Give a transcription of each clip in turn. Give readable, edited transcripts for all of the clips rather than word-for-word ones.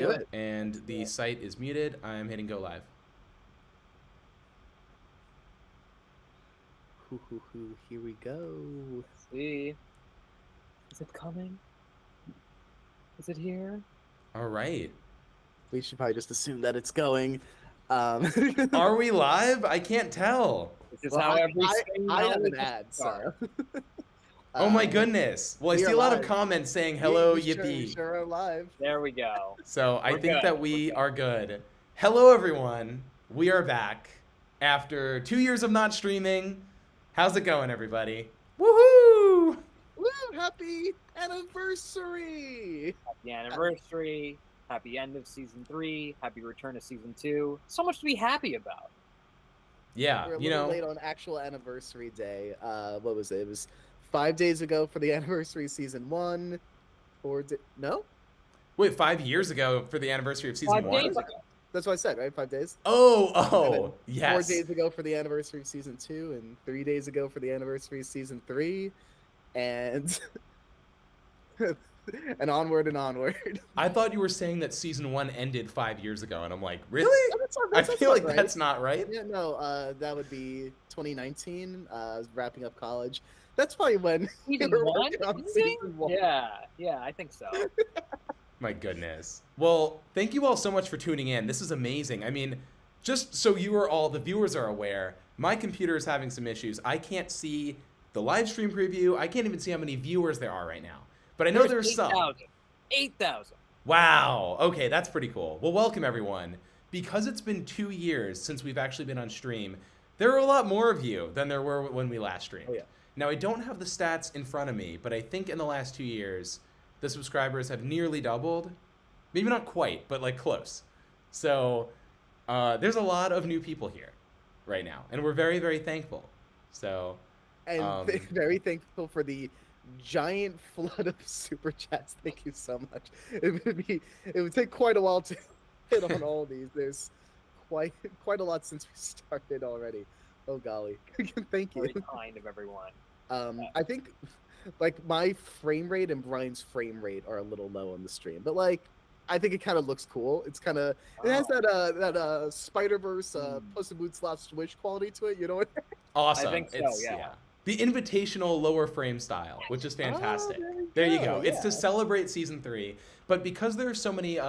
Do it. And the site is muted. I'm hitting go live. Here we go. Let's see. Is it coming? Is it here? All right. We should probably just assume that it's going. Are we live? I can't tell. This is how I have an ad, so. Oh my goodness. Well, I see a lot of comments saying hello, we yippee. Sure are live. There we go. So I We're think good. that we are good. Hello, everyone. We are back after 2 years of not streaming. How's it going, everybody? Woohoo! Woo! Happy anniversary! Happy anniversary. Happy end of season 3. Happy return of season 2. So much to be happy about. Yeah, We're a you little know. late on actual anniversary day. What was it? It was 5 days ago for the anniversary of season 1. No? Wait, 5 years ago for the anniversary of season 5 1? days ago. That's what I said, right? 5 days? Oh, yes. 4 days ago for the anniversary of season 2, and 3 days ago for the anniversary of season 3, and and onward and onward. I thought you were saying that season 1 ended 5 years ago, and I'm like, really? That's I feel like right. that's not right. Yeah, no, that would be 2019. I was wrapping up college. That's probably when Season we were 1? working on season 1. Yeah, I think so. My goodness. Well, thank you all so much for tuning in. This is amazing. I mean, just so you are all, the viewers are aware, my computer is having some issues. I can't see the live stream preview. I can't even see how many viewers there are right now. But I know there's some. 8,000. Wow. Okay, that's pretty cool. Well, welcome everyone. Because it's been 2 years since we've actually been on stream, there are a lot more of you than there were when we last streamed. Oh, yeah. Now, I don't have the stats in front of me, but I think in the last 2 years, the subscribers have nearly doubled. Maybe not quite, but like close. So there's a lot of new people here right now, and we're very, very thankful. So, And very thankful for the giant flood of super chats. Thank you so much. It would take quite a while to hit on all of these. There's quite a lot since we started already. Oh golly. Thank you. Very kind of everyone. I think like my frame rate and Brian's frame rate are a little low on the stream, but like I think it kind of looks cool. It's kind of it has that Spider-Verse Puss in Boots / Wish quality to it. You know what? awesome. I think so, yeah. The invitational lower frame style, which is fantastic. There you go. It's to celebrate season 3. But because there are so many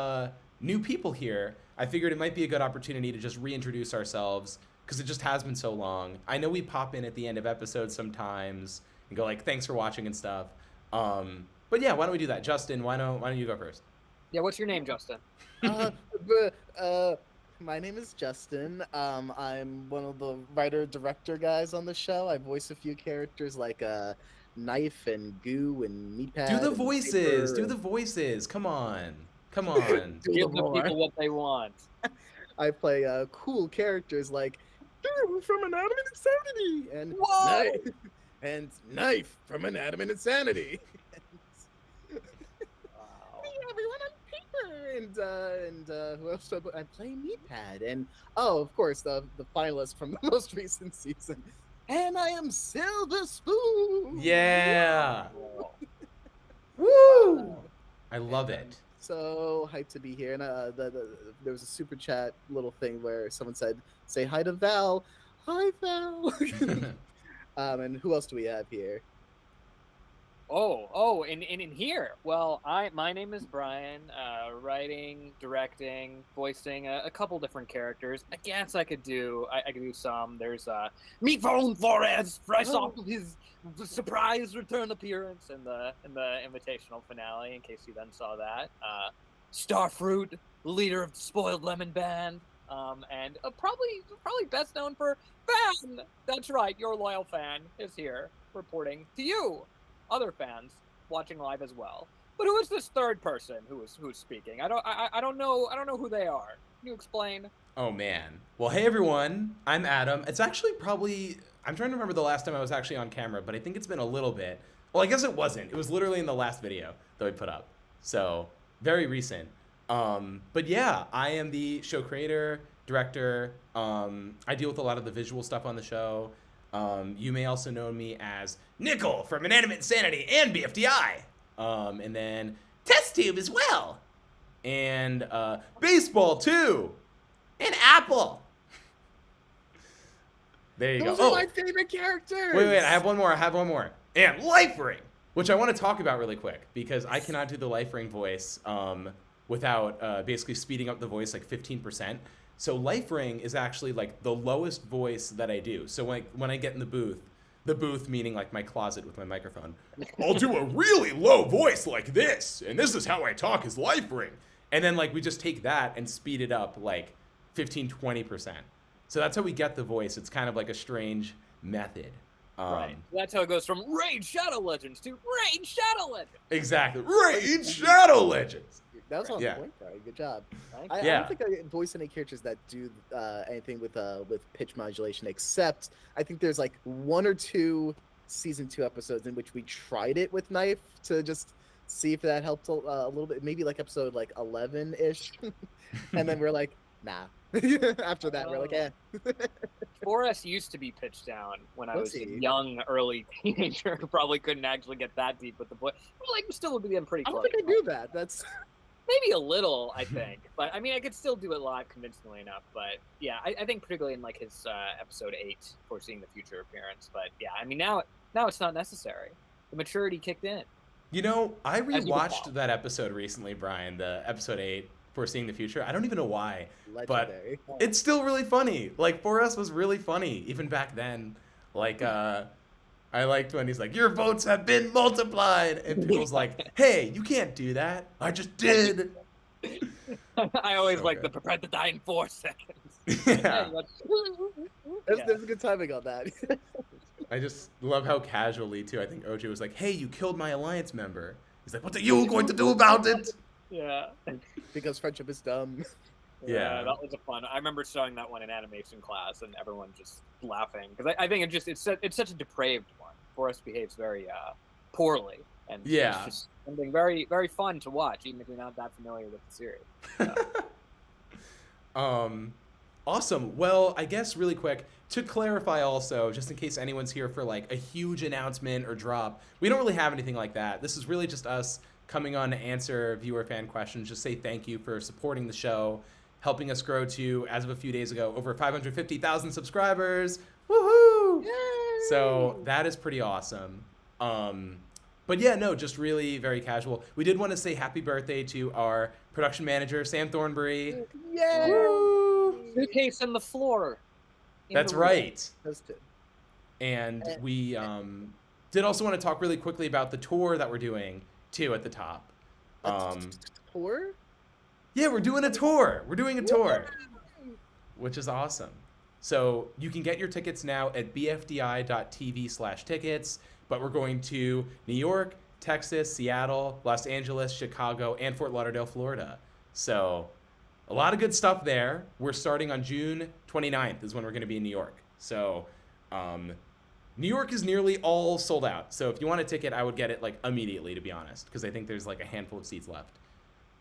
new people here, I figured it might be a good opportunity to just reintroduce ourselves because it just has been so long. I know we pop in at the end of episodes sometimes and go like, thanks for watching and stuff. But yeah, why don't we do that? Justin, why don't you go first? Yeah, what's your name, Justin? My name is Justin. I'm one of the writer-director guys on the show. I voice a few characters like Knife and Goo and Meatpad. Do the and voices. Paper Do the voices. Come on. Come on. Do Give the the more. people what they want. I play cool characters like Goo from Inanimate Insanity and Whoa! Knife from Inanimate Insanity. Wow. Hey everyone, I'm Paper, and who else do I play? Meatpad, and of course the finalist from the most recent season, and I am Silver Spoon. Yeah. Wow. Woo! I love it. So hyped to be here, and there was a super chat little thing where someone said, "Say hi to Val." Hi Val. And who else do we have here? Oh, in here. Well, my name is Brian. Writing, directing, voicing a couple different characters. I guess I could do some. There's Meatbone Flores, fresh off of his surprise return appearance in the invitational finale. In case you then saw that, Starfruit, leader of the Spoiled Lemon Band, and probably best known for Fan. That's right, your loyal fan is here reporting to you. Other fans watching live as well. But who is this third person who's speaking? I don't know who they are. Can you explain? Oh man. Well, hey everyone. I'm Adam. It's actually probably I'm trying to remember the last time I was actually on camera, but I think it's been a little bit. Well, I guess it wasn't. It was literally in the last video that we put up. So, very recent. But yeah, I am the show creator, director. I deal with a lot of the visual stuff on the show. You may also know me as Nickel from Inanimate Insanity and BFDI. And then Test Tube as well. and baseball too, and Apple. There you Those go. are my favorite characters. Wait, I have one more. And Life Ring, which I want to talk about really quick because I cannot do the Life Ring voice without basically speeding up the voice like 15%. So Life Ring is actually like the lowest voice that I do. So when I get in the booth meaning like my closet with my microphone, I'll do a really low voice like this, and this is how I talk is Life Ring. And then like we just take that and speed it up like 15-20%. So that's how we get the voice. It's kind of like a strange method. Right. That's how it goes from Raid Shadow Legends to Raid Shadow Legends. Exactly. Raid Shadow Legends. That was on Yeah. point, Barry. Good job. Thank I don't think I voice any characters that do anything with pitch modulation, except I think there's like 1 or 2 season 2 episodes in which we tried it with Knife to just see if that helped a little bit. Maybe like episode like 11-ish, and then we're like, nah. After that, we're like, eh. 4S used to be pitched down when I was a Whoopsie. young, early teenager. Probably couldn't actually get that deep with the voice. Like, still would be in pretty I close. don't think I do that. That's Maybe a little, I think. But I mean, I could still do it live convincingly enough. But yeah, I think particularly in like his episode 8, Foreseeing the Future appearance. But yeah, I mean, now it's not necessary. The maturity kicked in. You know, I As you recall. rewatched that episode recently, Brian, the episode 8, Foreseeing the Future. I don't even know why. legendary. It's still really funny. Like, 4S was really funny, even back then. Like, I liked when he's like, your votes have been multiplied. And people's like, hey, you can't do that. I just did. I always So like good. the prepared to die in 4 seconds. Yeah. There's a good timing on that. I just love how casually, too. I think OJ was like, hey, you killed my Alliance member. He's like, what are you going to do about it? Yeah. Because friendship is dumb. Yeah. That was a fun. I remember showing that one in animation class and everyone just laughing because I think it's such a depraved one. Forrest behaves very poorly, and Yeah. it's just something very very fun to watch, even if you're not that familiar with the series. Awesome. Well, I guess really quick, to clarify also, just in case anyone's here for like a huge announcement or drop, we don't really have anything like that. This is really just us coming on to answer viewer fan questions, just say thank you for supporting the show, helping us grow to, as of a few days ago, over 550,000 subscribers. Woohoo! Yay! So that is pretty awesome. But yeah, no, just really very casual. We did want to say happy birthday to our production manager, Sam Thornbury. Yay! Woo! Suitcase on the floor. in That's the room. right. Toasted. And we did also want to talk really quickly about the tour that we're doing, too, at the top. Tour? Yeah, we're doing a tour. We're doing a tour, which is awesome. So you can get your tickets now at bfdi.tv/tickets, but we're going to New York, Texas, Seattle, Los Angeles, Chicago, and Fort Lauderdale, Florida. So a lot of good stuff there. We're starting on June 29th is when we're going to be in New York. So New York is nearly all sold out. So if you want a ticket, I would get it like immediately, to be honest, because I think there's like a handful of seats left.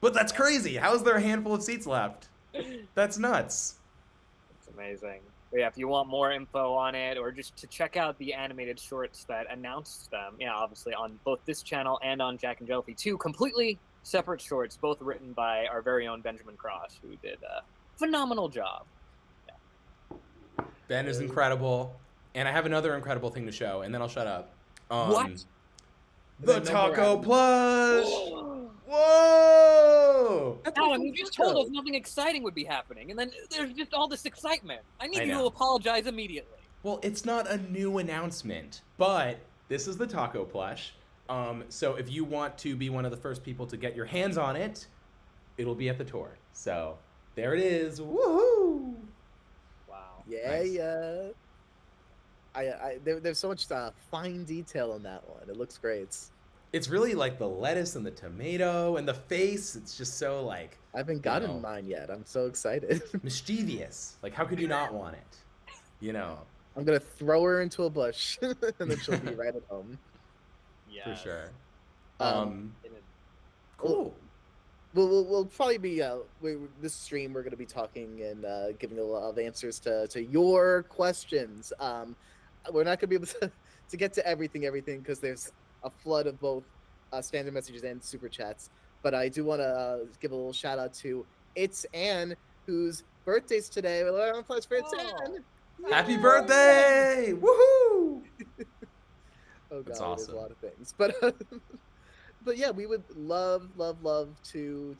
But that's crazy. How is there a handful of seats left? That's nuts. It's amazing. But yeah, if you want more info on it or just to check out the animated shorts that announced them, yeah, obviously on both this channel and on Jacknjellify, 2 completely separate shorts, both written by our very own Benjamin Cross, who did a phenomenal job. Ben is incredible. And I have another incredible thing to show, and then I'll shut up. What? The No more Taco Adam. Plush! Whoa! Adam, you just told us nothing exciting would be happening, and then there's just all this excitement. I need I you to know. apologize immediately. Well, it's not a new announcement, but this is the Taco Plush. So if you want to be one of the first people to get your hands on it, it'll be at the tour. So there it is. Woohoo! Wow. Yeah, Nice. yeah. There's so much fine detail on that one. It looks great. It's really like the lettuce and the tomato and the face. It's just so like I haven't gotten know. mine yet. I'm so excited. mischievous. Like, how could you not want it? You know, I'm gonna throw her into a bush, and then she'll be right at home. Yeah. for sure. Um, Cool. We'll probably be this stream. We're gonna be talking and giving a lot of answers to your questions. We're not gonna be able to get to everything because there's a flood of both standard messages and super chats. But I do want to give a little shout out to It's Anne, whose birthday's today. Plus for It's Anne. Happy birthday! Woohoo! Oh god, That's it is awesome. a lot of things. But yeah, we would love to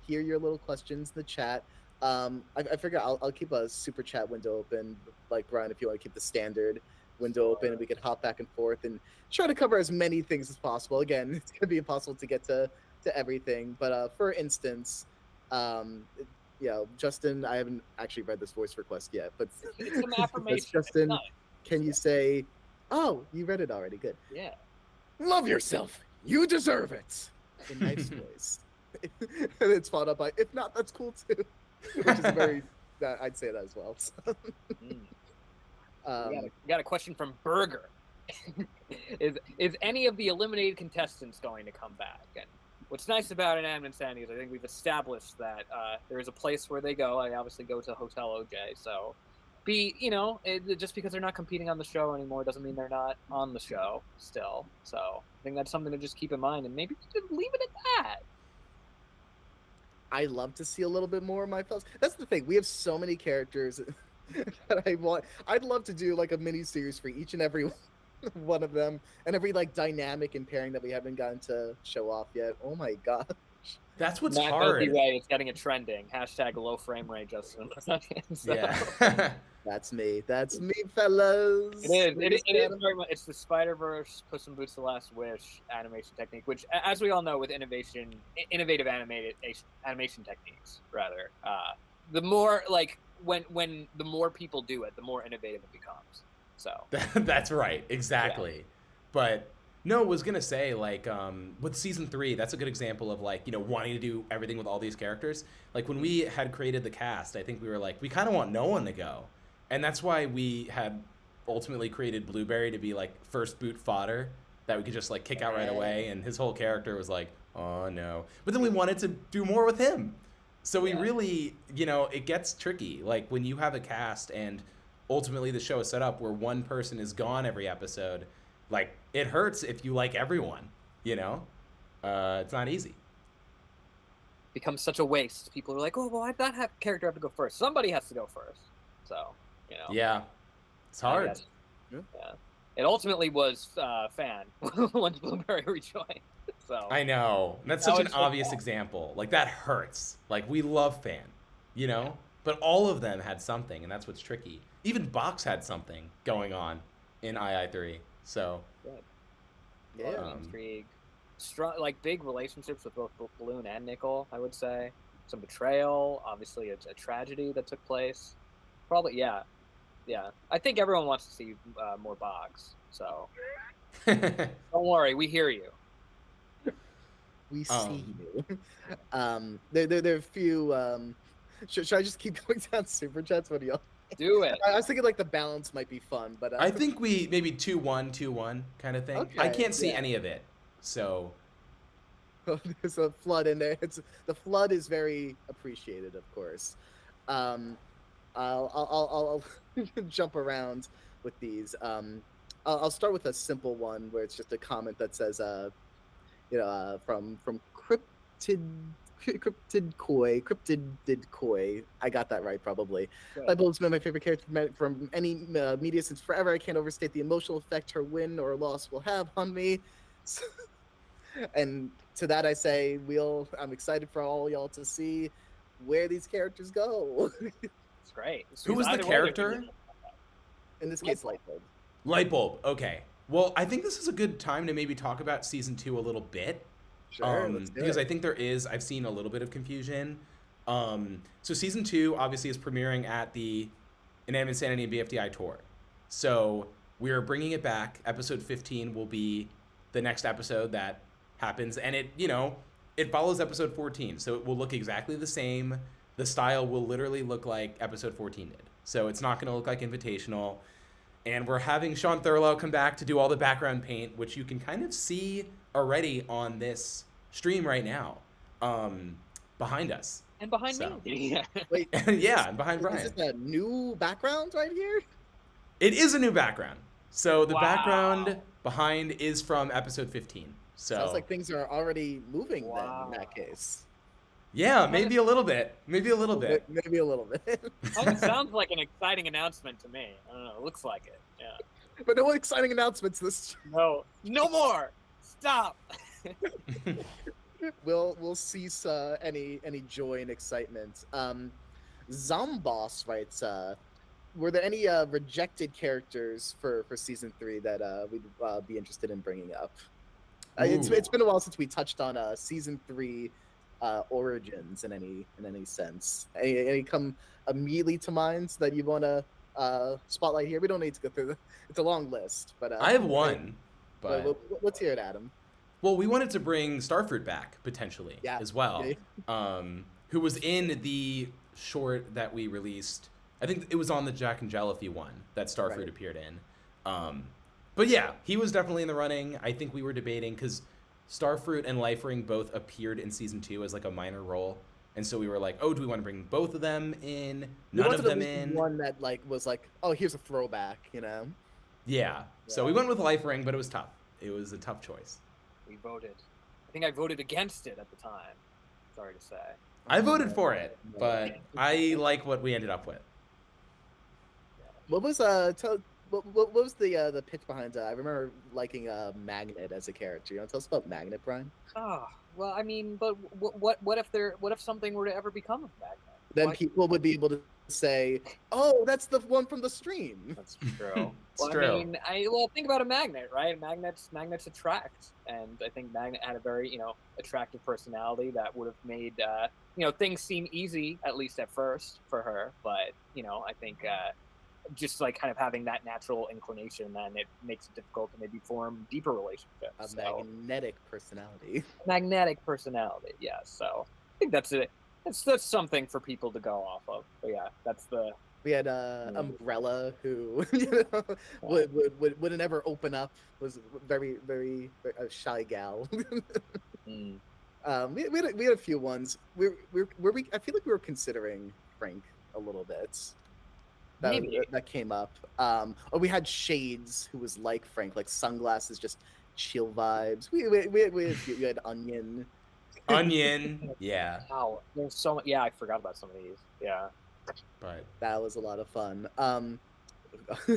hear your little questions in the chat. I figure I'll keep a super chat window open, like Brian, if you want to keep the standard window open, and we can hop back and forth and try to cover as many things as possible. Again, it's gonna be impossible to get to everything, but for instance, Justin, I haven't actually read this voice request yet, but It's some affirmation. Justin, It's can you say, "Oh, you read it already? Good. yeah. Love yourself. You deserve it." In nice voice. And it's followed up by, "If not, that's cool too," which is very. I'd say that as well. So. We got a question from Burger. is any of the eliminated contestants going to come back? And what's nice about Inanimate Insanity is I think we've established that there is a place where they go. I obviously go to Hotel OJ, so just because they're not competing on the show anymore doesn't mean they're not on the show still. So I think that's something to just keep in mind, and maybe just leave it at that. I love to see a little bit more of my fellows. That's the thing. We have so many characters that I want. I'd love to do like a mini series for each and every one of them, and every like dynamic and pairing that we haven't gotten to show off yet. Oh my god. That's what's Matt hard. Milky Way is getting it trending. # low frame rate, Justin. So, Yeah. That's me, fellas. It is very much. It's the Spider-Verse, Puss in Boots: The Last Wish animation technique, which, as we all know, with innovative animation techniques, rather, the more like when the more people do it, the more innovative it becomes. So That's right, exactly. Yeah. But no, I was gonna say, like, with season 3, that's a good example of like, wanting to do everything with all these characters. Like when we had created the cast, I think we were like, we kind of want no one to go, and that's why we had ultimately created Blueberry to be like first boot fodder that we could just like kick out right away, and his whole character was like, oh no. But then we wanted to do more with him, so we really, it gets tricky. Like when you have a cast and ultimately the show is set up where one person is gone every episode, like it hurts if you like everyone, it's not easy. Becomes such a waste. People are like, oh, well, that character have to go first. Somebody has to go first. So, Yeah, it's hard. Yeah. It ultimately was Fan once Blueberry rejoined. So I know. That's such an obvious example. Like that hurts. Like we love Fan, but all of them had something, and that's what's tricky. Even Box had something going on in II3. So intrigue, strong, like big relationships with both Balloon and Nickel. I would say some betrayal. Obviously, it's a tragedy that took place. Probably, yeah. I think everyone wants to see more Box. So don't worry, we hear you. We see you. There are a few. Should I just keep going down super chats? What do y'all? Do it. I was thinking like the balance might be fun, but I think we maybe 2-1 kind of thing. Okay, I can't see any of it, so there's a flood in there. The flood is very appreciated, of course. I'll jump around with these. I'll start with a simple one where it's just a comment that says, from Cryptid Koi. I got that right, probably. Lightbulb's been my favorite character from any media since forever. I can't overstate the emotional effect her win or loss will have on me. And to that I say, I'm excited for all y'all to see where these characters go. It's great. Who was the character? In this case, Lightbulb. Lightbulb, okay. Well, I think this is a good time to maybe talk about season 2 a little bit. Sure, because I think I've seen a little bit of confusion. So season 2 obviously is premiering at the Inanimate Insanity and BFDI tour. So we're bringing it back. Episode 15 will be the next episode that happens, and it follows episode 14, so it will look exactly the same. The style will literally look like episode 14 did. So it's not going to look like Invitational. And we're having Sean Thurlow come back to do all the background paint, which you can kind of see already on this stream right now, behind us. And behind me. Wait, yeah, and behind Brian. Is this a new background right here? It is a new background. So the background behind is from episode 15. So sounds like things are already moving then Wow. in that case. yeah, maybe a little bit. Maybe a little bit. Maybe a little bit. It sounds like an exciting announcement to me. I don't know. It looks like it. Yeah. But no exciting announcements this. No. No more. Stop. We'll cease any joy and excitement. Zomboss writes, were there any rejected characters for season 3 that we'd be interested in bringing up? It's been a while since we touched on season 3 origins in any sense. Any come immediately to mind that you want to spotlight here? We don't need to go through it's a long list, but I have one, but let's hear it, Adam. well, we wanted to bring Starfruit back potentially as well. Yeah. Who was in the short that we released. I think it was on the Jacknjellify one that Starfruit appeared in. But yeah, he was definitely in the running. I think we were debating because Starfruit and Lifering both appeared in season 2 as like a minor role. And so we were like, oh, do we want to bring both of them in? None of them in? One that like was like, oh, here's a throwback, you know? Yeah. So we went with Lifering, but it was tough. It was a tough choice. We voted. I think I voted against it at the time. Sorry to say. I voted for it, but I like what we ended up with. What was what was the pitch behind I remember liking Magnet as a character. You want to tell us about Magnet, Brian? Oh, well, I mean, but what if something were to ever become of Magnet? Then people would be able to say, "Oh, that's the one from the stream." That's true. It's Well, true. I mean, think about a magnet, right? Magnets attract, and I think Magnet had a very, attractive personality that would have made, things seem easy, at least at first, for her. But, I think just like kind of having that natural inclination, then it makes it difficult to maybe form deeper relationships. A magnetic personality. Magnetic personality, yeah. So I think that's it. That's something for people to go off of. But yeah, that's the. We had Umbrella, who wouldn't ever open up. Was very a shy gal. We had a few ones. I feel like we were considering Frank a little bit. That came up. Or we had Shades, who was like Frank, like sunglasses, just chill vibes. We had Onion. Onion, yeah. Wow, there's so much. Yeah, I forgot about some of these. Yeah. But That was a lot of fun.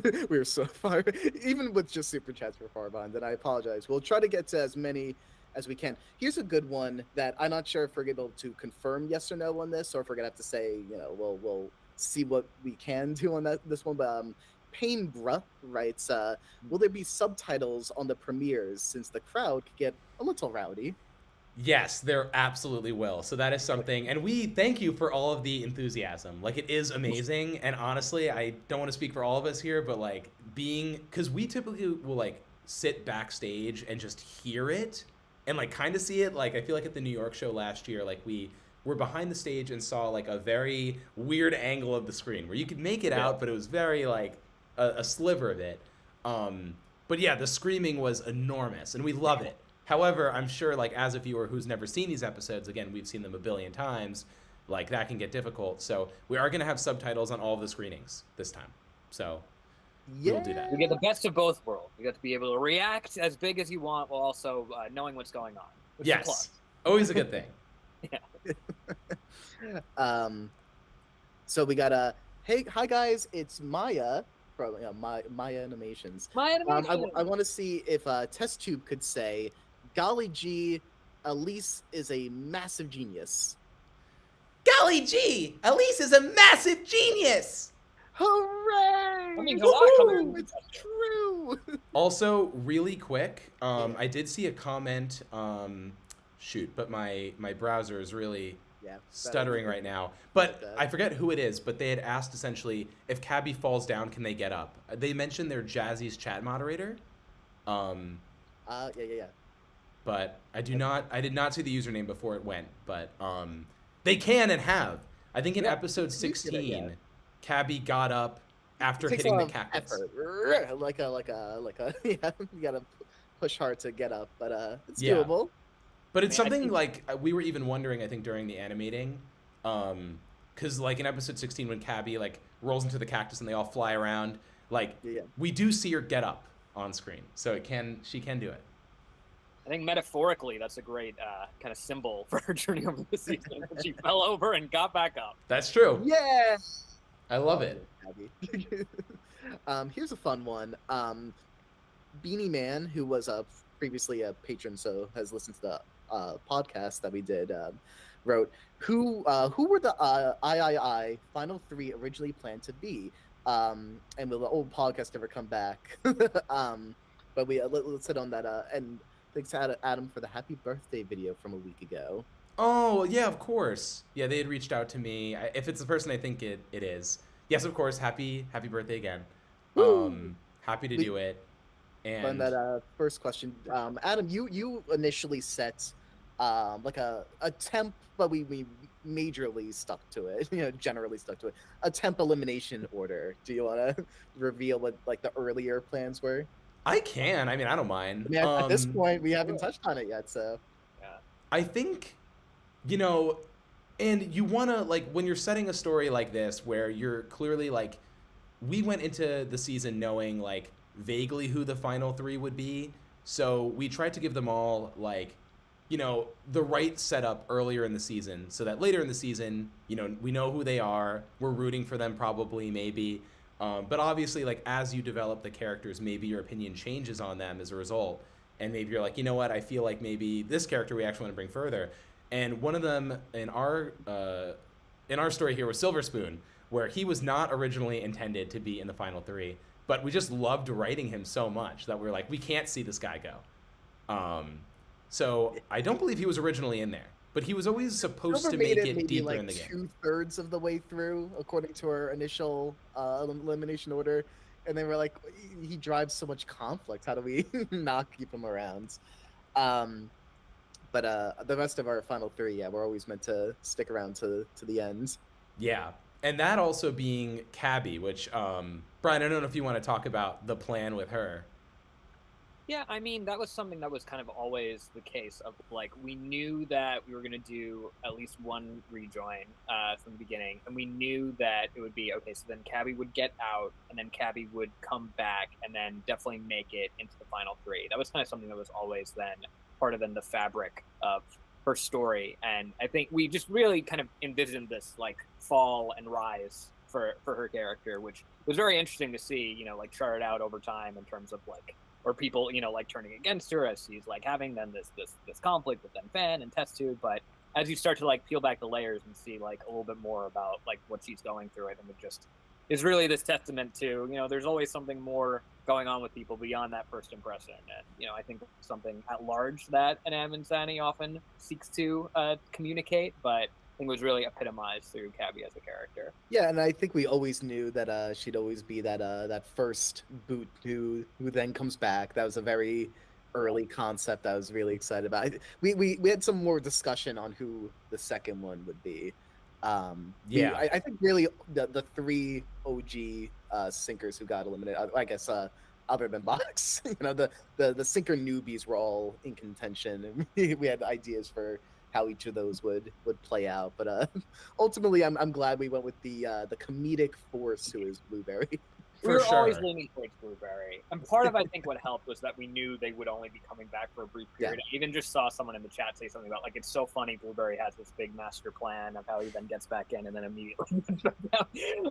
We were so far, even with just super chats, we're far behind. And I apologize. We'll try to get to as many as we can. Here's a good one that I'm not sure if we're able to confirm yes or no on this, or if we're gonna have to say, we'll see what we can do on this one. But Painbruh writes, will there be subtitles on the premieres since the crowd could get a little rowdy? yes, there absolutely will. So that is something, and we thank you for all of the enthusiasm. Like, it is amazing, and honestly, I don't want to speak for all of us here, but like because we typically will like sit backstage and just hear it and like kind of see it. Like, I feel like at the New York show last year, like we were behind the stage and saw like a very weird angle of the screen where you could make it out, but it was very like a sliver of it. But yeah, the screaming was enormous, and we love it. However, I'm sure, like, as a viewer who's never seen these episodes, again, we've seen them a billion times, like, that can get difficult. So we are going to have subtitles on all of the screenings this time. So we'll do that. You get the best of both worlds. You get to be able to react as big as you want while also knowing what's going on. Which is a plus. Yes. Always a good thing. So we got hi guys, it's Maya from Maya Animations. My animation. I want to see if Test Tube could say, golly gee, Elise is a massive genius. Golly gee, Elise is a massive genius. Hooray! That means a lot coming. It's true. Also, really quick, I did see a comment. But my browser is really stuttering right now. But I forget who it is, but they had asked essentially if Cabby falls down, can they get up? They mentioned their Jazzy's chat moderator. Yeah. But I did not see the username before it went, but they can and have. I think in episode 16, Cabby got up after hitting the cactus. Effort. Like a yeah, you gotta push hard to get up, but it's doable. But it's something like we were even wondering, I think, during the animating, because like in episode 16 when Cabby like rolls into the cactus and they all fly around, like we do see her get up on screen, so she can do it. I think metaphorically, that's a great kind of symbol for her journey over the season. She fell over and got back up. That's true. Yeah. I love it. Here's a fun one. Beanie Man, who was previously a patron, so has listened to the podcast that we did, wrote, who were the III final 3 originally planned to be? And will the old podcast ever come back? But let's hit on that. And thanks to Adam for the happy birthday video from a week ago. Oh, yeah, of course. Yeah, they had reached out to me. If it's the person I think it is. Yes, of course. Happy birthday again. Happy to do it. And on that first question, Adam, you initially set like a temp, but we majorly stuck to it. Generally stuck to it. A temp elimination order. Do you want to reveal what like the earlier plans were? I can. I mean, I don't mind. I mean, at this point, we haven't touched on it yet, so. Yeah. I think, and you want to, like, when you're setting a story like this, where you're clearly, like, we went into the season knowing, like, vaguely who the final 3 would be, so we tried to give them all, like, the right setup earlier in the season, so that later in the season, we know who they are, we're rooting for them probably, maybe, but obviously, like, as you develop the characters, maybe your opinion changes on them as a result, and maybe you're like, you know what, I feel like maybe this character we actually want to bring further. And one of them in our story here was Silver Spoon, where he was not originally intended to be in the final 3, but we just loved writing him so much that we were like, we can't see this guy go. So I don't believe he was originally in there, but he was always supposed to make it deeper like in the game. 2/3 of the way through, according to our initial elimination order, and they were like, he drives so much conflict. How do we not keep him around? But the rest of our final 3, yeah, we're always meant to stick around to the end. Yeah, and that also being Cabby, which Brian, I don't know if you want to talk about the plan with her. Yeah, I mean, that was something that was kind of always the case of, like, we knew that we were going to do at least one rejoin from the beginning, and we knew that it would be, okay, so then Cabby would get out, and then Cabby would come back, and then definitely make it into the final 3. That was kind of something that was always then part of the fabric of her story, and I think we just really kind of envisioned this, like, fall and rise for her character, which was very interesting to see, like, charted out over time in terms of, like, or people, like, turning against her as she's, like, having then this conflict with then Fan and Test Tube. But as you start to, like, peel back the layers and see, like, a little bit more about, like, what she's going through, I think it just is really this testament to, there's always something more going on with people beyond that first impression. And, I think something at large that Inanimate Insanity often seeks to communicate, but I think it was really epitomized through Cabby as a character. Yeah, and I think we always knew that she'd always be that first boot who then comes back. That was a very early concept I was really excited about. We had some more discussion on who the second one would be. Yeah, I think really the 3 OG sinkers who got eliminated, I guess other than Box, the sinker newbies were all in contention, and we had ideas for how each of those would play out, but ultimately I'm glad we went with the comedic force who is Blueberry. We were always leaning towards Blueberry, and part of I think what helped was that we knew they would only be coming back for a brief period. I even just saw someone in the chat say something about, like, it's so funny Blueberry has this big master plan of how he then gets back in and then immediately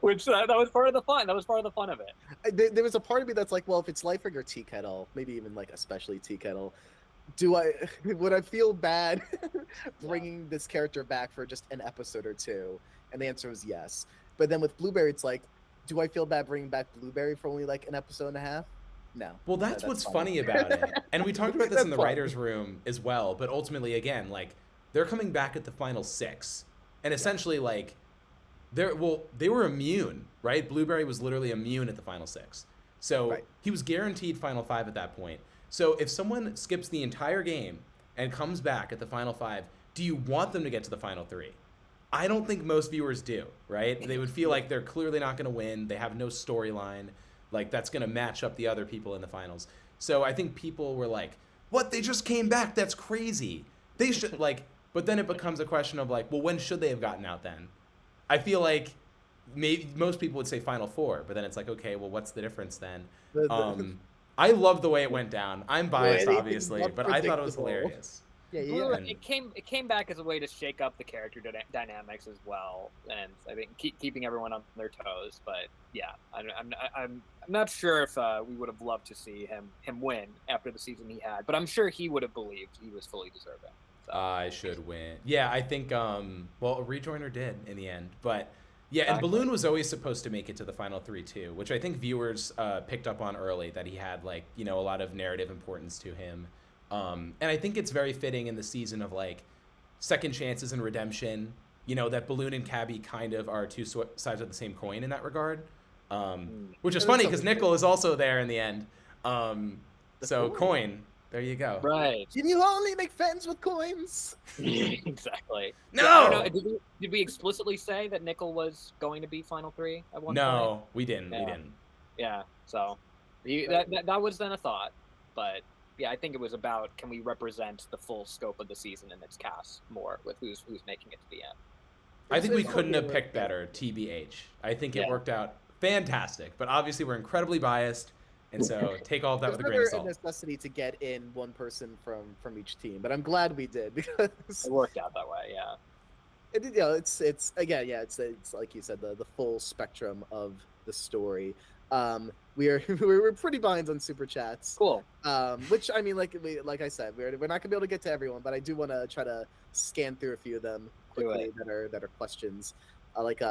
which that was part of the fun. That was part of the fun of it. There was a part of me that's like, well, if it's Lifer or Tea Kettle, maybe even like especially Tea Kettle, would I feel bad bringing this character back for just an episode or 2? And the answer was yes. But then with Blueberry, it's like, do I feel bad bringing back Blueberry for only like an episode and a half? No. Well, that's what's funny about it. And we talked about this in the writer's room as well, but ultimately, again, like, they're coming back at the final 6. And essentially, like, they were immune, right? Blueberry was literally immune at the final 6. So he was guaranteed final 5 at that point. So if someone skips the entire game and comes back at the final 5, do you want them to get to the final 3? I don't think most viewers do, right? They would feel like they're clearly not going to win. They have no storyline, like, that's going to match up the other people in the finals. So I think people were like, what? They just came back. That's crazy. They should, like, but then it becomes a question of, like, well, when should they have gotten out then? I feel like maybe most people would say final 4, but then it's like, okay, well, what's the difference then? I love the way it went down. I'm biased, anything obviously, but but I thought it was predictable. hilarious. Yeah, Blue, yeah. And- it came back as a way to shake up the character dynamics as well, and I think keeping everyone on their toes. But yeah, I'm not sure if we would have loved to see him win after the season he had, but I'm sure he would have believed he was fully deserving. So. I should win. Yeah, I think well, Rejoiner did in the end, but yeah, and Exactly. Balloon was always supposed to make it to the final 3 too, which I think viewers picked up on early, that he had like, you know, a lot of narrative importance to him. And I think it's very fitting in the season of like second chances and redemption, you know, that Balloon and Cabby kind of are two sides of the same coin in that regard. Which is funny because Nickel is also there in the end. So coin, there you go. Right. Can you only make friends with coins? Exactly. No! Yeah, I don't know, did we explicitly say that Nickel was going to be Final 3 at one point? No, we didn't. Yeah. We didn't. Yeah. So that was then a thought, but yeah, I think it was about, can we represent the full scope of the season and its cast more with who's making it to the end. I think we It's couldn't have okay, picked better, TBH. I think it Yeah. worked out fantastic, but obviously we're incredibly biased, and so take all of that There's with a grain of never a salt. necessity to get in one person from each team, but I'm glad we did because It worked out that way, yeah. it, you know, it's again, yeah, it's like you said, the full spectrum of the story. We're pretty behind on super chats. Cool. Which I mean, like I said, we're not gonna be able to get to everyone, but I do want to try to scan through a few of them quickly that are questions.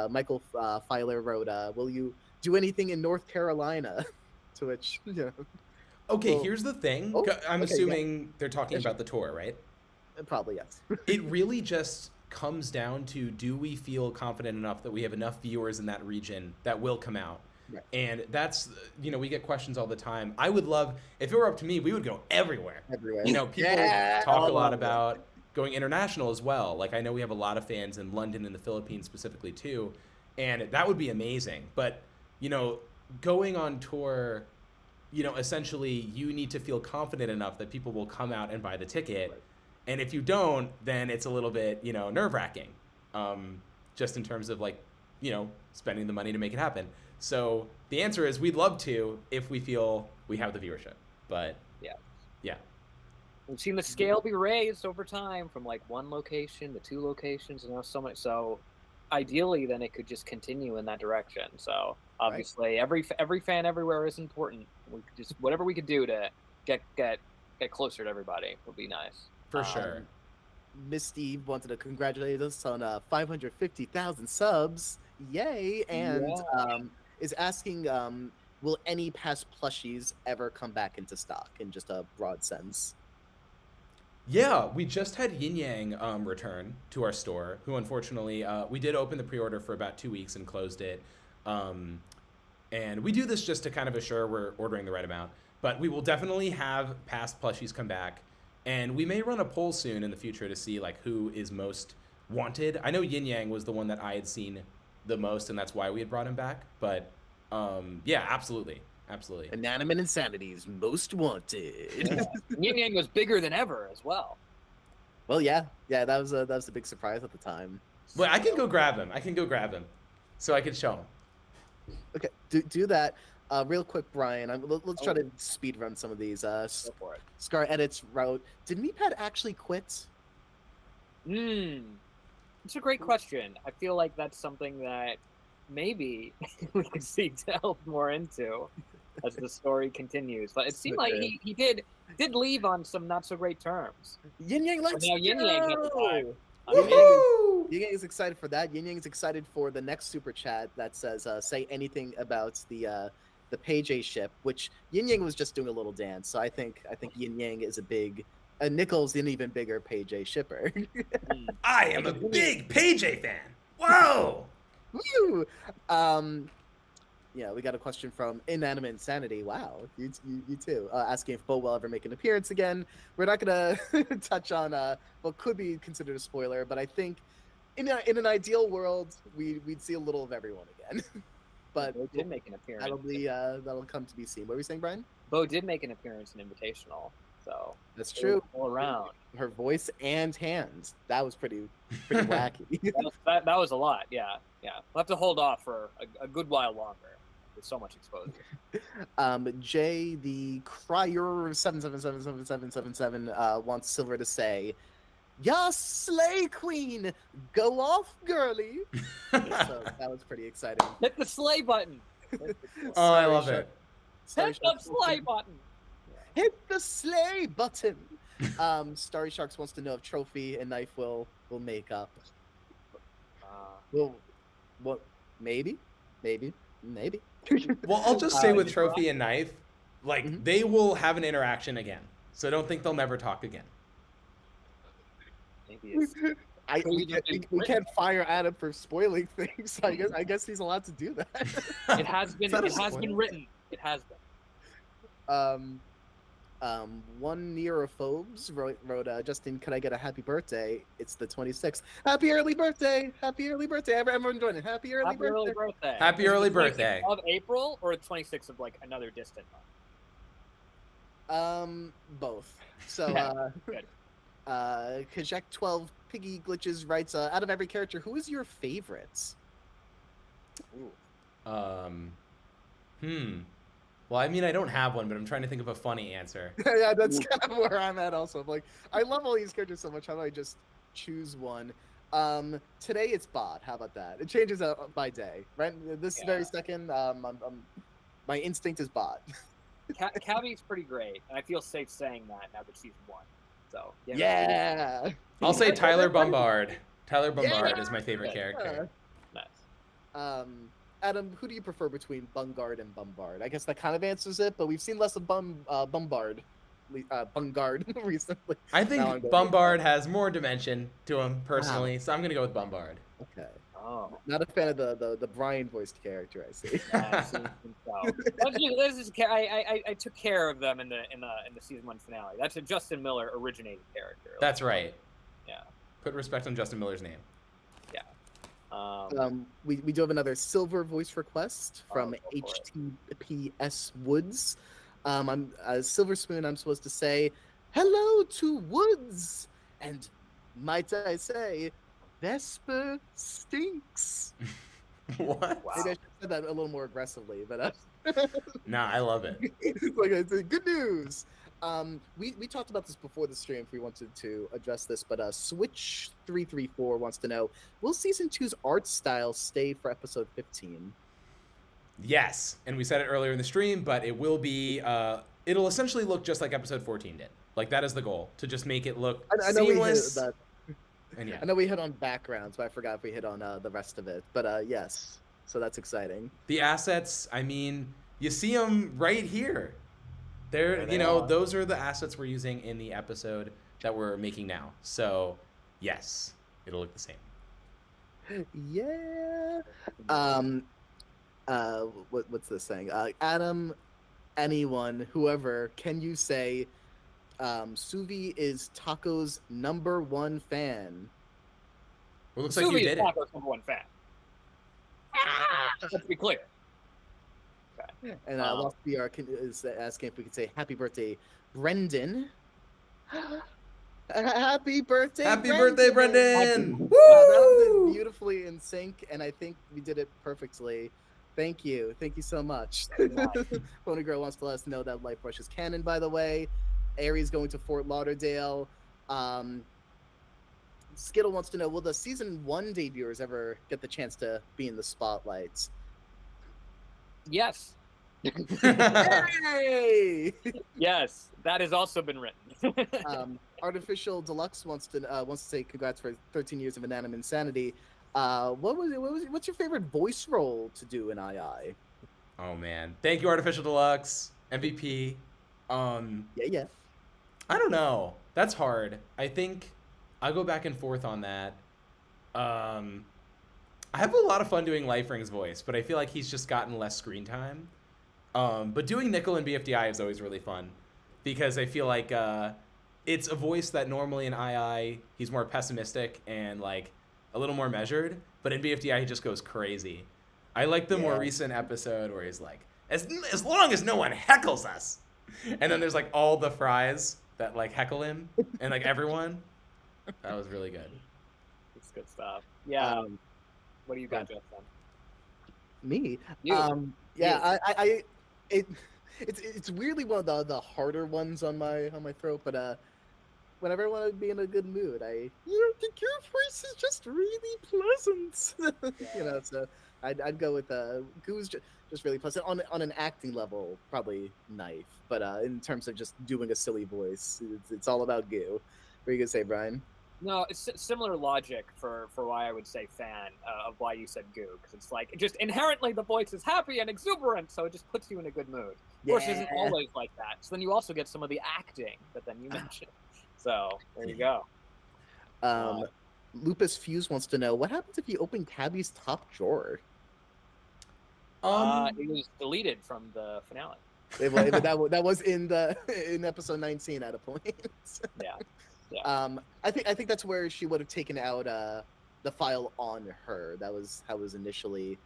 Michael Filer wrote, "Will you do anything in North Carolina?" To which, yeah, Okay, well- here's the thing. Oh, I'm okay, assuming they're talking Yeah, sure. about the tour, right? probably yes. It really just comes down to, do we feel confident enough that we have enough viewers in that region that will come out? Right. And that's, you know, we get questions all the time. I would love, if it were up to me, we would go everywhere. Everywhere. You know, people Yeah, talk I a lot love it. about going international as well. Like, I know we have a lot of fans in London and the Philippines specifically too, and that would be amazing. But, you know, going on tour, you know, essentially you need to feel confident enough that people will come out and buy the ticket. Right. And if you don't, then it's a little bit, you know, nerve-wracking, just in terms of like, you know, spending the money to make it happen. So the answer is, we'd love to if we feel we have the viewership. But yeah. We've seen the scale be raised over time from like one location to 2 locations, and now so much. So ideally, then it could just continue in that direction. So obviously, every fan everywhere is important. We could just, whatever we could do to get closer to everybody would be nice. For sure. Miss Steve wanted to congratulate us on 550,000 subs. Yay! And is asking, will any past plushies ever come back into stock in just a broad sense? Yeah, we just had Yin Yang return to our store, who unfortunately, we did open the pre-order for about 2 weeks and closed it. And we do this just to kind of assure we're ordering the right amount. But we will definitely have past plushies come back. And we may run a poll soon in the future to see like who is most wanted. I know Yin Yang was the one that I had seen the most, and that's why we had brought him back. But yeah, absolutely. Inanimate Insanity's most wanted. Yeah. Yin Yang was bigger than ever as well. Well, yeah, that was a big surprise at the time. But I can go grab him. So I can show him. Okay, do that. Real quick, Brian. Let's try to speed run some of these. Go for it. Scar Edits wrote, did Meatpad actually quit? It's a great question. I feel like that's something that maybe we could seek to delve more into as the story continues. But it seemed like he did leave on some not so great terms. Yin Yang, let's now Yin Yang has arrived. Yin Yang is excited for that. Yin Yang is excited for the next super chat that says, say anything about the Page A ship, which Yin Yang was just doing a little dance. So I think Yin Yang is a big, Nickel's an even bigger Page A shipper. I am a big Page A fan. Whoa! Woo! Yeah, we got a question from Inanimate Insanity. Wow, you too. Asking if Bo will ever make an appearance again. We're not gonna touch on what could be considered a spoiler, but I think in an ideal world, we'd see a little of everyone again. But Bo did make an appearance. that'll come to be seen. What were you saying, Brian? Bo did make an appearance in Invitational, so That's true. All around. Her voice and hands. That was pretty wacky. that was a lot. Yeah. We'll have to hold off for a good while longer. There's so much exposure. Jay, the crier 777777 wants Silver to say, "Ya slay queen, go off, girly." So that was pretty exciting. Hit the slay button. Oh, I love it. Hit the slay button. Hit the slay button. Starry Sharks wants to know if Trophy and Knife will make up. Well, what? Maybe. Well, I'll just say with Trophy and Knife, like they will have an interaction again. So don't think they'll never talk again. Maybe it's we can't fire Adam for spoiling things. I guess he's allowed to do that. It has been written. It has been. One Nerophobes wrote Justin, could I get a happy birthday? It's the 26th. Happy early birthday! Happy early birthday! Everyone join it. Happy early birthday! Happy early birthday! Of April or 26th of like another distant month? Both. So Good. Kajek 12 Piggy Glitches writes, out of every character, who is your favorites? Well, I mean, I don't have one, but I'm trying to think of a funny answer. Yeah, that's kind of where I'm at also. I'm like, I love all these characters so much. How do I just choose one? Today it's Bod. How about that? It changes by day, right? This very second, my instinct is Bod. Cabby's pretty great, and I feel safe saying that now that she's won. So yeah. I'll say Tyler Bombard. Tyler Bombard is my favorite character. Nice. Adam, who do you prefer between Bungard and Bombard? I guess that kind of answers it, but we've seen less of Bungard recently. I think Bombard has more dimension to him personally, so I'm gonna go with Bombard. Okay. Oh. Not a fan of the Brian voiced character, I see. I took care of them in the season 1 finale. That's a Justin Miller originated character. That's right. Yeah. Put respect on Justin Miller's name. Yeah. We do have another silver voice request from HTPS Woods. I'm Silver Spoon. I'm supposed to say hello to Woods, and might I say, Vesper stinks. What? Wow. Maybe I should have said that a little more aggressively, but Nah, I love it. it's good news. We talked about this before the stream if we wanted to address this, but Switch334 wants to know, will Season 2's art style stay for episode 15? Yes, and we said it earlier in the stream, but it will be, it'll essentially look just like episode 14 did. Like, that is the goal, to just make it look seamless. And yeah. I know we hit on backgrounds, but I forgot if we hit on the rest of it. But yes, so that's exciting. The assets, I mean, you see them right here. Those are the assets we're using in the episode that we're making now. So, yes, it'll look the same. Yeah. What's this saying? Adam, anyone, whoever, can you say Suvi is Taco's #1 fan? Well, looks like you did it. Taco's #1 fan. Let's be clear. Okay. And Lost BR is asking if we could say happy birthday, Brendan. Happy birthday, Happy Brendan! birthday, Brendan! Woo! That was beautifully in sync, and I think we did it perfectly. Thank you so much. Pony Girl wants to let us know that Life Rush is canon, by the way. Aries going to Fort Lauderdale. Skittle wants to know, will the season 1 debuters ever get the chance to be in the spotlights? Yes. Hey! Yes, that has also been written. Artificial Deluxe wants to say congrats for 13 years of Inanimate Insanity. What's your favorite voice role to do in II? Oh man, thank you, Artificial Deluxe MVP. Yeah. I don't know. That's hard. I think I'll go back and forth on that. I have a lot of fun doing Lifering's voice, but I feel like he's just gotten less screen time. But doing Nickel in BFDI is always really fun because I feel like it's a voice that normally in II he's more pessimistic and like a little more measured, but in BFDI he just goes crazy. I like the more recent episode where he's like, as long as no one heckles us, and then there's like all the fries that like heckle him and like everyone. That was really good. It's good stuff. Yeah. What do you got, Justin? Me. You. Yeah, You. it's weirdly one of the harder ones on my throat, but whenever I want to be in a good mood, think your voice is just really pleasant. So I'd go with Goo's just really pleasant on an acting level, probably Knife, but in terms of just doing a silly voice, it's all about Goo. What are you gonna say, Brian? No, it's similar logic for why I would say fan of why you said Goo, because it's like just inherently the voice is happy and exuberant, so it just puts you in a good mood. Of course, it isn't always like that. So then you also get some of the acting that then you mentioned. So there you go. Lupus Fuse wants to know what happens if you open Cabby's top drawer. It was deleted from the finale. That was in episode 19 at a point. Yeah. I think that's where she would have taken out the file on her. That was how it was initially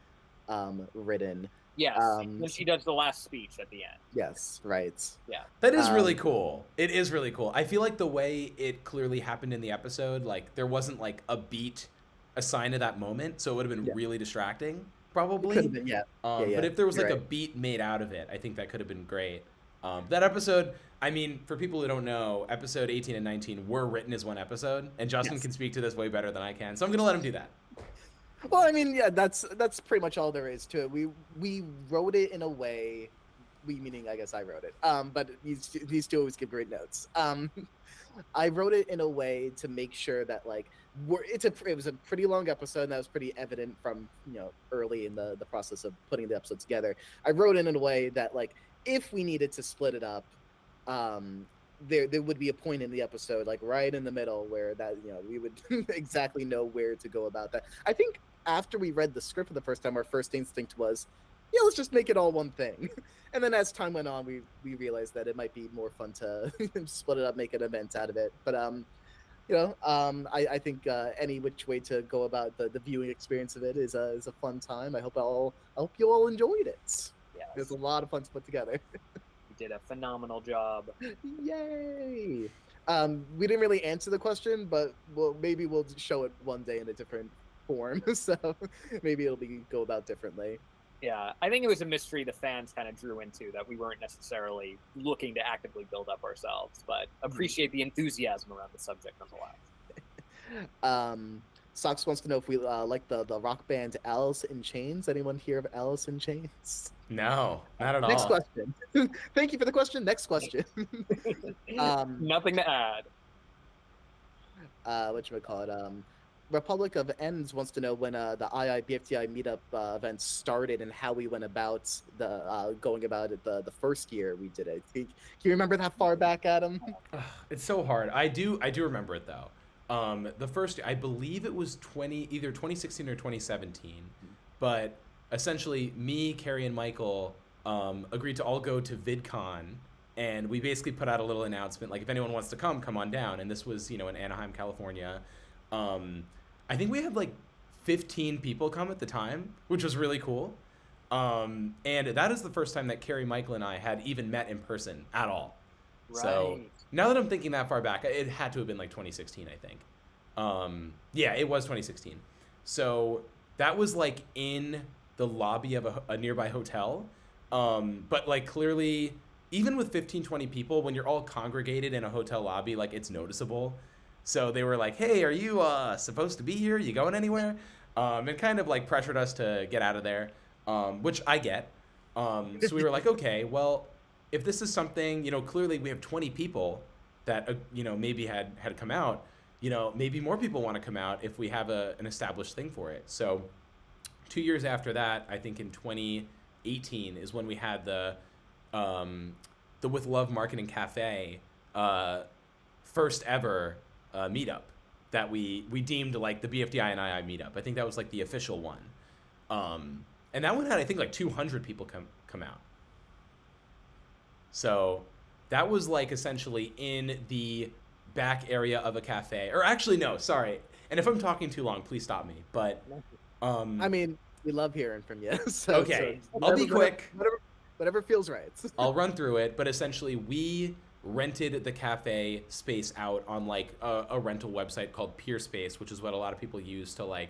written. Yes, when she does the last speech at the end. Yes, right. Yeah. That is really cool. It is really cool. I feel like the way it clearly happened in the episode, like there wasn't like a beat assigned to that moment, so it would have been really distracting, probably. Could have been, yeah. But if there was like a beat made out of it, I think that could have been great. That episode, I mean, for people who don't know, episode 18 and 19 were written as one episode, and Justin can speak to this way better than I can, so I'm gonna let him do that. Well, I mean, yeah, that's pretty much all there is to it. We wrote it in a way, meaning I guess I wrote it. But these two always give great notes. I wrote it in a way to make sure that like it was a pretty long episode, and that was pretty evident from early in the process of putting the episode together. I wrote it in a way that like if we needed to split it up, there would be a point in the episode like right in the middle where that we would exactly know where to go about that. I think after we read the script for the first time, our first instinct was, let's just make it all one thing. And then as time went on, we realized that it might be more fun to split it up, make an event out of it. But I think any which way to go about the viewing experience of it is a fun time. I hope you all enjoyed it. Yes. It was a lot of fun to put together. You did a phenomenal job. Yay! We didn't really answer the question, but maybe we'll show it one day in a different form. So maybe it'll go about differently. Yeah, I think it was a mystery the fans kind of drew into that we weren't necessarily looking to actively build up ourselves, but appreciate the enthusiasm around the subject nonetheless. Sox wants to know if we like the rock band Alice in Chains. Anyone hear of Alice in Chains? No, not at all. Next question. Thank you for the question. Next question. Nothing to add. Whatchamacallit? Republic of Ends wants to know when the BFDI meetup event started and how we went about going about it the first year we did it. Can you remember that far back, Adam? It's so hard. I do remember it though. The first, I believe it was either 2016 or 2017, but essentially me, Carrie, and Michael agreed to all go to VidCon, and we basically put out a little announcement like if anyone wants to come on down. And this was in Anaheim, California. I think we had like 15 people come at the time, which was really cool. And that is the first time that Carrie, Michael, and I had even met in person at all. Right. So now that I'm thinking that far back, it had to have been like 2016, I think. Yeah, it was 2016. So that was like in the lobby of a nearby hotel. But like clearly, even with 15, 20 people, when you're all congregated in a hotel lobby, like it's noticeable. So they were like, hey, are you supposed to be here? You going anywhere? And kind of like pressured us to get out of there, which I get. So we were like, okay, well, if this is something, clearly we have 20 people that, maybe had come out, maybe more people want to come out if we have an established thing for it. So 2 years after that, I think in 2018 is when we had the With Love Marketing Cafe first ever meetup that we deemed like the BFDI and II meetup. I think that was like the official one. And that one had, I think, like 200 people come out. So that was like essentially in the back area of a cafe. Or actually, no, sorry. And if I'm talking too long, please stop me. But I mean, we love hearing from you. So, okay, I'll be quick. Whatever feels right. I'll run through it. But essentially, we rented the cafe space out on like a rental website called Peerspace, which is what a lot of people use to like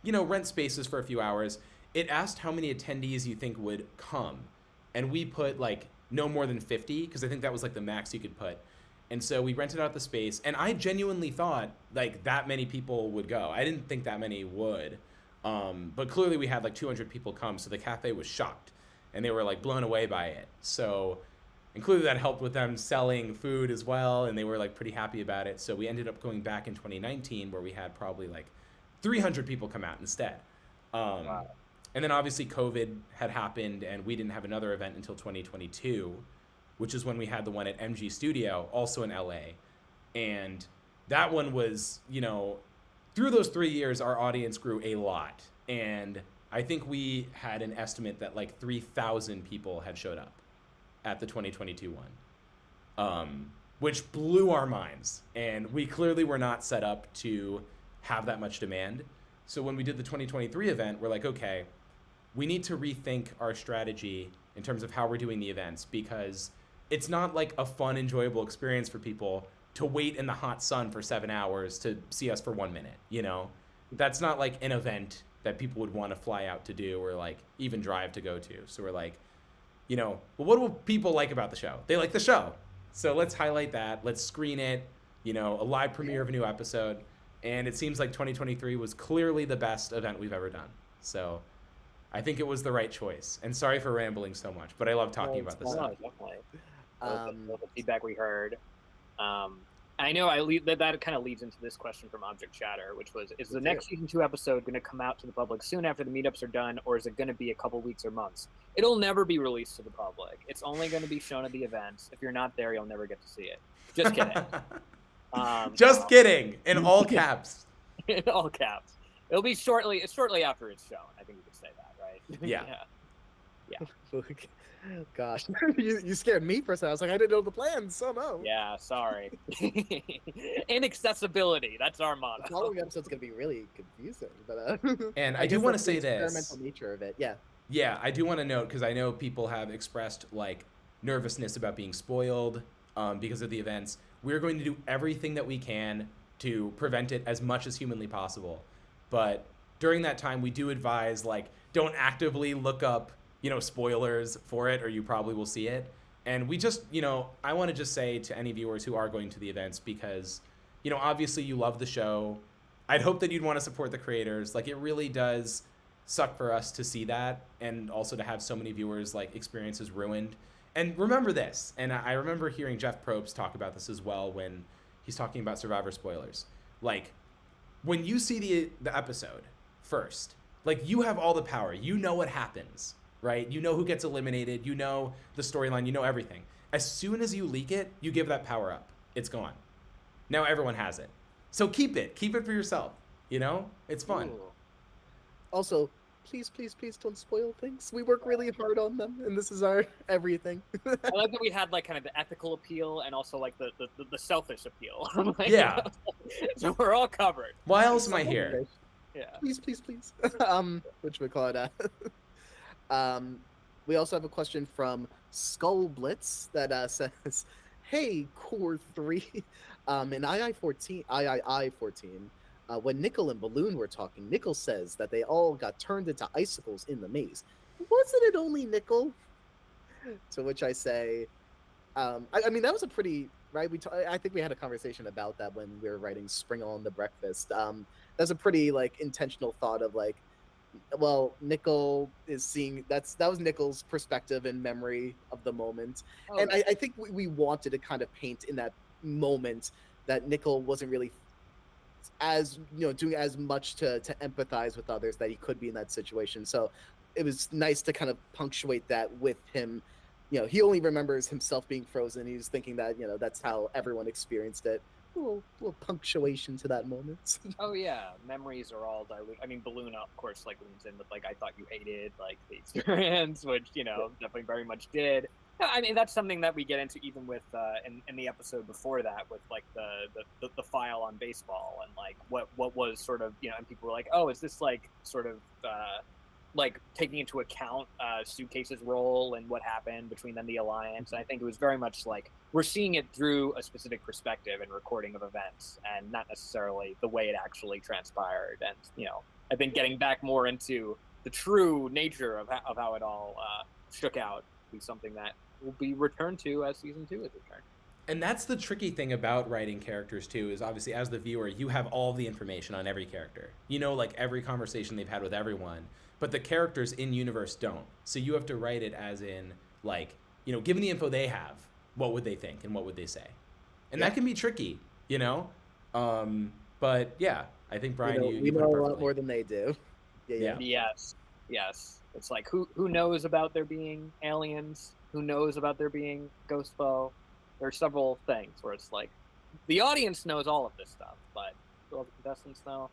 rent spaces for a few hours. It asked how many attendees you think would come. And we put like no more than 50, because I think that was like the max you could put. And so we rented out the space, and I genuinely thought like that many people would go. I didn't think that many would. But clearly we had like 200 people come, so the cafe was shocked, and they were like blown away by it. So, and clearly that helped with them selling food as well, and they were like pretty happy about it. So we ended up going back in 2019, where we had probably like 300 people come out instead. Wow. And then obviously COVID had happened, and we didn't have another event until 2022, which is when we had the one at MG Studio, also in LA. And that one was, through those 3 years, our audience grew a lot. And I think we had an estimate that like 3,000 people had showed up at the 2022 one, which blew our minds. And we clearly were not set up to have that much demand. So when we did the 2023 event, we're like, okay, we need to rethink our strategy in terms of how we're doing the events, because it's not like a fun, enjoyable experience for people to wait in the hot sun for 7 hours to see us for 1 minute, That's not like an event that people would want to fly out to do, or like even drive to go to. So we're like, well, what do people like about the show? They like the show. So let's highlight that. Let's screen it, a live premiere of a new episode. And it seems like 2023 was clearly the best event we've ever done. So I think it was the right choice. And sorry for rambling so much, but I love talking about this stuff. Definitely. The feedback we heard. I know that kind of leads into this question from Object Chatter, which was, is the next season 2 episode going to come out to the public soon after the meetups are done, or is it going to be a couple weeks or months? It'll never be released to the public. It's only going to be shown at the events. If you're not there, you'll never get to see it. Just kidding. Just kidding. In all caps. In all caps. It'll be shortly after it's shown. I think we could say that, right? Yeah. Yeah. Gosh, you scared me for a second. I was like, I didn't know the plans, so no. Yeah, sorry. Inaccessibility. That's our motto. The following episode's gonna be really confusing, but and I do want to say the this. Experimental nature of it, yeah. Yeah, I do want to note, because I know people have expressed like nervousness about being spoiled because of the events. We're going to do everything that we can to prevent it as much as humanly possible. But during that time, we do advise, like, don't actively look up, spoilers for it, or you probably will see it. And we just, I want to just say to any viewers who are going to the events, because, obviously you love the show. I'd hope that you'd want to support the creators. Like, it really does suck for us to see that, and also to have so many viewers, like, experiences ruined. And remember this, and I remember hearing Jeff Probst talk about this as well when he's talking about Survivor spoilers. Like, when you see the episode first, like, you have all the power. You know what happens, right? You know who gets eliminated. You know the storyline. You know everything. As soon as you leak it, you give that power up. It's gone. Now everyone has it. So keep it. Keep it for yourself. It's fun. Ooh. Also, please don't spoil things. We work really hard on them, and this is our everything. I like that we had like kind of the ethical appeal and also like the selfish appeal. Like, Yeah. So we're all covered. Why else am I here? Yeah. Please. Which we call it. We also have a question from Skull Blitz that says, "Hey, Core 3, in II14, when Nickel and Balloon were talking, Nickel says that they all got turned into icicles in the maze. Wasn't it only Nickel?" To which I say, I mean, that was a pretty, right? I think we had a conversation about that when we were writing Spring on the Breakfast. That's a pretty like intentional thought of like, well, Nickel is seeing that was Nickel's perspective and memory of the moment. Oh, And I think we wanted to kind of paint in that moment that Nickel wasn't really as doing as much to empathize with others that he could be in that situation. So it was nice to kind of punctuate that with him. He only remembers himself being frozen. He was thinking that that's how everyone experienced it. A little punctuation to that moment. Oh yeah, memories are all dilute. I mean, Balloon of course like leans in with like, I thought you hated like the experience, which definitely very much did. I mean, that's something that we get into even with in the episode before that with like the file on baseball and like what was sort of and people were like, oh, is this like sort of like taking into account Suitcase's role and what happened between them, the alliance. And I think it was very much like we're seeing it through a specific perspective and recording of events, and not necessarily the way it actually transpired. And I think getting back more into the true nature of how it all shook out will be something that will be returned to as season 2 is returned. And that's the tricky thing about writing characters too, is obviously as the viewer, you have all the information on every character. You know, like every conversation they've had with everyone, but the characters in universe don't. So you have to write it as in, like, you know, given the info they have, what would they think and what would they say? And that can be tricky, you know? But yeah, I think Brian, we know a lot more than they do. Yeah. Yes. It's like who knows about there being aliens? Who knows about there being ghost foe? There are several things where it's like the audience knows all of this stuff, but do all the contestants know?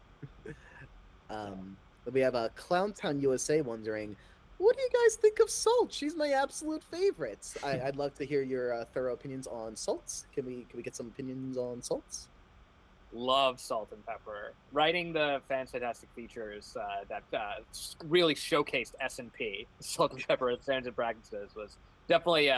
We have a Clowntown USA wondering, what do you guys think of Salt? She's my absolute favorite. I'd love to hear your thorough opinions on Salts. Can we get some opinions on Salts? Love Salt and Pepper. Writing the Fantastic Features that really showcased S&P, Salt and Pepper as Standards and Practices, was definitely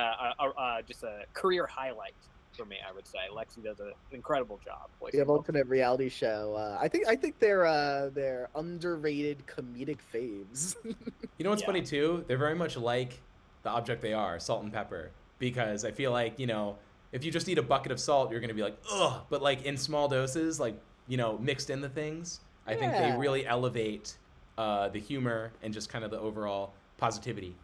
just a career highlight for me, I would say. Lexi does an incredible job. We have Ultimate Reality Show. I think they're underrated comedic faves. You know what's funny too? They're very much like the object they are, Salt and Pepper, because I feel like, you know, if you just eat a bucket of salt, you're going to be like, ugh. But like in small doses, like, you know, mixed in the things, I think they really elevate the humor and just kind of the overall positivity.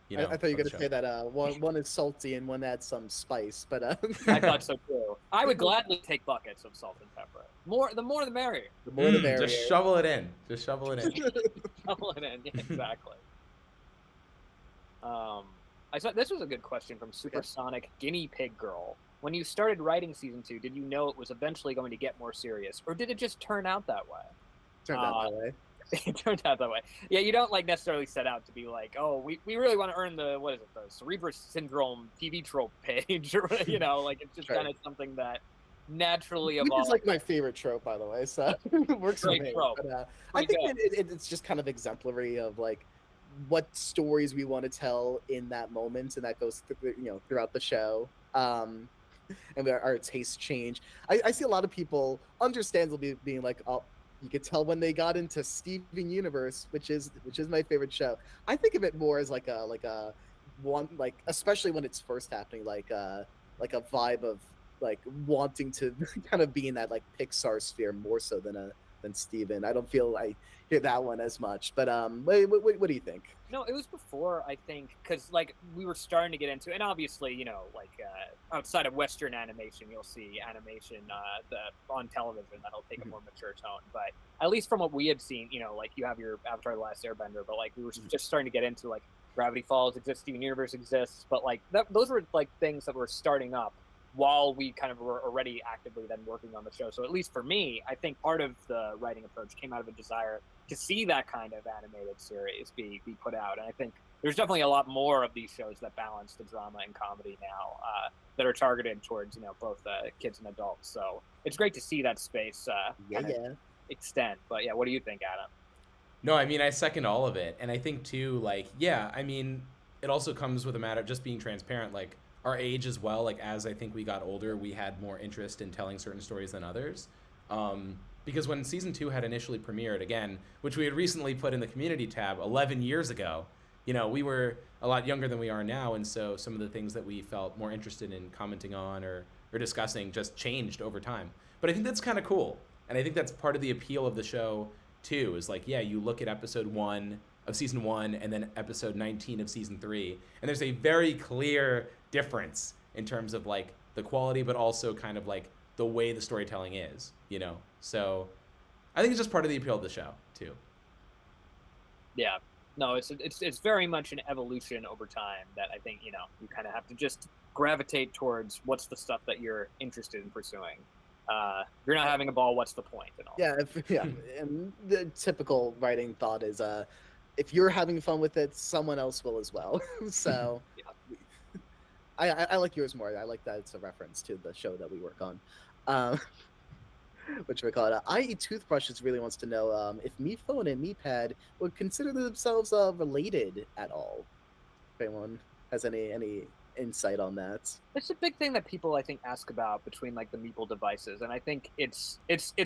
You know, I thought you were going to say that one is salty and one adds some spice, but I thought so too. I would gladly take buckets of salt and pepper. The more the merrier. The more the merrier. Just shovel it in. Shovel it in. Yeah, exactly. I thought this was a good question from Supersonic Guinea Pig Girl. When you started writing season 2, did you know it was eventually going to get more serious, or did it just turn out that way? Turned out that way. It turned out that way. Yeah, you don't like necessarily set out to be like, oh, we really want to earn the Cerebrus Syndrome TV trope page, or you know, like it's just kind of something that naturally evolves. It's like my favorite trope, by the way, so it works for me. But, I think it's just kind of exemplary of like what stories we want to tell in that moment, and that goes throughout the show. And our tastes change. I see a lot of people understandably being like, oh, you could tell when they got into Steven Universe, which is my favorite show. I think of it more as like a one, like especially when it's first happening, like a vibe of like wanting to kind of be in that like Pixar sphere more so than Steven. I don't feel I hear that one as much. But what do you think? No, it was before, I think, because like we were starting to get into, and obviously, you know, like outside of Western animation, you'll see animation on television that'll take a more mature tone. But at least from what we had seen, you know, like you have your Avatar: The Last Airbender, but like we were just starting to get into like Gravity Falls exists, Steven Universe exists, but like those were like things that were starting up while we kind of were already actively then working on the show. So at least for me, I think part of the writing approach came out of a desire to see that kind of animated series be put out. And I think there's definitely a lot more of these shows that balance the drama and comedy now that are targeted towards, you know, both kids and adults. So it's great to see that space extend. But yeah, what do you think, Adam? No, I mean, I second all of it. And I think too, like, yeah, I mean, it also comes with a matter of just being transparent, like our age as well. Like as I think we got older, we had more interest in telling certain stories than others. Because when season 2 had initially premiered, again, which we had recently put in the community tab 11 years ago, you know, we were a lot younger than we are now. And so some of the things that we felt more interested in commenting on or discussing just changed over time. But I think that's kind of cool. And I think that's part of the appeal of the show too, is like, yeah, you look at episode 1 of season 1 and then episode 19 of season 3, and there's a very clear difference in terms of like the quality, but also kind of like the way the storytelling is, you know? So I think it's just part of the appeal of the show too. Yeah, no, it's very much an evolution over time that I think, you know, you kind of have to just gravitate towards what's the stuff that you're interested in pursuing. If you're not having a ball, what's the point? And all. Yeah, and the typical writing thought is, if you're having fun with it, someone else will as well. So I like yours more. I like that it's a reference to the show that we work on. Which we call it. I Eat Toothbrushes really wants to know if MePhone and MePad would consider themselves related at all. If anyone has any insight on that. It's a big thing that people I think ask about between like the Meeple devices, and I think it's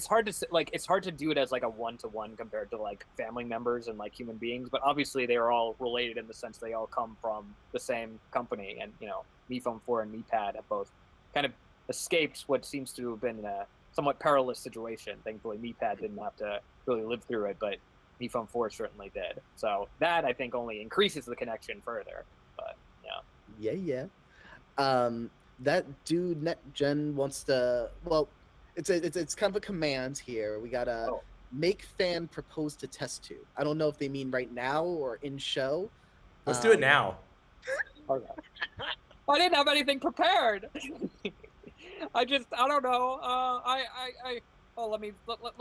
hard to like it's hard to do it as like a one-to-one compared to like family members and like human beings, but obviously they are all related in the sense they all come from the same company, and you know, MePhone 4 and MePad have both kind of escaped what seems to have been a somewhat perilous situation. Thankfully, MePad didn't have to really live through it, but MePhone 4 certainly did. So that I think only increases the connection further. But yeah. Yeah. That dude NetGen wants to. Well, it's kind of a command here. We gotta make fan propose to test tube. I don't know if they mean right now or in show. Let's do it now. Okay. I didn't have anything prepared. I don't know. Let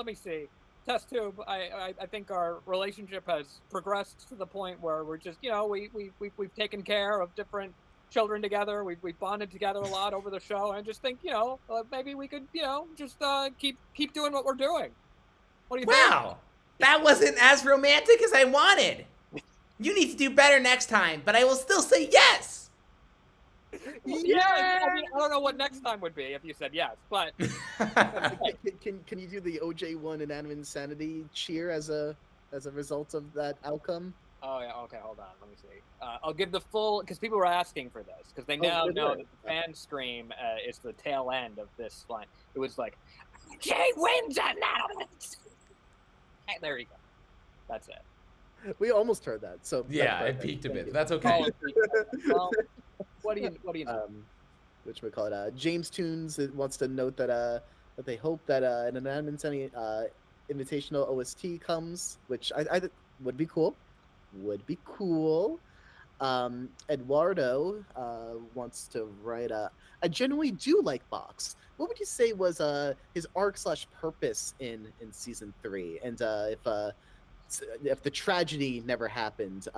me see. Test tube. I think our relationship has progressed to the point where we're just, you know, we've taken care of different children together. We've bonded together a lot over the show, and I just think, you know, maybe we could, you know, just keep doing what we're doing. What do you think? Wow, that wasn't as romantic as I wanted. You need to do better next time, but I will still say yes. Yeah. I mean, I don't know what next time would be if you said yes, but can you do the OJ1 Inanimate Insanity cheer as a result of that outcome? Oh yeah, okay, hold on, let me see. I'll give the full, because people were asking for this, because they now know that the fan scream is the tail end of this line. It was like, Jay wins at Inanimate. Hey, there you go. That's it. We almost heard that. So yeah, it peaked a bit. That's okay. Well, what do you know? Which we call it. James Tunes wants to note that they hope that an Inanimate Insanity invitational OST comes, which I would be cool. Eduardo wants to write I genuinely do like Box. What would you say was his arc/purpose in season 3? And if the tragedy never happened,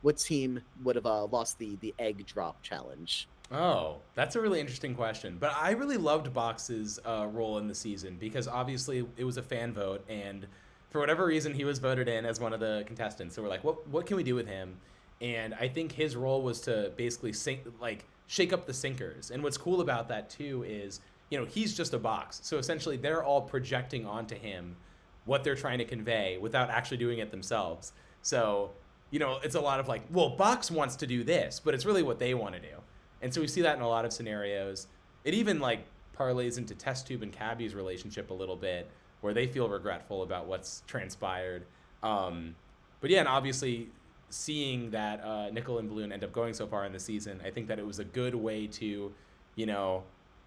what team would have lost the egg drop challenge? Oh, that's a really interesting question. But I really loved Box's role in the season because obviously it was a fan vote, and for whatever reason he was voted in as one of the contestants. So we're like, what can we do with him? And I think his role was to basically shake up the sinkers. And what's cool about that too is, you know, he's just a box. So essentially they're all projecting onto him what they're trying to convey without actually doing it themselves. So, you know, it's a lot of like, well, Box wants to do this, but it's really what they want to do. And so we see that in a lot of scenarios. It even like parlays into Test Tube and Cabby's relationship a little bit, where they feel regretful about what's transpired. But yeah, and obviously seeing that Nickel and Balloon end up going so far in the season, I think that it was a good way to, you know,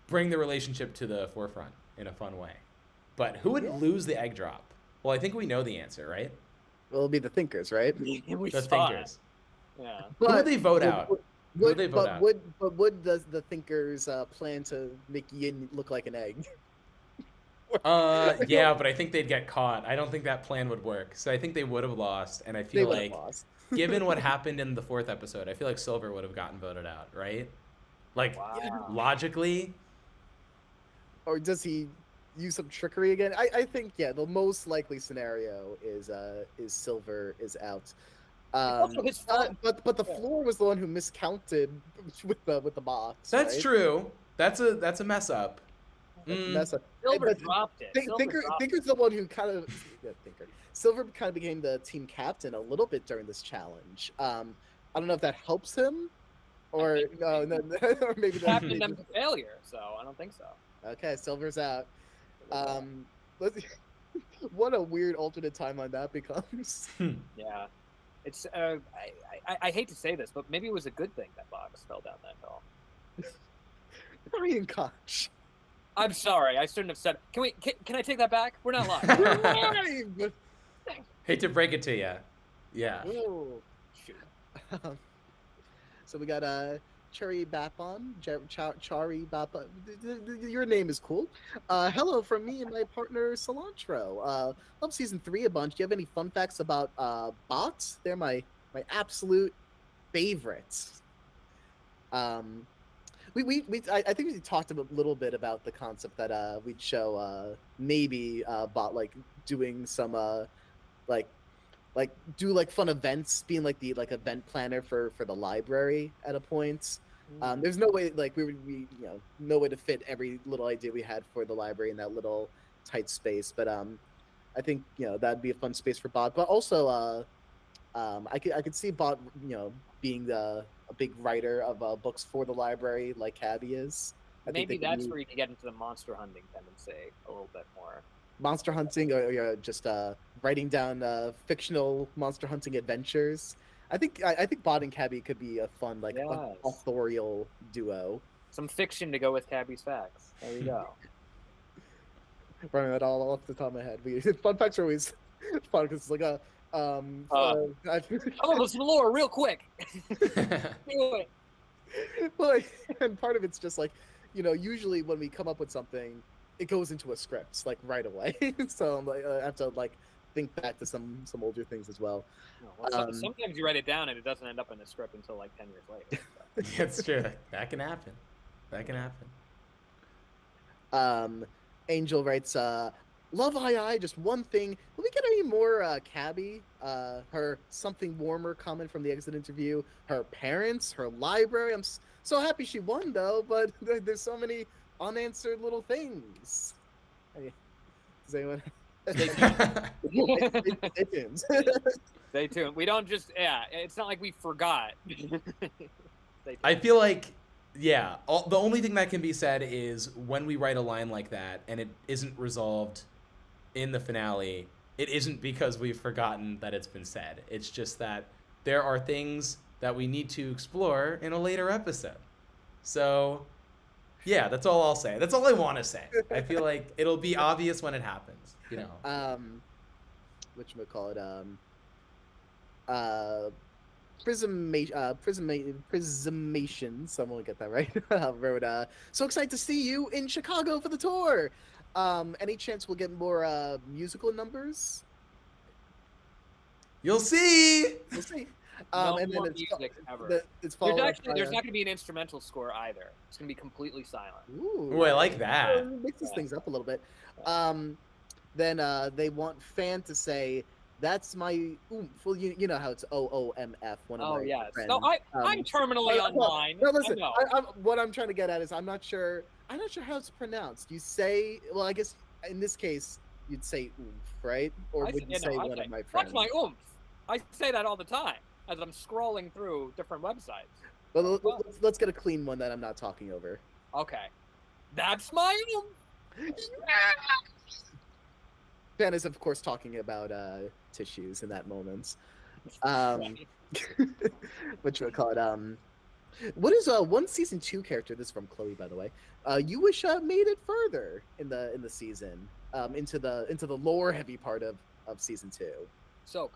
bring the relationship to the forefront in a fun way. But who would lose the egg drop? Well, I think we know the answer, right? Well, it'll be the Thinkers, right? We The saw Thinkers. it. Yeah. Who would they vote out? Would the Thinkers plan to make Yin look like an egg? Yeah, but I think they'd get caught. I don't think that plan would work. So I think they would have lost, and I feel like, given what happened in the 4th episode, I feel like Silver would have gotten voted out, right? Like, logically. Or does he use some trickery again? I think, yeah, the most likely scenario is Silver is out. But the floor was the one who miscounted with the box. Mm. That's true. That's a mess up. Silver dropped it. Thinker's the one who kind of Silver kind of became the team captain a little bit during this challenge. I don't know if that helps him, or or maybe captained them to failure. So I don't think so. Okay, Silver's out. What a weird alternate timeline that becomes. Yeah, it's. I hate to say this, but maybe it was a good thing that Box fell down that hill. Korean Koch. I'm sorry, I shouldn't have said it. Can I take that back? We're not live. We're live! Hate to break it to you. Yeah. Ooh. So we got Cherry Bapon. Chari Bapon. Your name is cool. Hello from me and my partner Cilantro. Love season 3 a bunch. Do you have any fun facts about bots? They're my absolute favorites. I think we talked a little bit about the concept that we'd show maybe bot like doing some do fun events, being like the event planner for the library at a point. There's no way, like, no way to fit every little idea we had for the library in that little tight space. But I think that'd be a fun space for Bot. But also, I could see Bot, being a big writer of books for the library, like Cabby is. Maybe that's where you can get into the monster hunting tendency a little bit more. Monster hunting, or just writing down fictional monster hunting adventures. I think Bot and Cabby could be a fun, like, authorial duo. Some fiction to go with Cabby's facts. There you go. Running that all off the top of my head. Fun facts are always fun because it's like a I'm gonna some lore real quick. Well, and part of it's just like, usually when we come up with something, it goes into a script like right away. So I'm like, I have to like think back to some older things as well. Sometimes you write it down and it doesn't end up in the script until like 10 years later. So. It's true. That can happen. Angel writes, love II, just one thing. Will we get any more Cabby? Her something warmer comment from the exit interview, her parents, her library. I'm so happy she won though, but there's so many unanswered little things. Hey, does anyone? Stay tuned. Stay tuned. We don't just, it's not like we forgot. I feel like, the only thing that can be said is when we write a line like that and it isn't resolved in the finale, it isn't because we've forgotten that it's been said. It's just that there are things that we need to explore in a later episode. So, yeah, that's all I'll say. That's all I want to say. I feel like it'll be obvious when it happens, Whatchamacallit, Prismation, someone will get that right. Wrote, so excited to see you in Chicago for the tour. Any chance we'll get more musical numbers? You'll see. We'll see. No and then more it's music ever. There's not going to be an instrumental score either. It's going to be completely silent. Ooh, I like that. Mixes things up a little bit. Then they want Fan to say, "That's my oomph." Well, you know how it's OOMF. One of my friends. No, I'm terminally online. No, listen. What I'm trying to get at is I'm not sure how it's pronounced. You say, well, I guess in this case you'd say oomph, right? Or would you say one of my friends? That's my oomph. I say that all the time as I'm scrolling through different websites. Well, let's get a clean one that I'm not talking over. Okay. That's my oomph. Fan is, of course, talking about tissues in that moment. Whatchamacallit, what is one season 2 character? This is from Chloe, by the way. You wish made it further in the season, into the lore heavy part of season 2. Soap.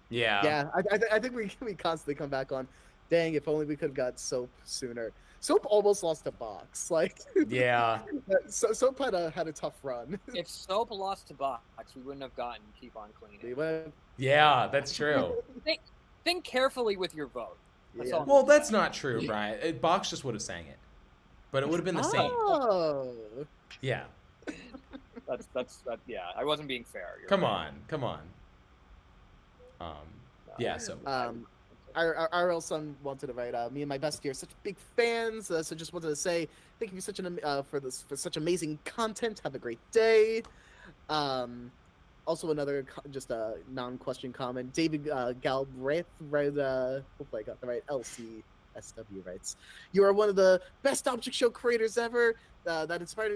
Yeah. I think we constantly come back on. Dang, if only we could have got Soap sooner. Soap almost lost a box. Like, yeah. Soap had a tough run. If Soap lost to box, we wouldn't have gotten Keep on Cleaning. Yeah, that's true. Think carefully with your vote. Well, that's not true, Brian. Box just would have sang it, but it would have been the same. Oh. Yeah. That's yeah. I wasn't being fair. Come on. Yeah. So. Our son wanted to write. Me and my bestie are such big fans, so just wanted to say thank you for such amazing content. Have a great day. Also, another just a non-question comment. David Galbraith, right? Hopefully I got the right. LCSW writes, "You are one of the best object show creators ever. That inspired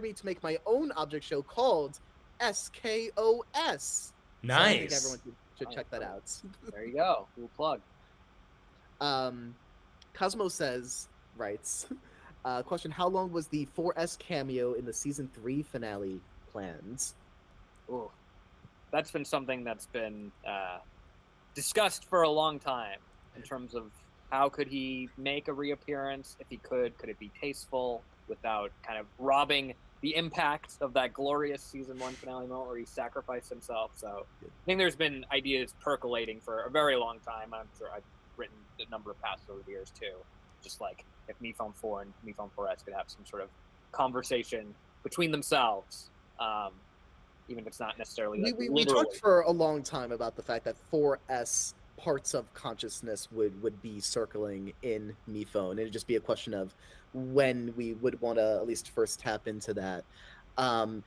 me to make my own object show called SKOS." Nice. So I think everyone should check that out. There you go. Cool plug. Cosmo writes, question: how long was the 4S cameo in the season 3 finale planned? Ooh, that's been something that's been discussed for a long time in terms of how could he make a reappearance. If he could it be tasteful without kind of robbing the impact of that glorious season 1 finale moment where he sacrificed himself. So I think there's been ideas percolating for a very long time. I'm sure I've written a number of passes over the years too. Just like if MePhone 4 and MePhone 4S could have some sort of conversation between themselves, even if it's not necessarily. We talked for a long time about the fact that 4S parts of consciousness would be circling in Mi Phone. It'd just be a question of when we would want to at least first tap into that. And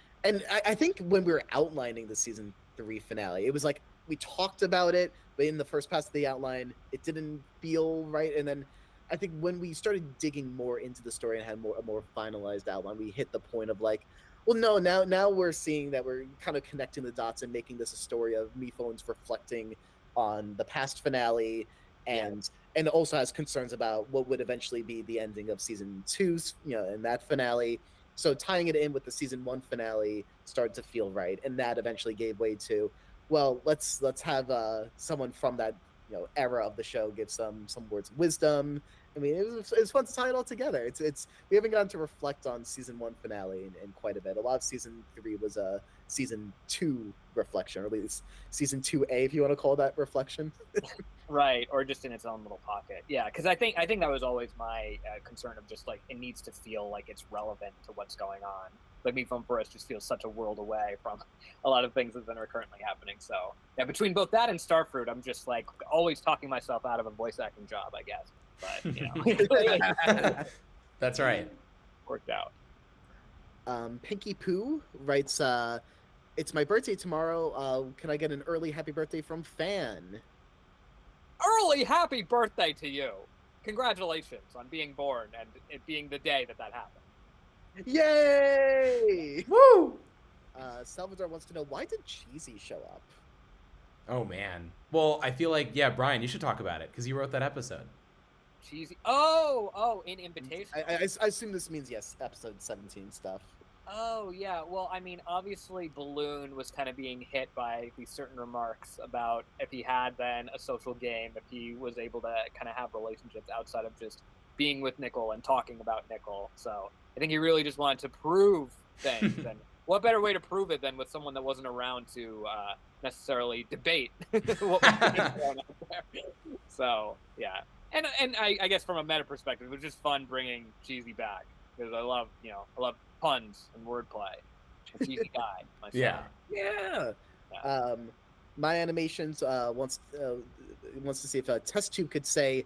I think when we were outlining the season 3 finale, it was like we talked about it, but in the first pass of the outline, it didn't feel right. And then I think when we started digging more into the story and had a more finalized outline, we hit the point of like, well, no, now we're seeing that we're kind of connecting the dots and making this a story of Mi Phone's reflecting on the past finale, and also has concerns about what would eventually be the ending of season 2's, in that finale. So tying it in with the season 1 finale started to feel right, and that eventually gave way to, well, let's have someone from that era of the show give some words of wisdom. I mean, it was fun to tie it all together. It's we haven't gotten to reflect on season 1 finale in quite a bit. A lot of season 3 was a season 2 reflection, or at least season 2A, if you want to call that reflection. Right, or just in its own little pocket. Yeah, because I think that was always my concern of just like it needs to feel like it's relevant to what's going on. Like Mi Phone for us just feels such a world away from a lot of things that are currently happening. So yeah, between both that and Starfruit, I'm just like always talking myself out of a voice acting job, I guess. But That's right. Worked out. Pinky Poo writes, "It's my birthday tomorrow. Can I get an early happy birthday from Fan?" Early happy birthday to you! Congratulations on being born and it being the day that happened. Yay! Woo! Salvador wants to know, why did Cheesy show up? Oh man. Well, I feel like Brian, you should talk about it because you wrote that episode. Cheesy. Oh, in Invitation. I assume this means yes, episode 17 stuff. Oh yeah. Well, I mean, obviously Balloon was kind of being hit by these certain remarks about if he had then a social game, if he was able to kind of have relationships outside of just being with Nickel and talking about Nickel. So I think he really just wanted to prove things. And what better way to prove it than with someone that wasn't around to necessarily debate what was being thrown out there. So yeah. And I guess from a meta perspective, it was just fun bringing Cheesy back because I love puns and wordplay. A cheesy guy. Myself. Yeah. My Animations wants to see if Test Tube could say,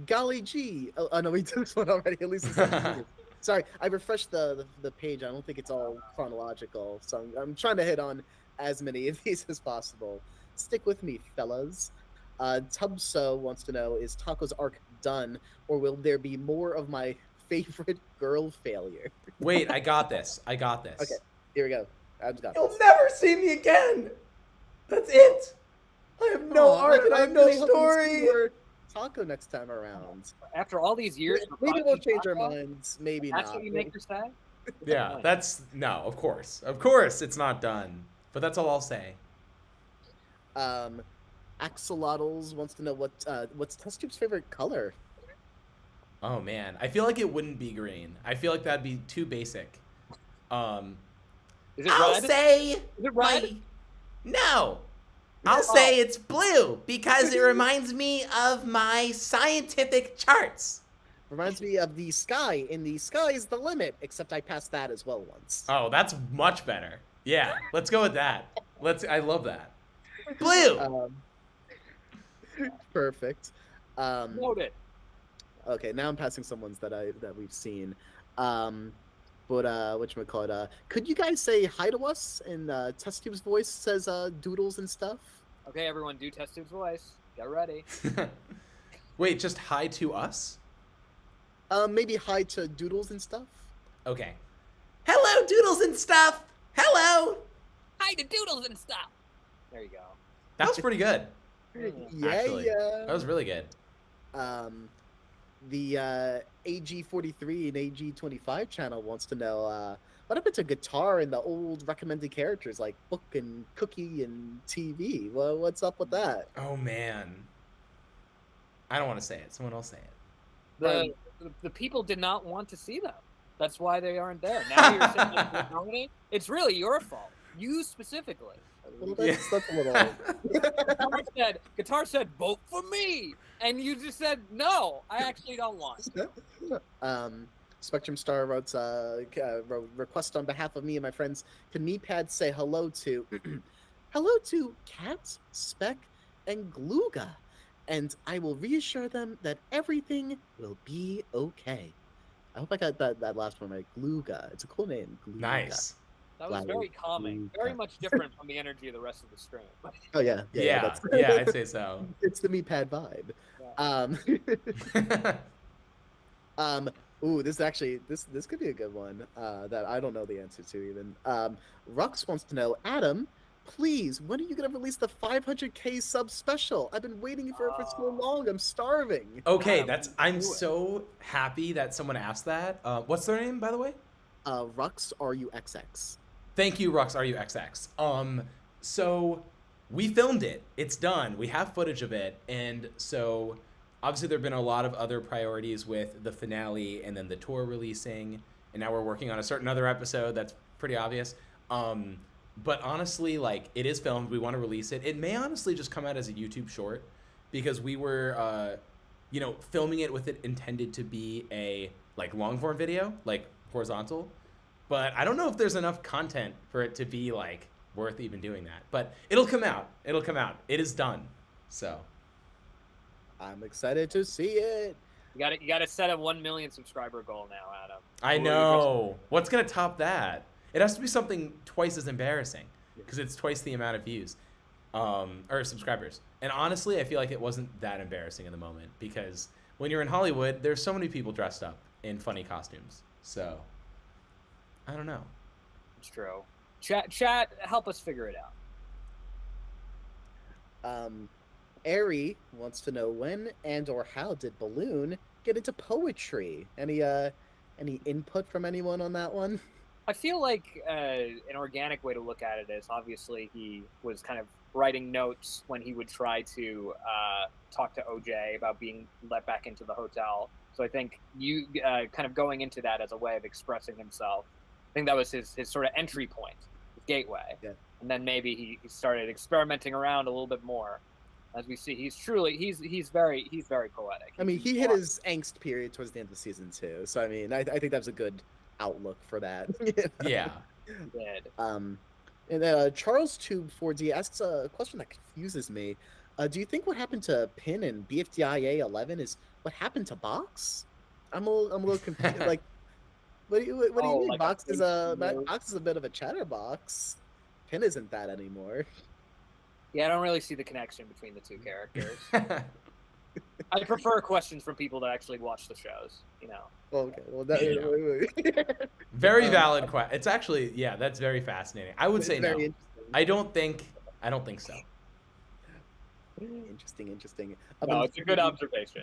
"Golly gee." Oh no, we did this one already. At least it's sorry, I refreshed the page. I don't think it's all chronological, so I'm trying to hit on as many of these as possible. Stick with me, fellas. Tubso wants to know, is Taco's arc done, or will there be more of my favorite girl failure? Wait, I got this. Okay, here we go. I've got You'll this. never see me again. That's it. I have no arc and I have no really hoping story. for Taco next time around. After all these years, Maybe we'll change our minds. Maybe That's not. what you make her say? Yeah, that's no. Of course, it's not done. But that's all I'll say. Axolotls wants to know what's Test Tube's favorite color. Oh man, I feel like it wouldn't be green. I feel like that'd be too basic. Is it I'll red? say Is it red? no. I'll say it's blue because it reminds me of my scientific charts. Reminds me of the sky. In the sky is the limit, except I passed that as well once. Oh, that's much better. Yeah, let's go with that. I love that. Blue. Perfect. Noted. Okay, now I'm passing some ones that we've seen. But whatchamacallit, could you guys say hi to us in Test Tube's voice says doodles and stuff? Okay, everyone, do Test Tube's voice. Get ready. Wait, just hi to us? Maybe hi to doodles and stuff? Okay. Hello, doodles and stuff! Hello! Hi to doodles and stuff! There you go. That was pretty good. Yeah. That was really good. The AG43 and AG25 channel wants to know what happened to guitar and the old recommended characters like Book and Cookie and TV. Well, what's up with that? Oh man, I don't want to say it. Someone else say it. The people did not want to see them. That's why they aren't there. Now you're saying like, they're nominated? It's really your fault. You specifically. Well, that's a little. Guitar said, vote for me! And you just said, no, I actually don't want. Spectrum Star wrote request on behalf of me and my friends. Can Meepad say hello to Katz, Spec, and Gluga? and I will reassure them that everything will be okay. I hope I got that last one right. Gluga. It's a cool name. Gluga. Nice. That was very calming. Very much different from the energy of the rest of the stream. Oh yeah. Yeah, yeah, I'd say so. It's the meatpad vibe. Ooh, this actually this could be a good one that I don't know the answer to even. Rux wants to know, Adam, please, when are you gonna release the 500k sub special? I've been waiting for it for so long. I'm starving. Okay, I'm so happy that someone asked that. What's their name, by the way? Rux RUXX. Thank you, Rux RUXX. So we filmed it. It's done. We have footage of it, and so obviously there have been a lot of other priorities with the finale and then the tour releasing, and now we're working on a certain other episode that's pretty obvious. But honestly, like, it is filmed. We want to release it. It may honestly just come out as a YouTube short because we were, filming it with it intended to be a like long form video, like horizontal. But I don't know if there's enough content for it to be like worth even doing that. But it'll come out. It'll come out. It is done. So I'm excited to see it. You got to set a 1 million subscriber goal now, Adam. I know. What's gonna top that? It has to be something twice as embarrassing because it's twice the amount of views, or subscribers. And honestly, I feel like it wasn't that embarrassing in the moment because when you're in Hollywood, there's so many people dressed up in funny costumes. So I don't know. It's true. Chat, help us figure it out. Ari wants to know when and or how did Balloon get into poetry? Any input from anyone on that one? I feel like an organic way to look at it is obviously he was kind of writing notes when he would try to talk to OJ about being let back into the hotel. So I think you kind of going into that as a way of expressing himself. I think that was his sort of entry point, his gateway. Yeah. And then maybe he started experimenting around a little bit more. As we see, he's very poetic. I mean, he hit his angst period towards the end of season 2. So I mean, I think that was a good outlook for that. Yeah. Did. And then Charles Tube 4D asks a question that confuses me. Do you think what happened to Pin and BFDI 11 is what happened to Box? I'm a little confused. Like, what do you mean? Like Box is a bit of a chatterbox. Pin isn't that anymore. Yeah, I don't really see the connection between the two characters. I prefer questions from people that actually watch the shows, you know. Okay, well, that very valid question. It's actually, yeah, that's very fascinating. I would say no. I don't think so. Interesting. No, it's a good observation.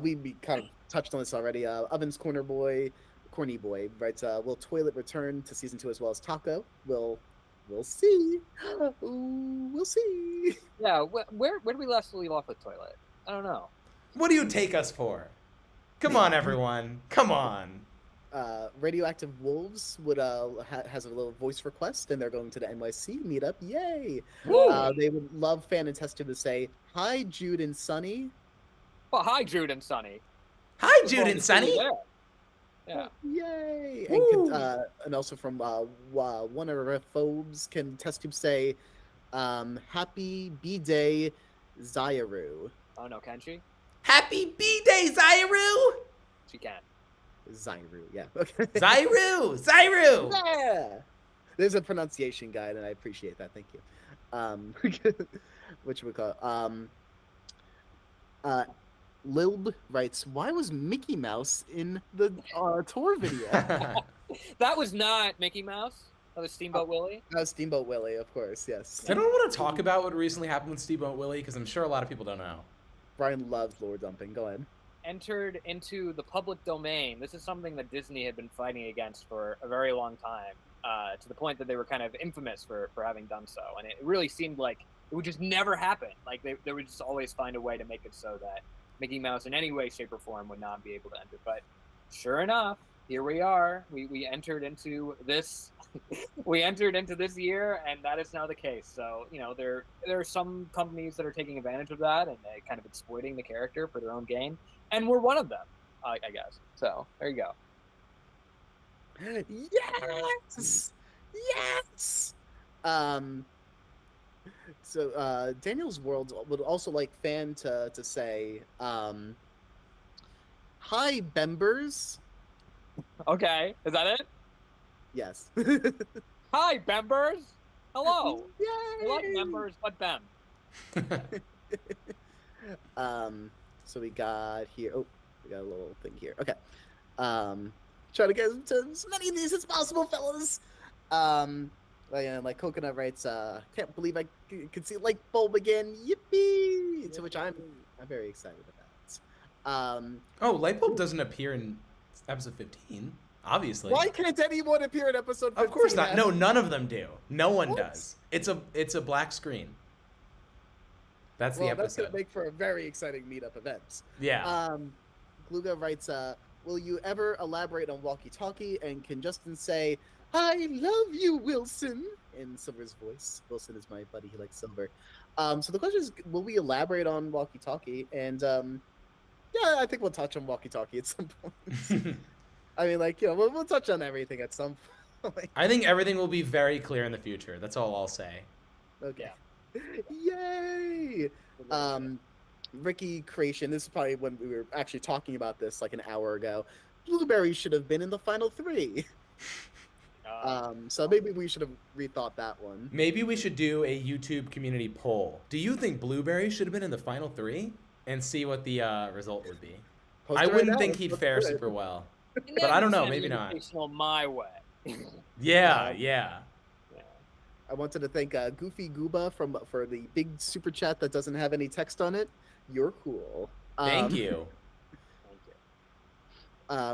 We kind of touched on this already. Oven's Corny Boy writes, will Toilet return to season 2 as well as Taco? We'll see. We'll see. Yeah, where did we last leave off with Toilet? I don't know. What do you take us for? Come on, everyone. Come on. Radioactive Wolves has a little voice request, and they're going to the NYC meetup. Yay! They would love Fan and Tester to say, hi, Jude and Sunny. Well, hi, Jude and Sunny. Hi, Jude and Sunny. Yeah. Yay! And also from one of our phobes, can test tube say, happy B-Day, Zairu. Oh no, can she? Happy B-Day, Zairu! She can. Zairu, yeah. Okay. Zairu! Yeah! There's a pronunciation guide, and I appreciate that. Thank you. Which we call Lilb writes, why was Mickey Mouse in the tour video? That was not Mickey Mouse. That was Steamboat Willie. That was Steamboat Willie, of course, yes. I don't want to talk about what recently happened with Steamboat Willie because I'm sure a lot of people don't know. Brian loves lore dumping. Go ahead. Entered into the public domain. This is something that Disney had been fighting against for a very long time, to the point that they were kind of infamous for having done so. And it really seemed like it would just never happen. Like they would just always find a way to make it so that Mickey Mouse in any way, shape, or form would not be able to enter. But sure enough, here we are. We entered into this. We entered into this year, and that is now the case. So there are some companies that are taking advantage of that and kind of exploiting the character for their own gain, and we're one of them, I guess. So there you go. Yes. So Daniel's World would also like fan to say, hi Bembers. Okay, is that it? Yes. Hi, members. Hello. I like Yay! members, but them. So we got here. Oh, we got a little thing here. Okay. Try to get to as many of these as possible, fellas. Like Coconut writes, can't believe I could see light bulb again. Yippee! To which I'm very excited about. Oh, Lightbulb doesn't appear in episode 15, obviously. Why can't anyone appear in episode 15? Of course not. No, none of them do. No one What? does. It's a black screen. That's the Well, that's episode. gonna make for a very exciting meetup event. Yeah. Gluga writes, will you ever elaborate on walkie-talkie? And can Justin say, I love you, Wilson, in Silver's voice? Wilson is my buddy. He likes Silver. So the question is, will we elaborate on walkie-talkie? And yeah, I think we'll touch on walkie-talkie at some point. I mean, like, we'll touch on everything at some point. I think everything will be very clear in the future. That's all I'll say. Okay. Yay! Ricky Creation, this is probably when we were actually talking about this like an hour ago. Blueberry should have been in the final 3. So maybe we should have rethought that one. Maybe we should do a YouTube community poll. Do you think Blueberry should have been in the final 3? And see what the result would be. Post I it right wouldn't now. think he'd Let's fare do it. super well. But I don't know, maybe not. My way. Yeah. Yeah. I wanted to thank Goofy Gooba for the big super chat that doesn't have any text on it. You're cool. Thank you. Thank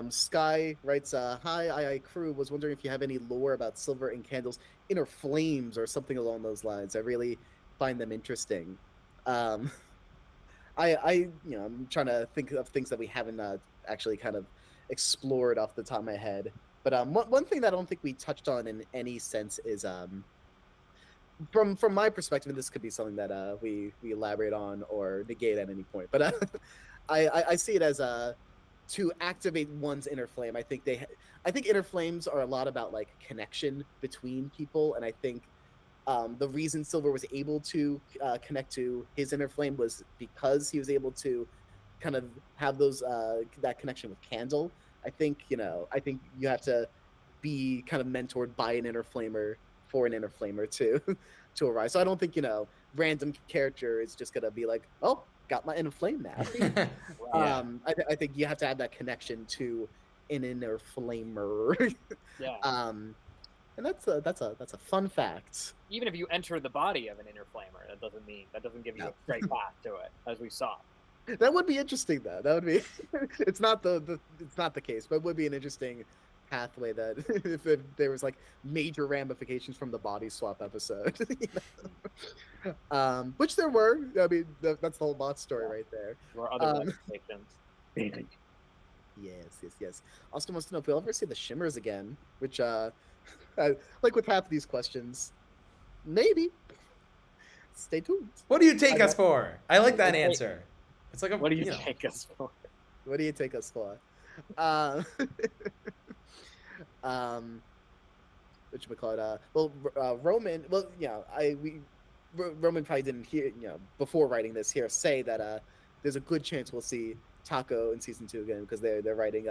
you. Sky writes, hi, II crew. Was wondering if you have any lore about Silver and Candle's inner flames or something along those lines. I really find them interesting. I'm trying to think of things that we haven't actually kind of explored off the top of my head. But one thing that I don't think we touched on in any sense is from my perspective, and this could be something that we elaborate on or negate at any point. But I see it as to activate one's inner flame. I think inner flames are a lot about like connection between people, and I think the reason Silver was able to connect to his inner flame was because he was able to kind of have those that connection with Candle. I think you have to be kind of mentored by an inner flamer for an inner flamer to arise. So I don't think random character is just gonna be like, oh, got my inner flame now. Yeah. I think you have to have that connection to an inner flamer. Yeah. And that's a fun fact. Even if you enter the body of an inner flamer, that doesn't give you a straight path to it, as we saw. That would be interesting, though. That would be. It's not the case, but it would be an interesting pathway that if there was like major ramifications from the body swap episode, which there were. I mean, that's the whole bot story right there. Or other ramifications. Yes. Austin wants to know if we'll ever see the Shimmers again, which like with half of these questions, maybe. Stay tuned. What do you take us for? I like that answer. It's like What do you take us for? What do you take us for? Whatchamacallit, Roman. Well, Roman probably didn't hear, before writing this here, say that there's a good chance we'll see Taco in season 2 again, because they're writing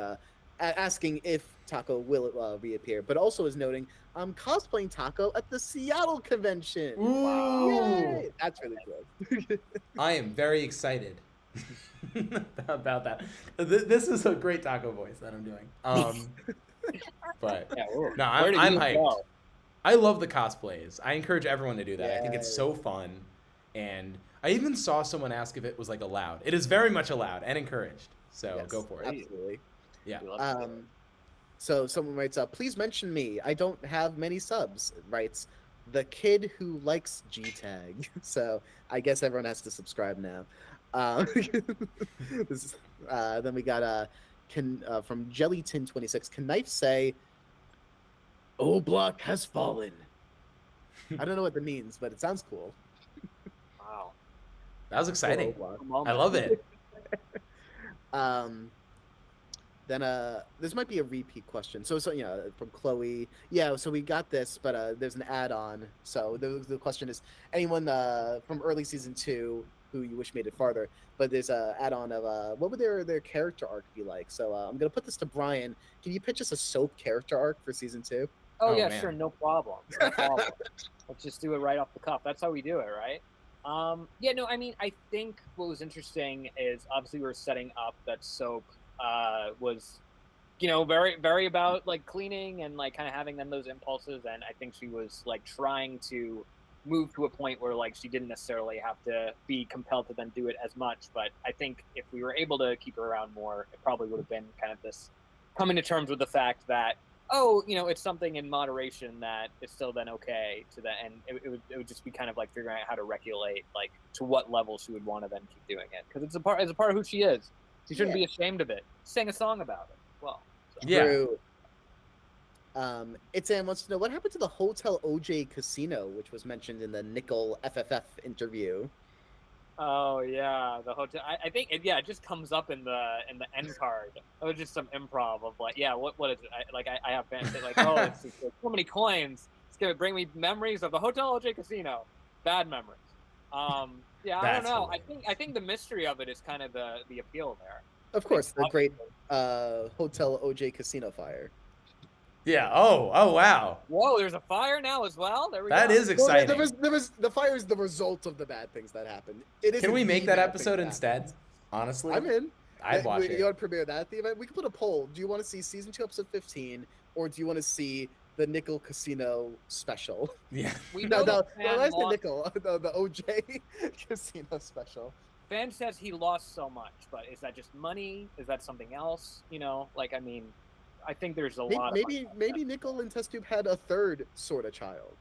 asking if Taco will reappear, but also is noting I'm cosplaying Taco at the Seattle convention. Ooh. Yay! That's really good. I am very excited about that. This is a great taco voice that I'm doing. But Yeah, no, I'm hyped. I love the cosplays. I encourage everyone to do that. I think it's so fun. And I even saw someone ask if it was like allowed. It is very much allowed and encouraged. So Yes, go for it. Absolutely. Yeah. So someone writes, please mention me. I don't have many subs. Writes, the kid who likes G-Tag. So I guess everyone has to subscribe now. Then we got from Jellyton26. Can Knife say, "O block has fallen"? I don't know what that means, but it sounds cool. Wow. That was exciting. Cool, I love it. Then this might be a repeat question. So from Chloe. Yeah, so we got this, but there's an add-on. So the question is anyone from early season 2 who you wish made it farther. But there's a add-on of what would their character arc be like? So I'm gonna put this to Brian. Can you pitch us a soap character arc for season 2? Oh, Oh, yeah, man. sure, no problem. No problem. Let's just do it right off the cuff. That's how we do it, right? Yeah, no, I mean, I think what was interesting is obviously we were setting up that soap was, very, very about like cleaning and like kind of having them those impulses. And I think she was like trying to move to a point where like she didn't necessarily have to be compelled to then do it as much. But I think if we were able to keep her around more, it probably would have been kind of this coming to terms with the fact that, it's something in moderation that is still then okay to that, and it would just be kind of like figuring out how to regulate like to what level she would want to then keep doing it, because it's a part of who she is. She shouldn't be ashamed of it. Sing a song about it. Well, so. Yeah. True. Itzan wants to know what happened to the Hotel OJ Casino, which was mentioned in the Nickel FFF interview. Oh yeah, the hotel. I think it just comes up in the end card. It was just some improv of like, what is it? I have fans say like, oh, it's so many coins. It's gonna bring me memories of the Hotel OJ Casino. Bad memories. Yeah, I don't know. I think the mystery of it is kind of the appeal there. Of course, the great Hotel OJ Casino fire. Yeah. Oh, wow. Whoa, there's a fire now as well. There we go. That is exciting. Well, there was the fire is the result of the bad things that happened. Can we make that episode instead? Honestly, I'm in. I'd watch it. You want to premiere that at the event? We can put a poll. Do you want to see season 2, episode 15, or do you want to see the Nickel Casino special? Yeah. The Nickel, the OJ Casino special. Fan says he lost so much, but is that just money? Is that something else? I think there's a lot. Maybe Nickel and Test Tube had a third sort of child.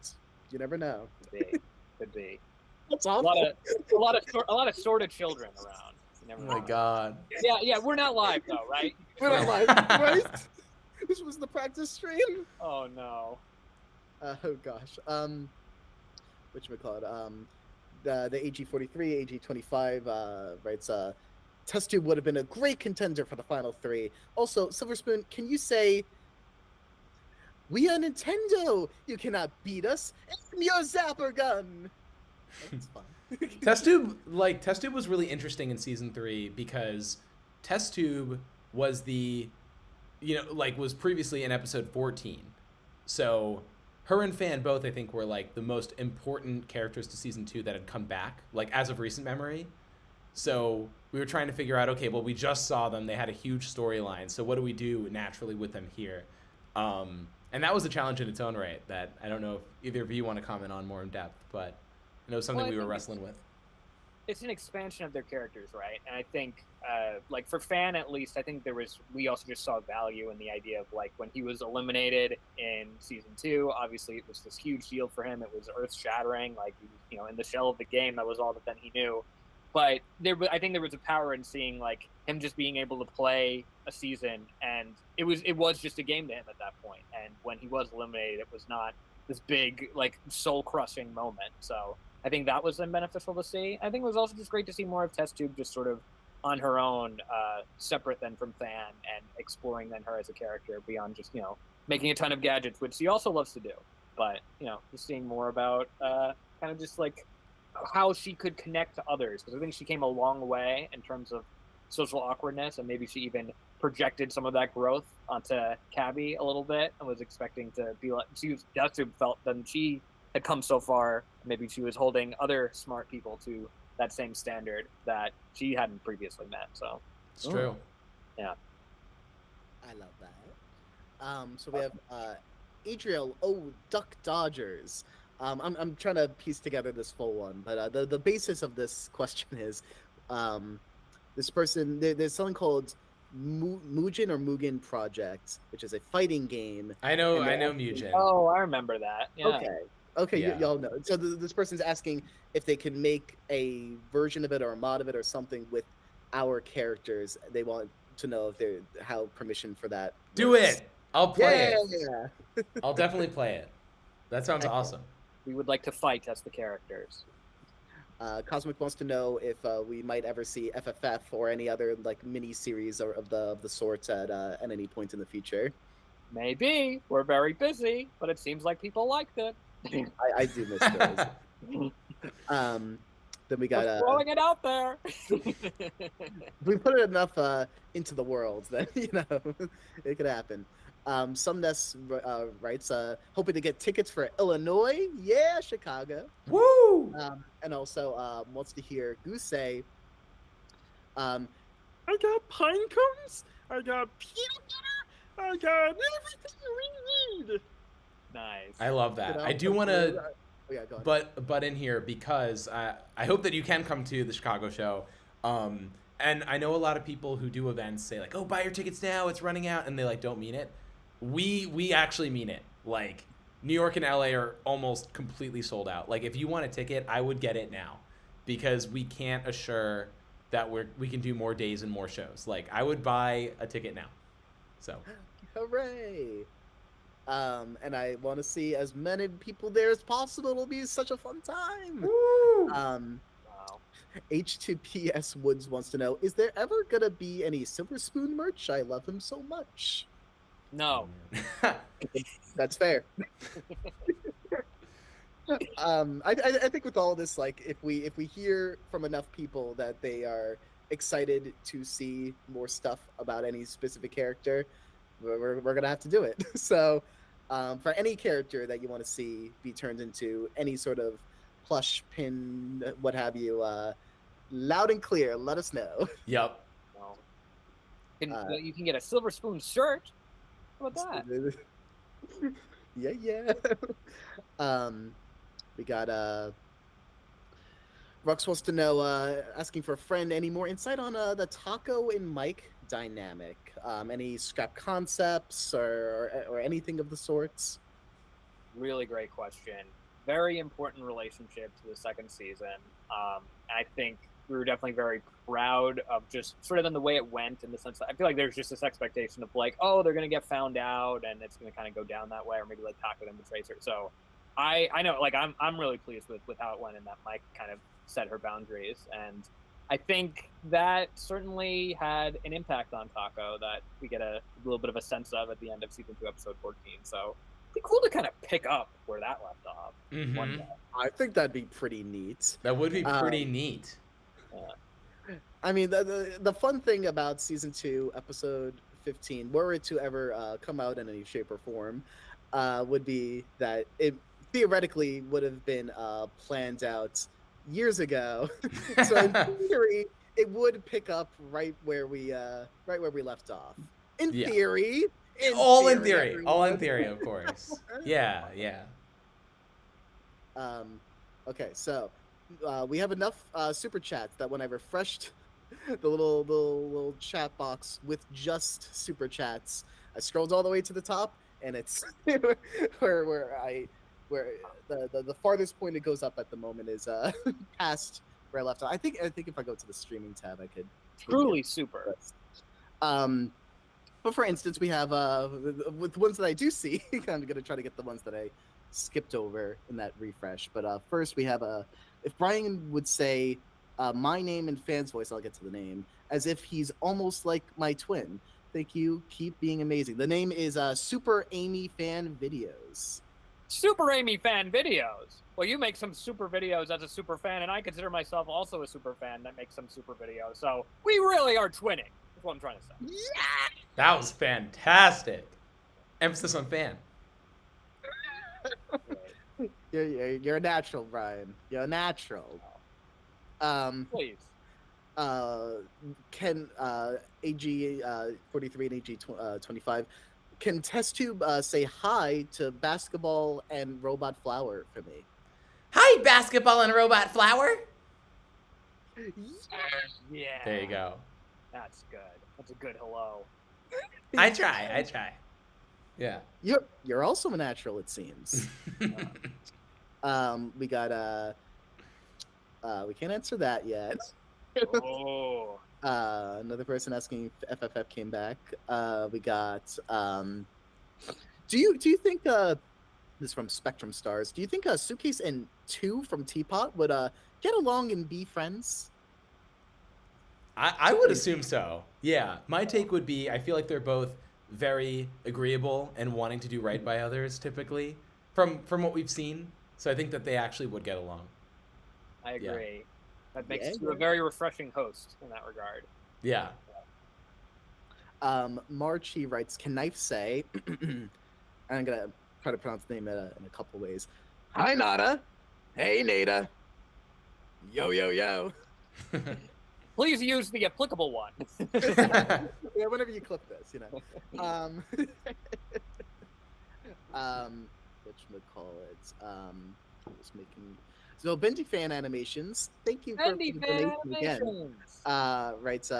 You never know. Could be. That's awful. A lot of sort of children around. You never know. Oh my God. Yeah. We're not live though, right? We're not live, right? This was the practice stream. Oh no. Oh gosh. Whatchamacallit? The AG43, AG25 writes. Test Tube would have been a great contender for the final 3. Also, Silver Spoon, can you say, "We are Nintendo. You cannot beat us. Aim your zapper gun." That's fun. Test Tube was really interesting in season 3 because Test Tube was was previously in episode 14. So her and Fan both, I think, were like the most important characters to season 2 that had come back, like as of recent memory. So we were trying to figure out, okay, well, we just saw them. They had a huge storyline. So what do we do naturally with them here? And that was a challenge in its own right that I don't know if either of you want to comment on more in depth, but I know something we were wrestling with. It's an expansion of their characters, right? And I think, for Fan at least, I think we also just saw value in the idea of like when he was eliminated in season 2. Obviously, it was this huge deal for him. It was earth-shattering. Like, in the shell of the game, that was all that then he knew. But I think there was a power in seeing like him just being able to play a season, and it was just a game to him at that point. And when he was eliminated, it was not this big like soul-crushing moment. So I think that was then beneficial to see. I think it was also just great to see more of Test Tube just sort of on her own, separate then from Fan, and exploring then her as a character beyond just making a ton of gadgets, which she also loves to do. But just seeing more about kind of just like how she could connect to others, because I think she came a long way in terms of social awkwardness, and maybe she even projected some of that growth onto Cabby a little bit, and was expecting to be like Test Tube felt then she had come so far. Maybe she was holding other smart people to that same standard that she hadn't previously met. So it's true. Yeah, I love that. So we have Adriel Duck Dodgers. I'm trying to piece together this full one, but the basis of this question is this person, there's something called Mugen or Mugen Project, which is a fighting game. I know Mugen. Oh, I remember that. Yeah. Okay, Yeah. y'all know. So this person's asking if they can make a version of it or a mod of it or something with our characters. They want to know if how permission for that Do works. it. I'll play it. Yeah. I'll definitely play it. That sounds awesome. We would like to fight as the characters. Cosmic wants to know if we might ever see FFF or any other like mini series or of the sorts at any point in the future. Maybe. We're very busy, but it seems like people liked it. I do miss those. Then we got Just throwing it out there. we put it enough into the world that it could happen. Sumness writes, hoping to get tickets for Illinois. Yeah, Chicago. Woo! And also wants to hear Goose say, I got pine cones, I got peanut butter, I got everything we need. Nice. I love that. I do want to, oh, yeah, go ahead. but in here because I hope that you can come to the Chicago show. And I know a lot of people who do events say like, oh, buy your tickets now, it's running out, and they like don't mean it. We actually mean it. Like New York and LA are almost completely sold out. Like if you want a ticket, I would get it now because we can't assure that we can do more days and more shows. Like I would buy a ticket now. So hooray. And I want to see as many people there as possible. It'll be such a fun time. Woo! Wow. H2PS Woods wants to know, is there ever gonna be any Silver Spoon merch? I love him so much. No. That's fair. I think with all this, like if we hear from enough people that they are excited to see more stuff about any specific character, we're gonna have to do it. So for any character that you want to see be turned into any sort of plush, pin, what have you, loud and clear, let us know. Yep. No. You can get a Silver Spoon shirt. How about that? Yeah. We got Rux wants to know, asking for a friend, any more insight on the Taco and Mike dynamic? Any scrap concepts or anything of the sorts? Really great question. Very important relationship to the second season. I think we were definitely very proud of just sort of in the way it went, in the sense that I feel like there's just this expectation of like, oh, they're going to get found out and it's going to kind of go down that way, or maybe like Taco them betrays her. So I know, like I'm really pleased with how it went, and that Mike kind of set her boundaries. And I think that certainly had an impact on Taco that we get a little bit of a sense of at the end of season 2, episode 14. So it'd be cool to kind of pick up where that left off. Mhm. One day. I think that'd be pretty neat. That would be pretty neat. I mean, the fun thing about season 2, episode 15, were it to ever come out in any shape or form, would be that it theoretically would have been planned out years ago. So in theory, it would pick up right where we left off. In theory. All in theory, of course. Yeah. Okay, so we have enough super chats that when I refreshed the little chat box with just super chats, I scrolled all the way to the top, and it's where the farthest point it goes up at the moment is past where I left off. I think if I go to the streaming tab, I could Truly super. But for instance, we have with the ones that I do see, I'm gonna try to get the ones that I skipped over in that refresh. But first, we have if Brian would say my name in fan's voice, I'll get to the name, as if he's almost like my twin. Thank you. Keep being amazing. The name is Super Amy Fan Videos. Super Amy Fan Videos. Well, you make some super videos as a super fan, and I consider myself also a super fan that makes some super videos. So we really are twinning. That's what I'm trying to say. Yeah. That was fantastic. Emphasis on fan. You're a natural, Brian. You're a natural. Please. Ken AG 43 and AG 25 can test tube say hi to Basketball and Robot Flower for me. Hi, Basketball and Robot Flower. Yeah. There you go. That's good. That's a good hello. I try. Yeah. You're also a natural, it seems. We got we can't answer that yet. Oh. Another person asking if FFF came back. We got do you think this is from Spectrum Stars, do you think Suitcase and 2 from Teapot would get along and be friends? I would assume so. Yeah. My take would be I feel like they're both very agreeable and wanting to do right by others typically from what we've seen. So I think that they actually would get along. I agree. Yeah. That makes you a very refreshing host in that regard. Yeah. March, he writes, can Knife say, and I'm going to try to pronounce the name in a couple ways. Hi, Nada. Hey, Nada. Yo, yo, yo. Please use the applicable one. Yeah, whenever you clip this, you know. Whatchamacallit? Just making... So, Benji Fan Animations, thank you for the donation again. Writes,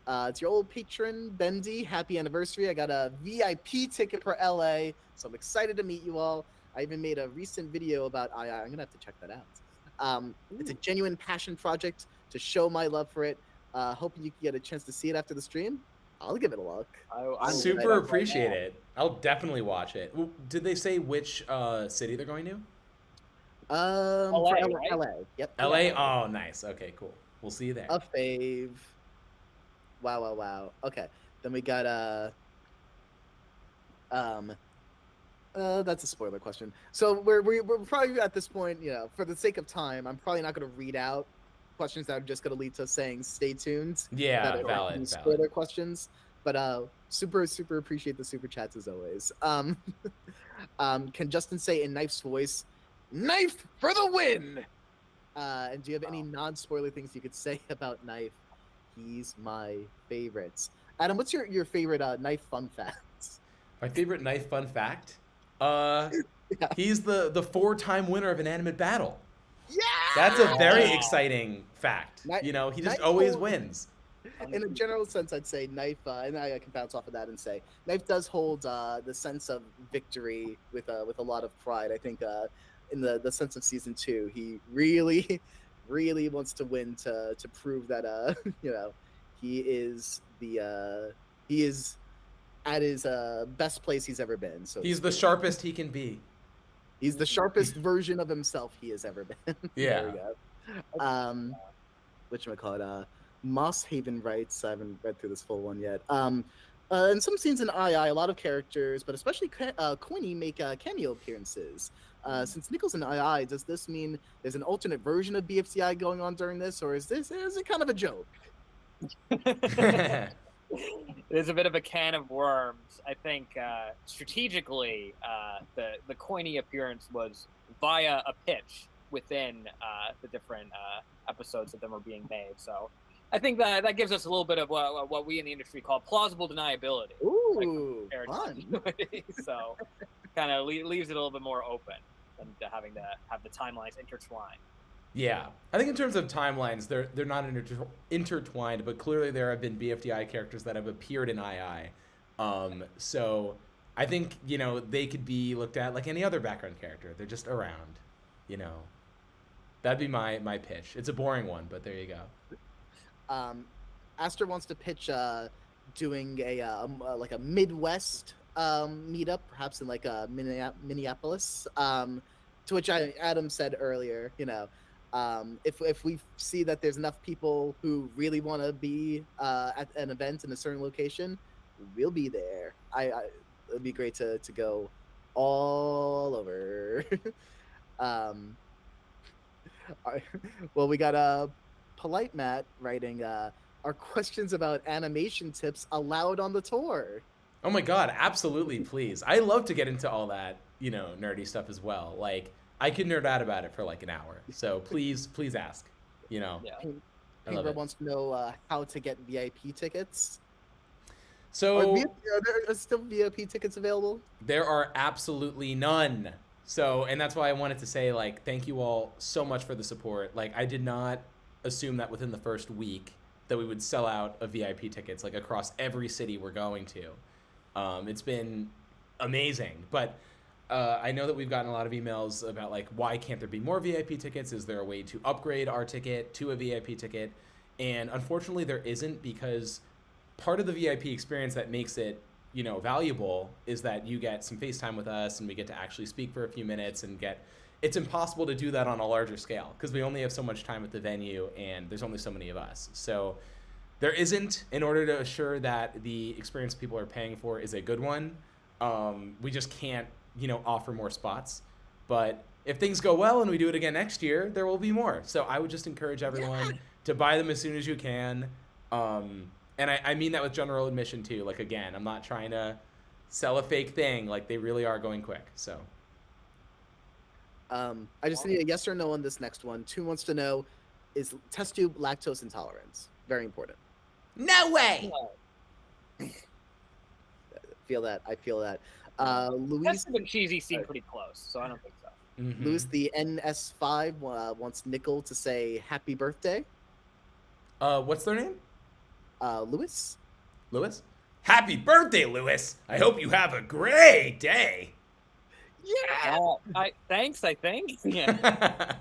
it's your old patron, Bendy. Happy anniversary. I got a VIP ticket for LA, so I'm excited to meet you all. I even made a recent video about II. I'm going to have to check that out. It's a genuine passion project to show my love for it. Hoping you can get a chance to see it after the stream. I'll give it a look. I super appreciate it. I'll definitely watch it. Did they say which city they're going to? LA, right? LA. Yep. LA? Oh, nice. Okay, cool. We'll see you there. A fave. Wow. Okay. Then we got that's a spoiler question. So we're probably at this point, you know, for the sake of time, I'm probably not going to read out questions that are just going to lead to saying stay tuned. Yeah, valid. Spoiler questions, but super appreciate the super chats as always. Can Justin say in Knife's voice, "Knife for the win"? And do you have any non-spoiler things you could say about Knife? He's my favorites. Adam, what's your favorite Knife fun facts? My favorite Knife fun fact? He's the 4-time winner of Inanimate Battle. Yeah! That's a very exciting fact. You know, he just Knife always wins. In a general sense, I'd say Knife, and I can bounce off of that and say Knife does hold the sense of victory with a lot of pride. I think in the sense of season 2, he really wants to win to prove that you know, he is at his best place he's ever been. So he's the sharpest he can be. He's the sharpest version of himself he has ever been. Yeah. There we go. Whatchamacallit? Moss Haven writes, I haven't read through this full one yet. In some scenes in II, a lot of characters, but especially Quinny, make cameo appearances. Since Nichols in II, does this mean there's an alternate version of BFDI going on during this, or is it kind of a joke? It is a bit of a can of worms. I think strategically, the Coiny appearance was via a pitch within the different episodes of them are being made. So I think that gives us a little bit of what we in the industry call plausible deniability. Ooh, fun. So kind of leaves it a little bit more open than having to have the timelines intertwined. Yeah, I think in terms of timelines, they're not intertwined, but clearly there have been BFDI characters that have appeared in II. So I think, you know, they could be looked at like any other background character. They're just around, you know. That'd be my pitch. It's a boring one, but there you go. Aster wants to pitch doing a Midwest meetup, perhaps in like Minneapolis. To which Adam said earlier, you know, if we see that there's enough people who really want to be at an event in a certain location, we'll be there. It'd be great to go all over. Well, we got Polite Matt writing, are questions about animation tips allowed on the tour? Oh my god, absolutely, please. I love to get into all that, you know, nerdy stuff as well. Like, I could nerd out about it for like an hour. So please ask. You know, People wants to know how to get VIP tickets. So are there still VIP tickets available? There are absolutely none. So, and that's why I wanted to say, like, thank you all so much for the support. Like, I did not assume that within the first week that we would sell out of VIP tickets, like, across every city we're going to. It's been amazing. But I know that we've gotten a lot of emails about, like, why can't there be more VIP tickets? Is there a way to upgrade our ticket to a VIP ticket? And unfortunately, there isn't, because part of the VIP experience that makes it, you know, valuable is that you get some FaceTime with us and we get to actually speak for a few minutes and get it's impossible to do that on a larger scale because we only have so much time at the venue and there's only so many of us. So there isn't, in order to assure that the experience people are paying for is a good one, we just can't, offer more spots. But if things go well and we do it again next year, there will be more. So I would just encourage everyone to buy them as soon as you can. And I mean that with general admission too. Like, again, I'm not trying to sell a fake thing. Like, they really are going quick. So I just need a yes or no on this next one. 2 wants to know, is test tube lactose intolerance? Very important. no way. I feel that. Luis, Tested and cheesy seem pretty close, so I don't think so. Mhm. Luis, the NS5 wants Nickel to say happy birthday. What's their name? Luis? Lewis? Happy birthday, Lewis. I hope you have a great day. Yeah! Thanks, I think. Yeah.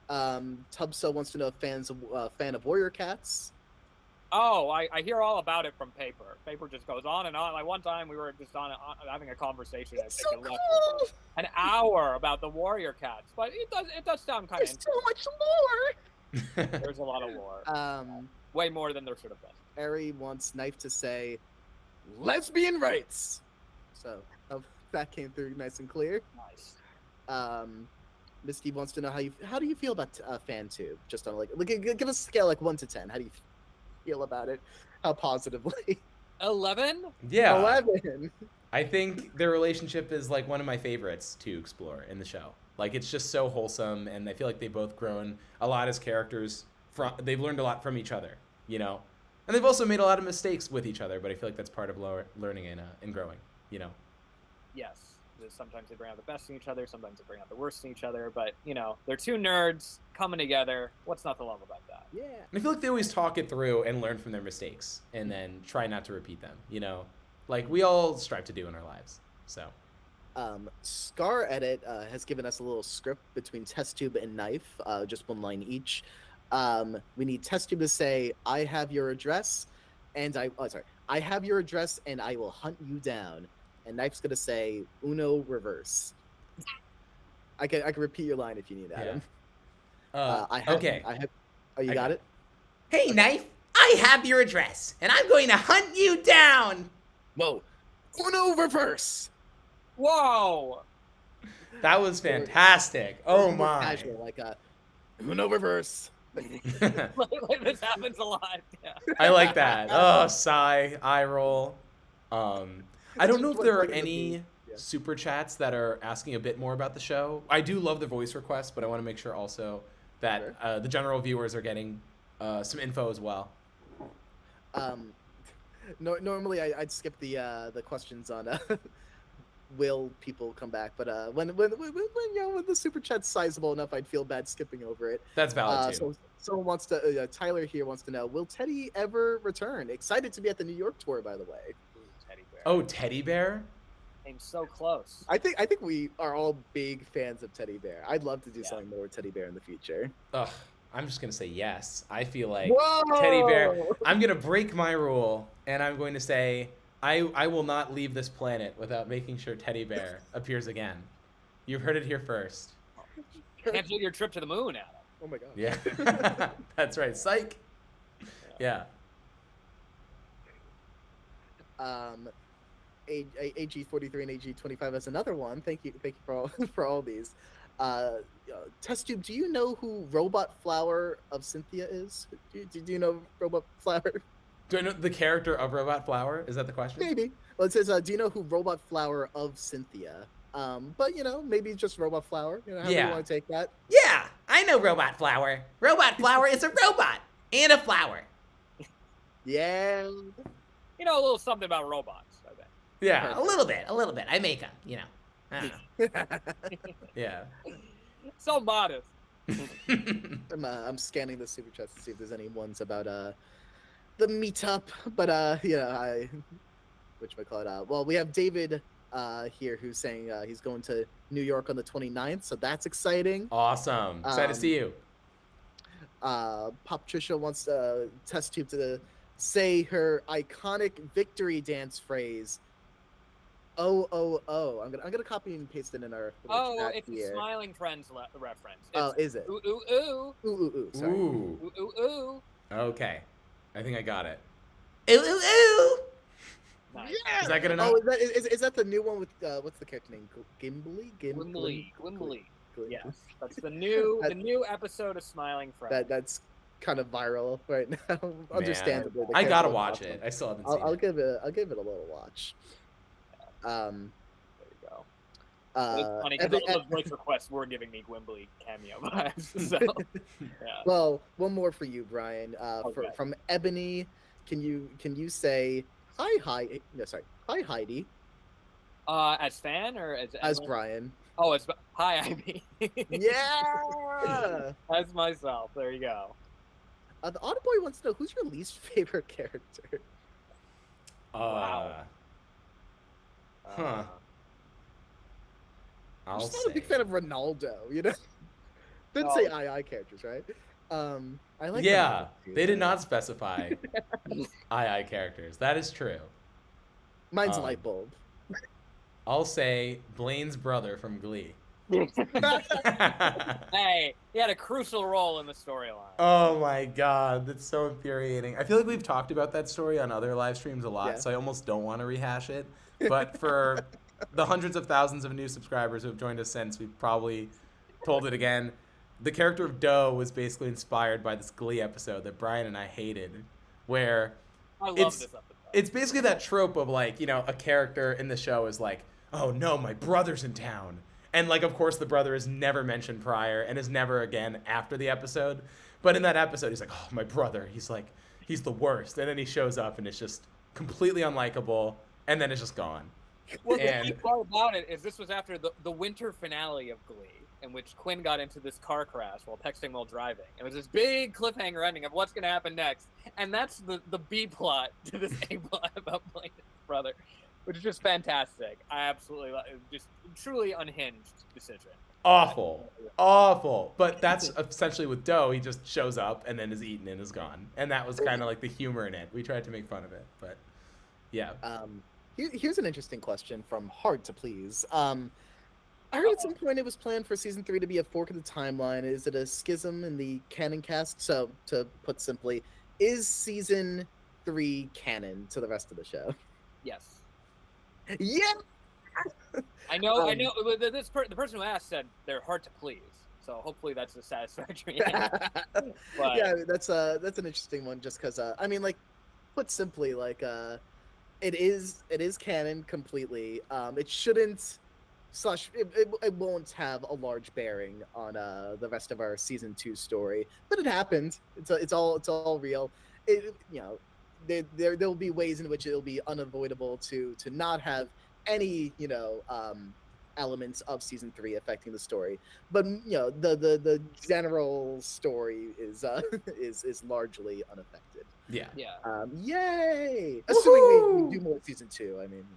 Tubso wants to know if fan of Warrior Cats. Oh, I hear all about it from Paper. Paper just goes on and on. Like, one time we were just having a conversation. It's I so think it cool! lasted an hour about the Warrior Cats, but it does sound kind of There's so much lore! There's a lot of lore. Way more than there should have been. Ari wants Knife to say lesbian rights. So that came through nice and clear. Nice. Misty wants to know how do you feel about FanTube? Just on give us a scale 1 to 10. How do you feel about it? How positively? 11? Yeah. 11. I think their relationship is like one of my favorites to explore in the show. Like, it's just so wholesome, and I feel like they've both grown a lot as characters. They've learned a lot from each other, and they've also made a lot of mistakes with each other. But I feel like that's part of learning and growing. Yes. Sometimes they bring out the best in each other. Sometimes they bring out the worst in each other. But they're 2 nerds coming together. What's not to love about that? Yeah. And I feel like they always talk it through and learn from their mistakes, and then try not to repeat them. Like we all strive to do in our lives. So. Scar Edit has given us a little script between Test Tube and Knife, just 1 line each. We need Test Tube to say, "I have your address," and I have your address, and I will hunt you down. And Knife's gonna say, "Uno reverse." I can repeat your line if you need, Adam. Okay. Oh, you got it? Hey, Knife, I have your address, and I'm going to hunt you down. Whoa. Uno reverse. Whoa! That was fantastic. Oh More my. Casual, Uno reverse. Like this happens a lot. Yeah. I like that. Oh, sigh, eye roll. I don't know if there are any super chats that are asking a bit more about the show. I do love the voice requests, but I want to make sure also that the general viewers are getting some info as well. Normally I'd skip the questions on will people come back, but when the super chat's sizable enough, I'd feel bad skipping over it. That's valid too. So someone wants to Tyler here wants to know, will Teddy ever return? Excited to be at the New York tour, by the way. Teddy bear. Oh, Teddy Bear? Came so close. I think we are all big fans of Teddy Bear. I'd love to do something more with Teddy Bear in the future. Ugh, I'm just gonna say yes. I feel like Whoa! Teddy Bear. I'm gonna break my rule, and I'm going to say I will not leave this planet without making sure Teddy Bear appears again. You've heard it here first. Cancel your trip to the moon, Adam. Oh my god. Yeah, that's right. Psych. Yeah. AG43 and AG25 as another one. Thank you for all these. Test Tube, do you know who Robot Flower of Cynthia is? Do you know Robot Flower? Do I know the character of Robot Flower? Is that the question? Maybe. Well, it says, do you know who Robot Flower of Cynthia? But maybe just Robot Flower. How do you want to take that? Yeah, I know Robot Flower. Robot Flower is a robot and a flower. Yeah. A little something about robots, I bet. Yeah, a little bit. I make them, I don't know. Yeah. So modest. I'm scanning the super chats to see if there's any ones about the meetup, but well, we have David here who's saying he's going to New York on the 29th, so that's exciting. Awesome. Excited to see you. Pop Trisha wants Test Tube to say her iconic victory dance phrase. Oh. I'm gonna copy and paste it in our little chat It's here. a Smiling Friends reference. Oh, is it? Ooh, ooh, ooh. Ooh. Sorry. Ooh. Ooh, ooh, ooh. Okay. I think I got it. Ooh, ooh, ooh. Nice. Yeah. Is that good enough? Oh, is that the new one with what's the character name? Gimli. Yes, that's the new episode of Smiling Friends. That's kind of viral right now. Understandably, the I gotta character watch pops it. up. I still haven't seen I'll it. give it a little watch. There you go. It's funny because all those voice requests were giving me Gimli cameo vibes. So, yeah. Well, one more for you, Brian. Okay. From Ebony, can you say hi Heidi As fan or as anyone? Brian? Oh, it's hi Ivy. Yeah. As myself. There you go. The Autoboy wants to know who's your least favorite character. Wow. Huh. I'm I'll just not say. a big fan of Ronaldo. Didn't say II characters, right? I like. Yeah, Ronaldo too, they did though. not specify II characters. That is true. Mine's Lightbulb. I'll say Blaine's brother from Glee. Hey, he had a crucial role in the storyline. Oh my god, that's so infuriating. I feel like we've talked about that story on other live streams a lot, Yeah. so I almost don't want to rehash it. But for the hundreds of thousands of new subscribers who have joined us since, we've probably told it again. The character of Doe was basically inspired by this Glee episode that Brian and I hated, where I love this episode. it's basically that trope of like, a character in the show is like, oh no, my brother's in town. And like, of course, the brother is never mentioned prior and is never again after the episode. But in that episode, he's like, oh, my brother, he's the worst. And then he shows up and it's just completely unlikable. And then it's just gone. Well, the funny part about it is this was after the winter finale of Glee, in which Quinn got into this car crash while texting while driving. It was this big cliffhanger ending of what's going to happen next. And that's the B plot to this A plot about Blaine's brother, which is just fantastic. I absolutely love it. Just truly unhinged decision. Awful. But that's essentially with Doe. He just shows up and then is eaten and is gone. And that was kind of like the humor in it. We tried to make fun of it, but yeah. Here's an interesting question from Hard to Please. I heard at some point it was planned for season 3 to be a fork in the timeline. Is it a schism in the canon cast? So, to put simply, is season 3 canon to the rest of the show? Yes. Yeah. I know. The person who asked said they're hard to please. So hopefully that's a satisfactory answer. But, yeah, that's an interesting one. Just because I mean, like, put simply, like, it is canon completely. It shouldn't. It won't have a large bearing on the rest of our season 2 story, but it happened. It's all real. There'll be ways in which it'll be unavoidable to not have any elements of season 3 affecting the story, but the general story is largely unaffected. Yeah. Yay! Assuming we do more season 2. I mean.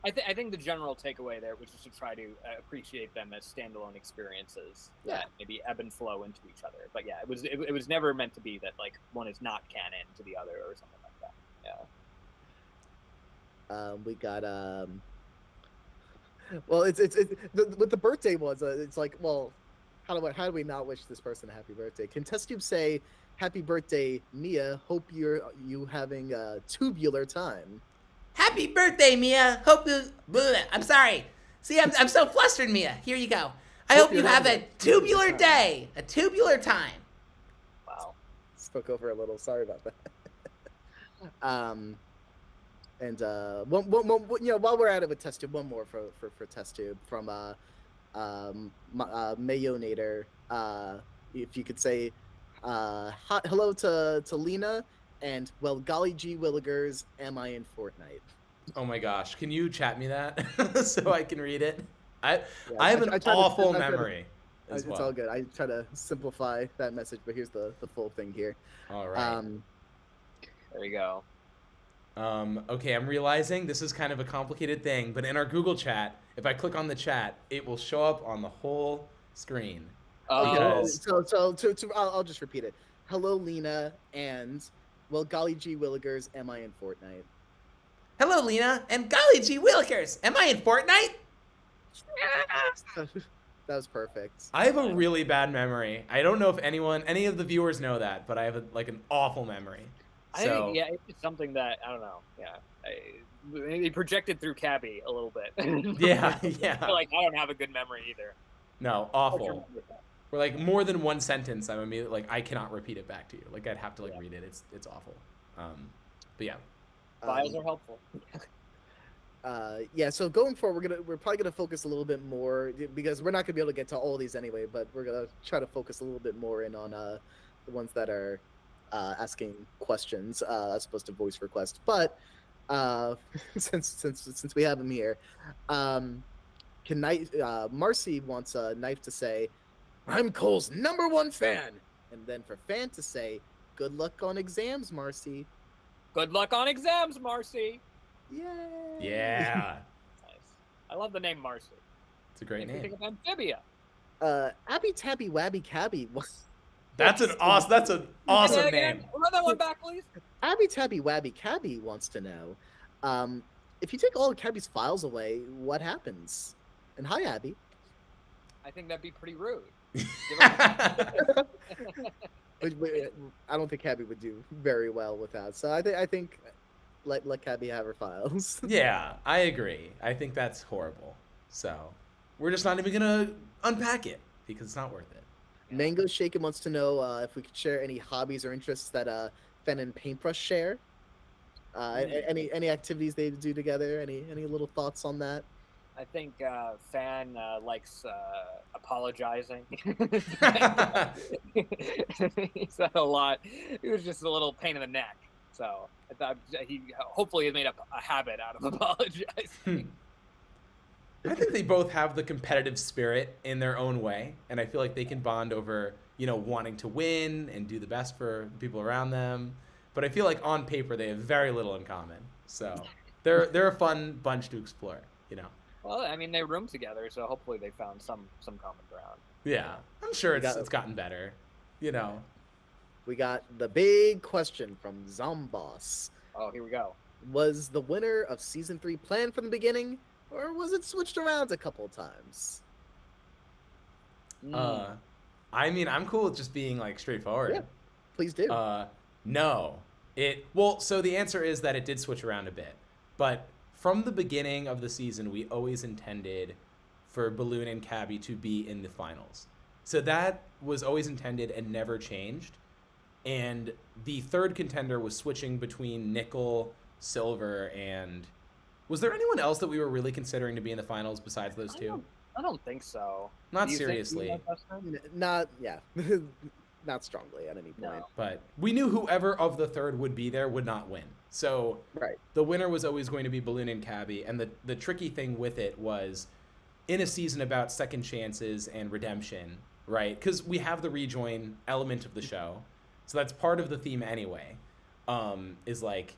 I think the general takeaway there was just to try to appreciate them as standalone experiences that maybe ebb and flow into each other. But yeah, it was never meant to be that like one is not canon to the other or something like that. Yeah. We got well, it's with the birthday ones. It's like, well, how do we not wish this person a happy birthday? Can TestTube say happy birthday, Mia? Hope you having a tubular time. Happy birthday, Mia. Hope you... I'm sorry. See, I'm so flustered, Mia. Here you go. I hope you have a tubular day. A tubular time. Wow. Spoke over a little. Sorry about that. And one, while we're at it with TestTube, one more for TestTube from Mayonator. If you could say hello to Lena. And, well, golly gee willigers, am I in Fortnite? Oh my gosh, can you chat me that so I can read it? I have an I awful memory. It's all good. I try to simplify that message, but here's the full thing here. All right. There you go. Okay, I'm realizing this is kind of a complicated thing, but in our Google chat, if I click on the chat, it will show up on the whole screen. So I'll just repeat it. Hello, Lena, and... Well, golly gee willigers, am I in Fortnite? Hello, Lena. And golly gee willikers, am I in Fortnite? That was perfect. I have a really bad memory. I don't know if any of the viewers know that, but I have like an awful memory. I think, yeah, it's something that, I don't know, yeah. They projected through Cabby a little bit. Yeah, I yeah. feel like I don't have a good memory either. No, awful. We're like more than one sentence, I'm immediately like, I cannot repeat it back to you. Like I'd have to like read it. It's awful. But yeah. Files are helpful. Yeah, so going forward, we're probably gonna focus a little bit more because we're not gonna be able to get to all these anyway. But we're gonna try to focus a little bit more in on the ones that are asking questions as opposed to voice requests. But since we have him here, Marcy wants a Knife to say, "I'm Cole's #1 fan," and then for Fan to say, "Good luck on exams, Marcy." Good luck on exams, Marcy. Yay! Yeah. Nice. I love the name Marcy. It's a great Makes me name. think of Amphibia. Abby Tabby Wabby Cabby. That's an awesome Say that again. name. Run that one back, please. Abby Tabby Wabby Cabby wants to know, if you take all of Cabby's files away, what happens? And hi, Abby. I think that'd be pretty rude. I don't think Cabby would do very well with that. So I think let Cabby have her files. Yeah, I agree. I think that's horrible. So we're just not even gonna unpack it because it's not worth it. Mango Shaken wants to know if we could share any hobbies or interests that Fen and Paintbrush share. Any activities they do together? Any little thoughts on that? I think Fan likes apologizing. He said a lot. He was just a little pain in the neck. So I thought he hopefully has made up a habit out of apologizing. I think they both have the competitive spirit in their own way, and I feel like they can bond over, wanting to win and do the best for the people around them. But I feel like on paper they have very little in common. So they're a fun bunch to explore, Well, I mean, they room together, so hopefully they found some common ground. Yeah, I'm sure it's gotten better, We got the big question from Zomboss. Oh, here we go. Was the winner of season 3 planned from the beginning, or was it switched around a couple of times? I mean, I'm cool with just being like straightforward. Yeah, please do. No. So the answer is that it did switch around a bit. But from the beginning of the season, we always intended for Balloon and Cabby to be in the finals. So that was always intended and never changed. And the third contender was switching between Nickel, Silver, and... Was there anyone else that we were really considering to be in the finals besides those two? I don't think so. Not Do you seriously. think Dustin? Not not strongly at any point. No. But we knew whoever of the third would be there would not win. So Right. the winner was always going to be Balloon and Cabby. And the tricky thing with it was, in a season about second chances and redemption, right? Because we have the rejoin element of the show. So that's part of the theme anyway, is like,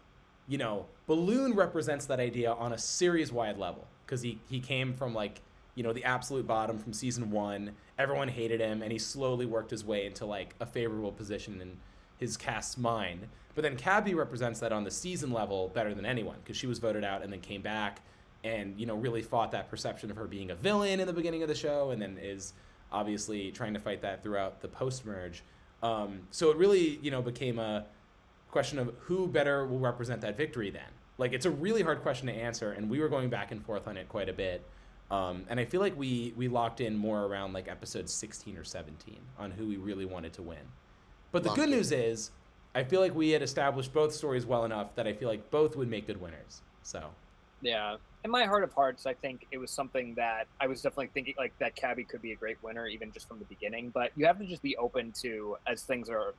Balloon represents that idea on a series-wide level. Because he came from like, the absolute bottom from season 1. Everyone hated him, and he slowly worked his way into like a favorable position in his cast's mind. But then Cabby represents that on the season level better than anyone, because she was voted out and then came back and, really fought that perception of her being a villain in the beginning of the show, and then is obviously trying to fight that throughout the post-merge. So it really, became a question of who better will represent that victory then. Like, it's a really hard question to answer, and we were going back and forth on it quite a bit. And I feel like we locked in more around like episode 16 or 17 on who we really wanted to win. But the good news is, I feel like we had established both stories well enough that I feel like both would make good winners. So Yeah. In my heart of hearts, I think it was something that I was definitely thinking like that Cabby could be a great winner even just from the beginning. But you have to just be open to, as the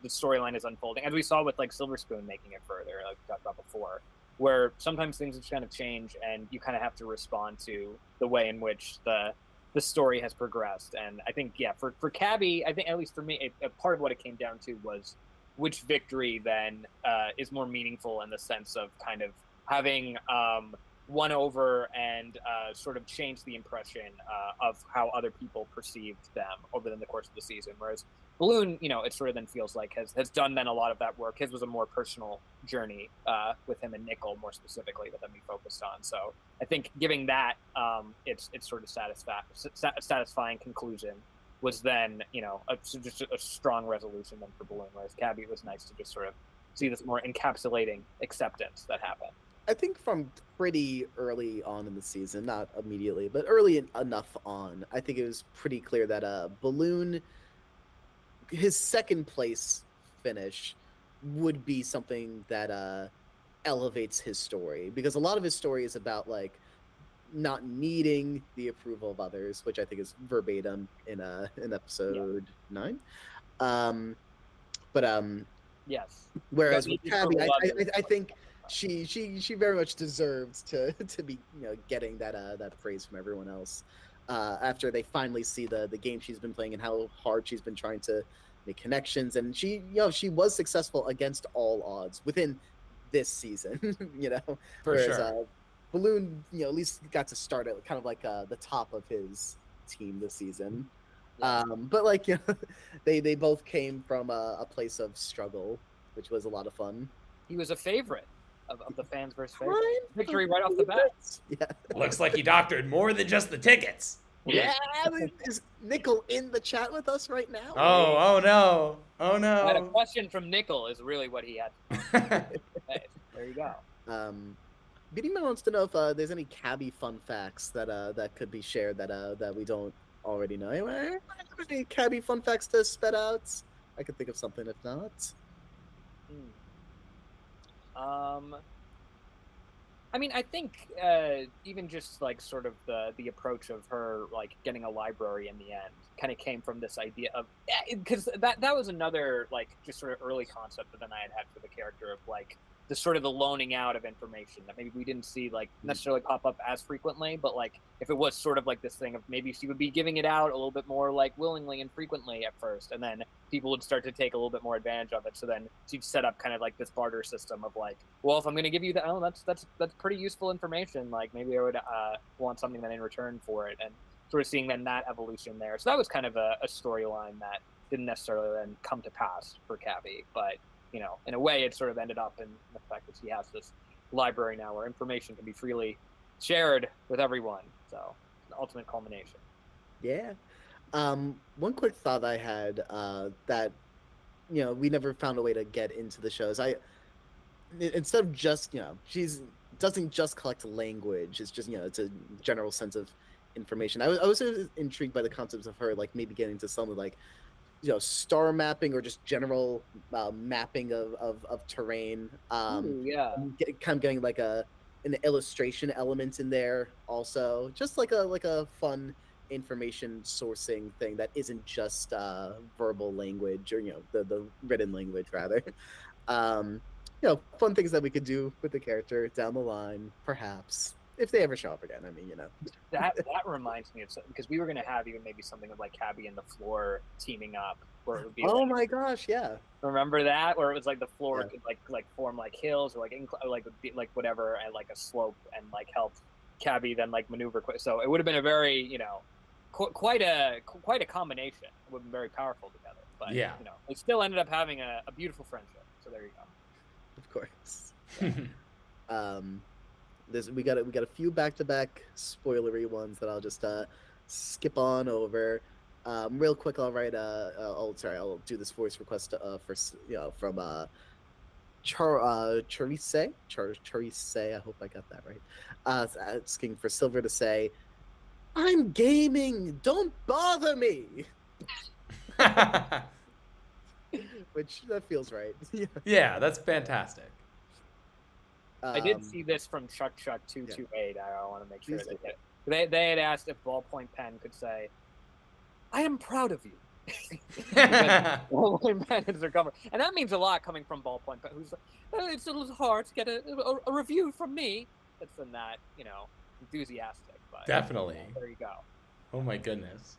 storyline is unfolding, as we saw with like Silver Spoon making it further, like we talked about before, where sometimes things just kind of change and you kind of have to respond to the way in which the story has progressed. And I think, for Cabby, I think at least for me, a part of what it came down to was which victory then is more meaningful in the sense of kind of having won over and sort of changed the impression of how other people perceived them over the course of the season. Whereas Balloon, it sort of then feels like has done then a lot of that work. His was a more personal journey with him and Nickel more specifically that we focused on. So I think giving that its sort of satisfying conclusion was then just a strong resolution then for Balloon. Whereas Cabby, it was nice to just sort of see this more encapsulating acceptance that happened. I think from pretty early on in the season, not immediately, but early enough on, I think it was pretty clear that Balloon, his second place finish would be something that elevates his story, because a lot of his story is about like not needing the approval of others, which I think is verbatim in episode 9. Yes. Whereas with Cabby, I think she very much deserves to be getting that praise from everyone else. After they finally see the game she's been playing and how hard she's been trying to make connections, and she was successful against all odds within this season. For whereas sure. Balloon at least got to start at kind of like the top of his team this season. Yeah. But like they both came from a place of struggle, which was a lot of fun. He was a favorite of the fans versus favorite. Victory right off the bat. Yeah. Looks like he doctored more than just the tickets. Yeah, is Nickel in the chat with us right now? Oh no. Oh I had a no. question from Nickel is really what he had. Hey, there you go. BD Man wants to know if there's any Cabby fun facts that could be shared that we don't already know. Any Cabby fun facts to spit out? I could think of something if not. I mean, I think even just like sort of the approach of her like getting a library in the end kind of came from this idea of, because that was another like just sort of early concept that then I had for the character of like the sort of the loaning out of information that maybe we didn't see like necessarily pop up as frequently, but like if it was sort of like this thing of maybe she would be giving it out a little bit more like willingly and frequently at first, and then people would start to take a little bit more advantage of it. So then she'd set up kind of like this barter system of like, well, if I'm going to give you that, that's pretty useful information. Like maybe I would want something then in return for it, and sort of seeing then that evolution there. So that was kind of a storyline that didn't necessarily then come to pass for Cabby, but in a way, it sort of ended up in the fact that she has this library now where information can be freely shared with everyone. So, an ultimate culmination. Yeah. One quick thought I had that we never found a way to get into the shows. Instead of just she's doesn't just collect language. It's just it's a general sense of information. I was intrigued by the concepts of her like maybe getting to some of like star mapping or just general mapping of terrain. Yeah. Kind of getting like an illustration element in there also, just like a fun information sourcing thing that isn't just verbal language or the written language rather. Fun things that we could do with the character down the line, perhaps. If they ever show up again, I mean, That reminds me of something, because we were going to have even maybe something of like Cabby and the floor teaming up, where it would be. Oh my gosh, yeah. Remember that, where it was like the floor could like form like hills or like whatever, and like a slope, and like help Cabby then like maneuver. So it would have been a very quite a combination. It would have been very powerful together. But they still ended up having a beautiful friendship. So there you go. Of course. Yeah. We got a few back-to-back spoilery ones that I'll just skip on over. Real quick, I'll write. I'll do this voice request from Charise. Charise. I hope I got that right. Asking for Silver to say, "I'm gaming. Don't bother me." Which that feels right. Yeah, that's fantastic. I did see this from Chuck 228. I want to make sure they had asked if Ballpoint Pen could say, "I am proud of you." Ballpoint Pen is their cover, and that means a lot coming from Ballpoint Pen, who's it's a little hard to get a review from me that's in that enthusiastic. But Definitely. there you go. Oh my goodness.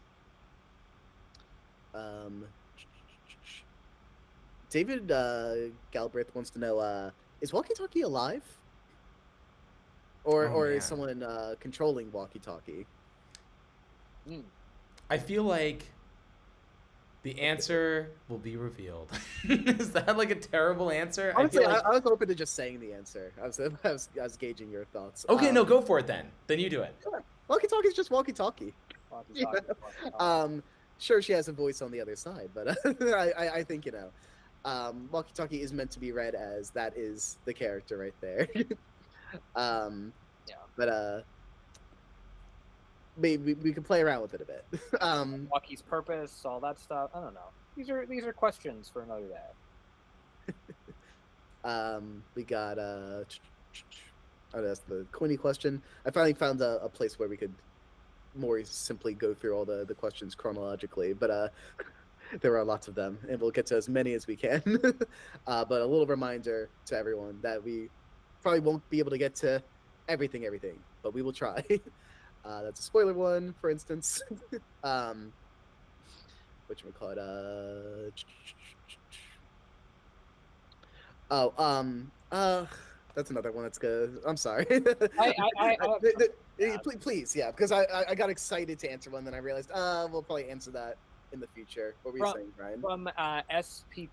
David Galbraith wants to know, is Walkie Talkie alive? Or is someone controlling Walkie Talkie? I feel like The answer will be revealed. Is that like a terrible answer? Honestly, I feel like... I was open to just saying the answer. I was gauging your thoughts. Okay, no, go for it then. Then you do it. Walkie-talkie is just walkie-talkie. Walkie-talkie, Um, sure, she has a voice on the other side, but I think, you know, walkie-talkie is meant to be read as that is the character right there. Yeah. But maybe we can play around with it a bit. Walkie's purpose, all that stuff. I don't know. These are questions for another day. We got oh, that's the Queenie question. I finally found a place where we could more simply go through all the questions chronologically, but there are lots of them, and we'll get to as many as we can. But a little reminder to everyone that we probably won't be able to get to everything, but we will try. That's a spoiler one, for instance. Whatchamacallit? That's another one that's good. I'm sorry. Please, yeah, because I got excited to answer one, then I realized, we'll probably answer that in the future. What were you saying, Brian? From SP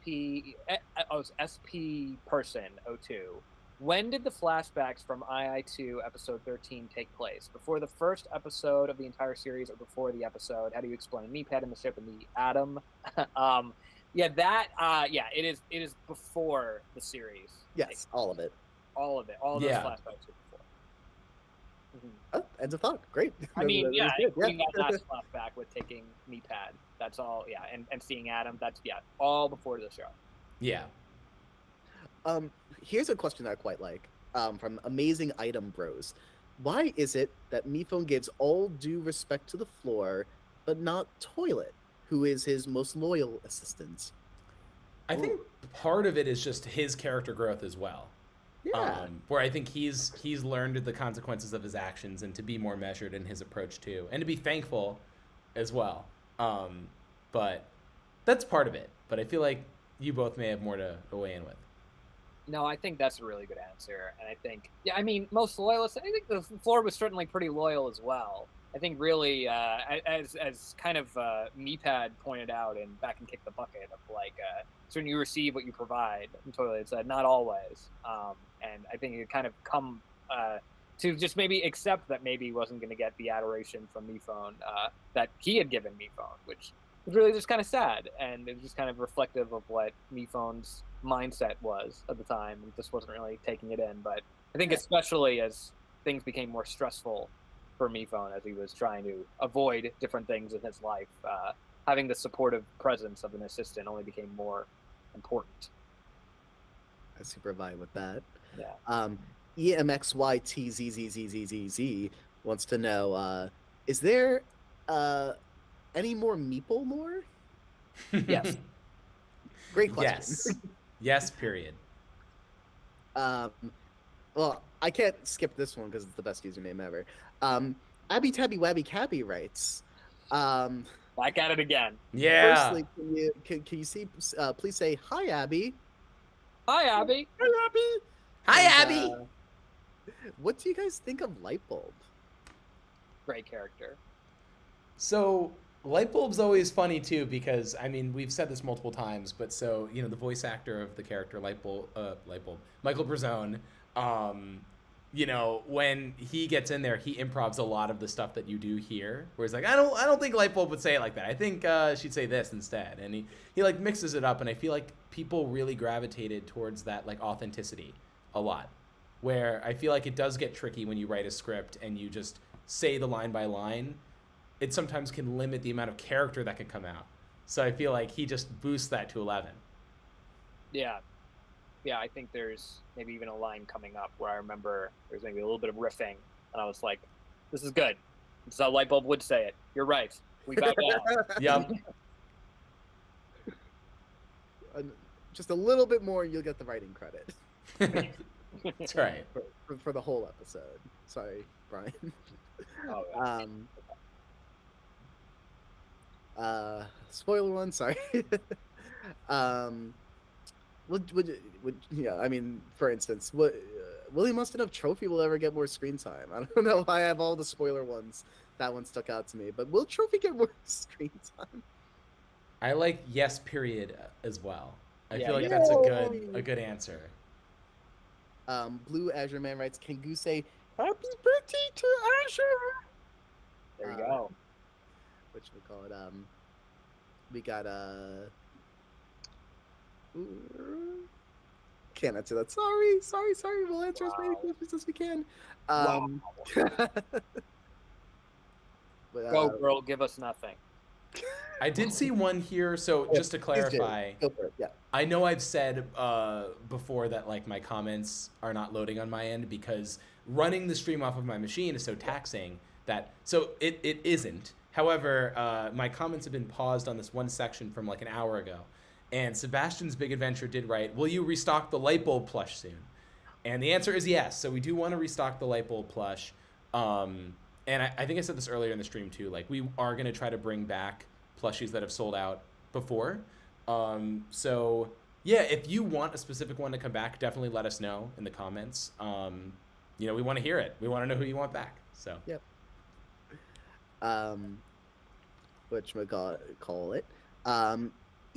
Person 02. When did the flashbacks from II2 episode 13 take place? Before the first episode of the entire series, or before the episode? How do you explain Meatpad in the ship and the atom? It is before the series. Yes, all of it. All of those flashbacks are before. Mm-hmm. Oh, end of thought. Great. I mean, including that last flashback with taking Meatpad. That's all. Yeah, and seeing Adam. That's all before the show. Yeah. Here's a question that I quite like. From Amazing Item Bros. Why is it that Mephone gives all due respect to the floor, but not Toilet, who is his most loyal assistant? I think part of it is just his character growth as well. Yeah. Where I think he's learned the consequences of his actions and to be more measured in his approach too, and to be thankful as well. But that's part of it. But I feel like you both may have more to weigh in with. No, I think that's a really good answer, and I think, most loyalists. I think the floor was certainly pretty loyal as well. I think really, as kind of Meatpad pointed out in Back and Kick the Bucket, of like, certainly you receive what you provide. And Toilet said, not always, and I think it kind of come to just maybe accept that maybe he wasn't going to get the adoration from Mephone that he had given Mephone, which was really just kind of sad, and it was just kind of reflective of what Mephone's mindset was at the time, and just wasn't really taking it in. But I think especially as things became more stressful for Mephone, as he was trying to avoid different things in his life, having the supportive presence of an assistant only became more important. I super vibe with that. Yeah. EMXYTZZZZZ wants to know, is there any more Meeple lore? Yes. Great question. Yes, period. Well, I can't skip this one because it's the best username ever. Abby Tabby Wabby Cabby writes, Back at it again. Yeah. Firstly, can you see, please say, hi, Abby. Hi, Abby. Hi, Abby. Hi, And, Abby. What do you guys think of Lightbulb? Great character. So Lightbulb's always funny too, because I mean we've said this multiple times, but so the voice actor of the character Lightbulb, Michael Brazone, when he gets in there, he improvs a lot of the stuff that you do here. Where he's like, I don't think Lightbulb would say it like that. I think she'd say this instead, and he like mixes it up, and I feel like people really gravitated towards that like authenticity a lot. Where I feel like it does get tricky when you write a script and you just say the line by line. It sometimes can limit the amount of character that can come out. So I feel like he just boosts that to 11. Yeah. Yeah, I think there's maybe even a line coming up where I remember there's maybe a little bit of riffing, and I was like, this is good. This is how Lightbulb would say it. You're right. We bow down. Yep. Just a little bit more, you'll get the writing credit. That's right. For the whole episode. Sorry, Brian. Oh, yeah. Spoiler one, sorry. For instance, Willie Mustard Trophy will ever get more screen time? I don't know if I have all the spoiler ones. That one stuck out to me, but will Trophy get more screen time? I like yes period as well. I Yeah, feel like yes. that's Yay! a good answer. Blue Azure Man writes, "Can Goose say happy birthday to Azure?" There you go. Which we call it. We got can't answer that. Sorry. We'll answer as many Wow. questions as we can. Wow. But, Go, girl, give us nothing. I did see one here, so just to please do. clarify, Go for it. Yeah. I know I've said before that like my comments are not loading on my end because running the stream off of my machine is so taxing that so it isn't. However, my comments have been paused on this one section from like an hour ago. And Sebastian's Big Adventure did write, "Will you restock the light bulb plush soon?" And the answer is yes. So we do want to restock the light bulb plush. And I think I said this earlier in the stream too. Like we are going to try to bring back plushies that have sold out before. So yeah, if you want a specific one to come back, definitely let us know in the comments. You know, we want to hear it. We want to know who you want back. So Yep. Call it.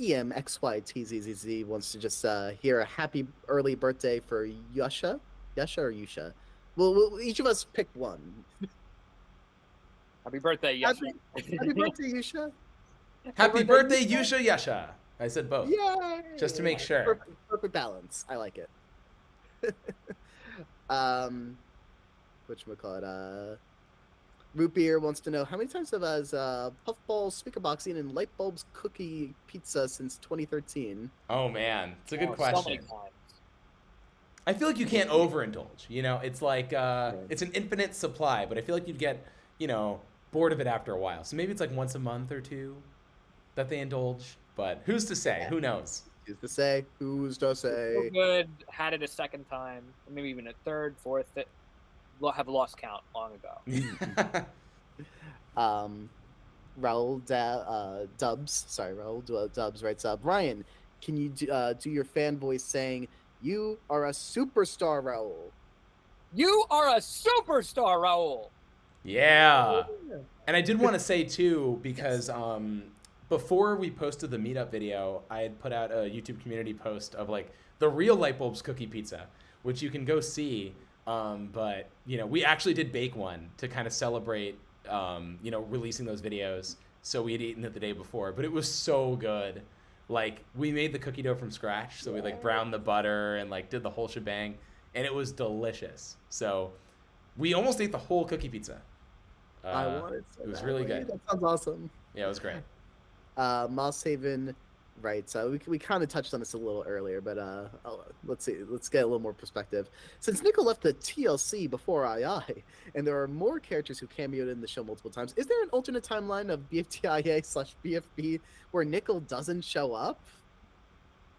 EMXYTZZZ wants to just hear a happy early birthday for Yusha or Yusha. Well, each of us pick one. Happy birthday, yes. Happy birthday, Yusha. happy birthday, Yusha Yasha. I said both. Yay! Just to make sure. Perfect balance. I like it. Whatchamacallit, Root Beer wants to know how many times have us Puffball, Speaker Boxing, and Light Bulbs Cookie Pizza since 2013? Oh man, it's a good So question. many times. I feel like you can't overindulge. You know, it's like it's an infinite supply, but I feel like you'd get, you know, bored of it after a while. So maybe it's like once a month or two that they indulge. But who's to say? Who knows? Who's to say? Who's to So say? good. Had it a second time, maybe even a third, fourth. That have lost count long ago. Raul Dubs writes up. Ryan, can you do your fan voice saying, "You are a superstar, Raul"? You are a superstar, Raul. Yeah. And I did want to say too, because before we posted the meetup video, I had put out a YouTube community post of like the real Light Bulbs cookie pizza, which you can go see. But you know, we actually did bake one to kind of celebrate, you know, releasing those videos. So we had eaten it the day before, but it was so good. Like we made the cookie dough from scratch. So we like browned the butter and like did the whole shebang, and it was delicious. So we almost ate the whole cookie pizza. I wanted so it was badly. really good. That sounds awesome. Yeah, it was great. Moss Haven writes, we kind of touched on this a little earlier, but let's see. Let's get a little more perspective. Since Nickel left the TLC before II, and there are more characters who cameoed in the show multiple times, is there an alternate timeline of BFDIA/BFB where Nickel doesn't show up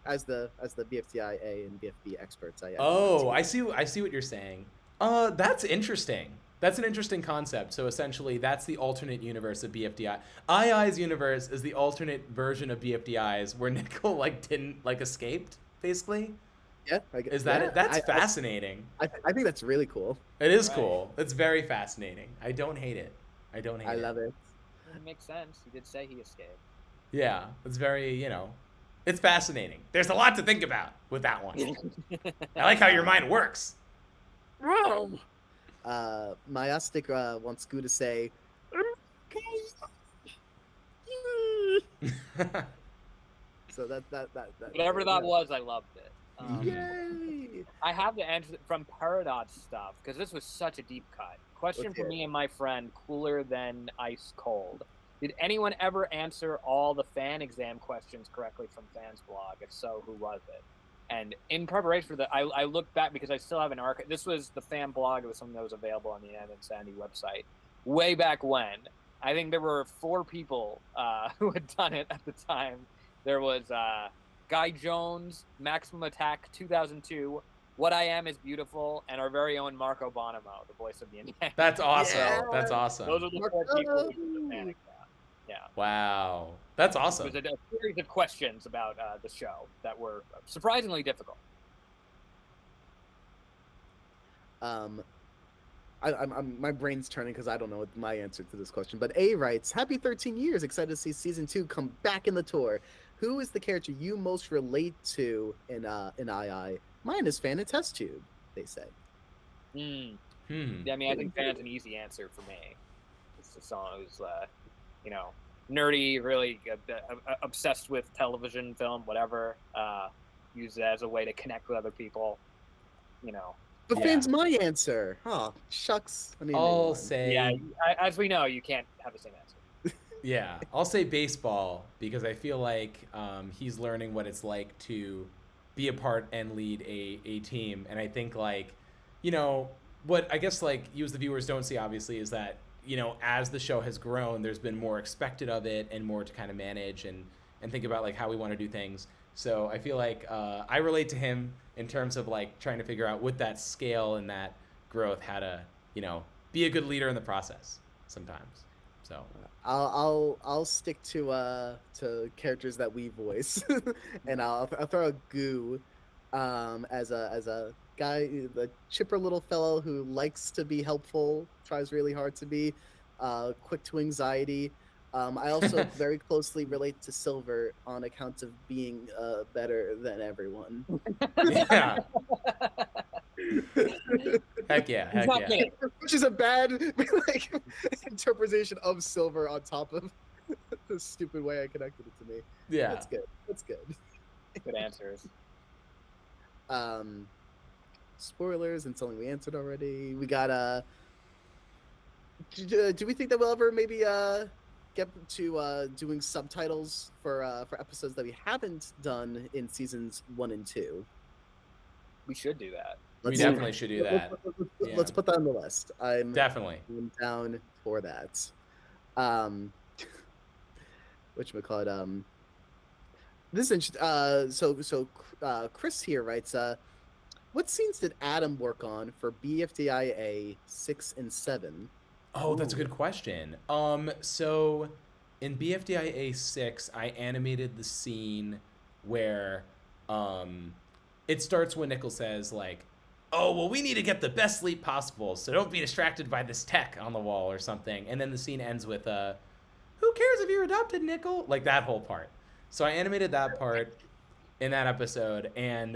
as the BFDIA and BFB experts? I see what you're saying. That's interesting. That's an interesting concept. So essentially, that's the alternate universe of BFDI. II's universe is the alternate version of BFDI's, where Nickel like didn't like escaped, basically. Yeah, Is that it? That's fascinating. I think that's really cool. It is Right. cool. It's very fascinating. I don't hate it. I love it. It makes sense. He did say he escaped. Yeah, it's very, you know, it's fascinating. There's a lot to think about with that one. I like how your mind works. Myastic wants Goo to say, so that Whatever that was, I loved it. Yay! I have to answer from Paradox stuff because this was such a deep cut. Question Let's for hear me and my friend, cooler than ice cold. Did anyone ever answer all the fan exam questions correctly from Fans Blog? If so, who was it? And in preparation for that, I looked back because I still have an archive. This was the fan blog. It was something that was available on the Inanimate Insanity website way back when. I think there were 4 people who had done it at the time. There was Guy Jones, Maximum Attack 2002, What I Am is Beautiful, and our very own Marco Bonomo, the voice of the Inanimate. That's awesome. Yeah. That's awesome. Those are the 4 people who did the fan exam. Yeah. Wow. That's awesome. It was a series of questions about the show that were surprisingly difficult. my brain's turning because I don't know what my answer to this question. But A writes, "Happy 13 years! Excited to see season 2 come back in the tour. Who is the character you most relate to in II? Mine is Fan and Test Tube. They say." Yeah, I mean, I think Fan's an easy answer for me. It's just someone who's, you know, nerdy, really obsessed with television, film, whatever. Use it as a way to connect with other people. You know. But Fan's my answer. Oh, shucks. I mean, I'll say. Yeah, as we know, you can't have the same answer. Yeah, I'll say baseball because I feel like he's learning what it's like to be a part and lead a team. And I think, like, you know, what I guess, like, you as the viewers don't see, obviously, is that, you know, as the show has grown, there's been more expected of it and more to kind of manage and think about, like, how we want to do things. So I feel like I relate to him in terms of, like, trying to figure out with that scale and that growth how to, you know, be a good leader in the process sometimes. So I'll stick to characters that we voice, and I'll throw a Goo as a guy, the chipper little fellow who likes to be helpful, tries really hard to be, quick to anxiety. I also very closely relate to Silver on account of being better than everyone. Yeah. Heck yeah. Which is a bad like interpretation of Silver on top of the stupid way I connected it to me. Yeah. That's good. Good answers. Spoilers and something we answered already. We got do we think that we'll ever maybe get to doing subtitles for episodes that we haven't done in seasons 1 and 2? We should do that. We definitely should do that. Let's put that on the list. I'm down for that. Whatchamacallit, this is interesting. So Chris here writes, what scenes did Adam work on for BFDIA 6 and 7? Oh, that's a good question. So in BFDIA 6, I animated the scene where it starts when Nickel says, like, "Oh, well, we need to get the best sleep possible, so don't be distracted by this tech on the wall," or something. And then the scene ends with, "Who cares if you're adopted, Nickel?" Like, that whole part. So I animated that part in that episode. And,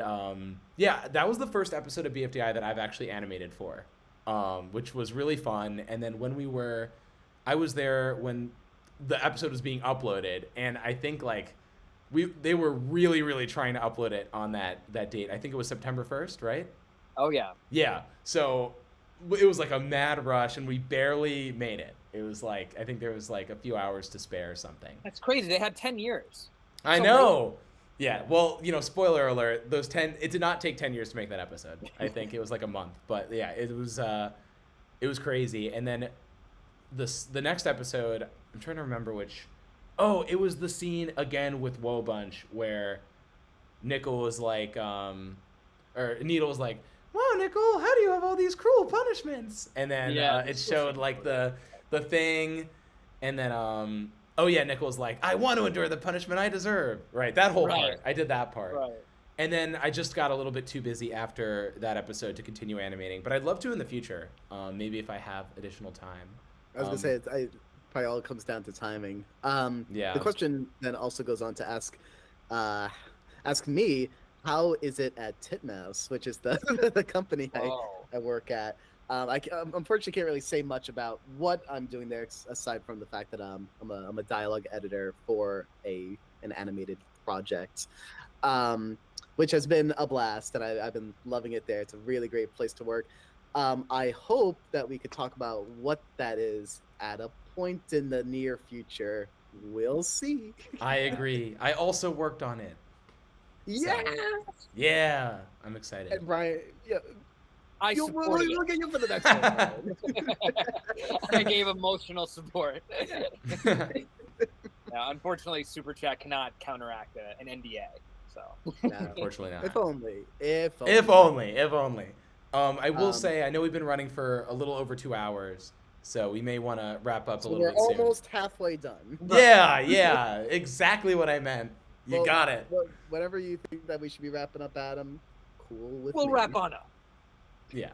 yeah, that was the first episode of BFDI that I've actually animated for, which was really fun. And then when I was there when the episode was being uploaded, and I think, like, they were really, really trying to upload it on that date. I think it was September 1st, right? Oh, yeah. Yeah. So it was like a mad rush, and we barely made it. It was like, I think there was like a few hours to spare or something. That's crazy. They had 10 years. I know. Yeah. Well, you know, spoiler alert, it did not take 10 years to make that episode. I think it was like a month. But yeah, it was crazy. And then the next episode, I'm trying to remember which. Oh, it was the scene again with Woe Bunch where Nickel was like, or Needle was like, "Wow, Nickel, how do you have all these cruel punishments?" And then it showed like the thing, and then oh yeah, Nickel was like, "I want to endure the punishment I deserve." Right, that whole part. I did that part. Right. And then I just got a little bit too busy after that episode to continue animating, but I'd love to in the future. Maybe if I have additional time. I was gonna say probably all comes down to timing. Yeah. The question then also goes on to ask me, how is it at Titmouse, which is the company I work at. I unfortunately can't really say much about what I'm doing there aside from the fact that I'm a dialogue editor for an animated project, which has been a blast, and I've been loving it there. It's a really great place to work. I hope that we could talk about what that is at a point in the near future. We'll see. I agree. I also worked on it. Yeah. So, yeah, I'm excited. And Brian, yeah. We'll get you for the next one. I gave emotional support. Now, unfortunately, Super Chat cannot counteract an NDA. So, unfortunately not. If only. I will say, I know we've been running for a little over 2 hours, so we may want to wrap up a little bit soon. We're almost halfway done. Yeah, exactly what I meant. You got it. Whatever you think that we should be wrapping up, Adam, cool with me. We'll wrap on up. Yeah.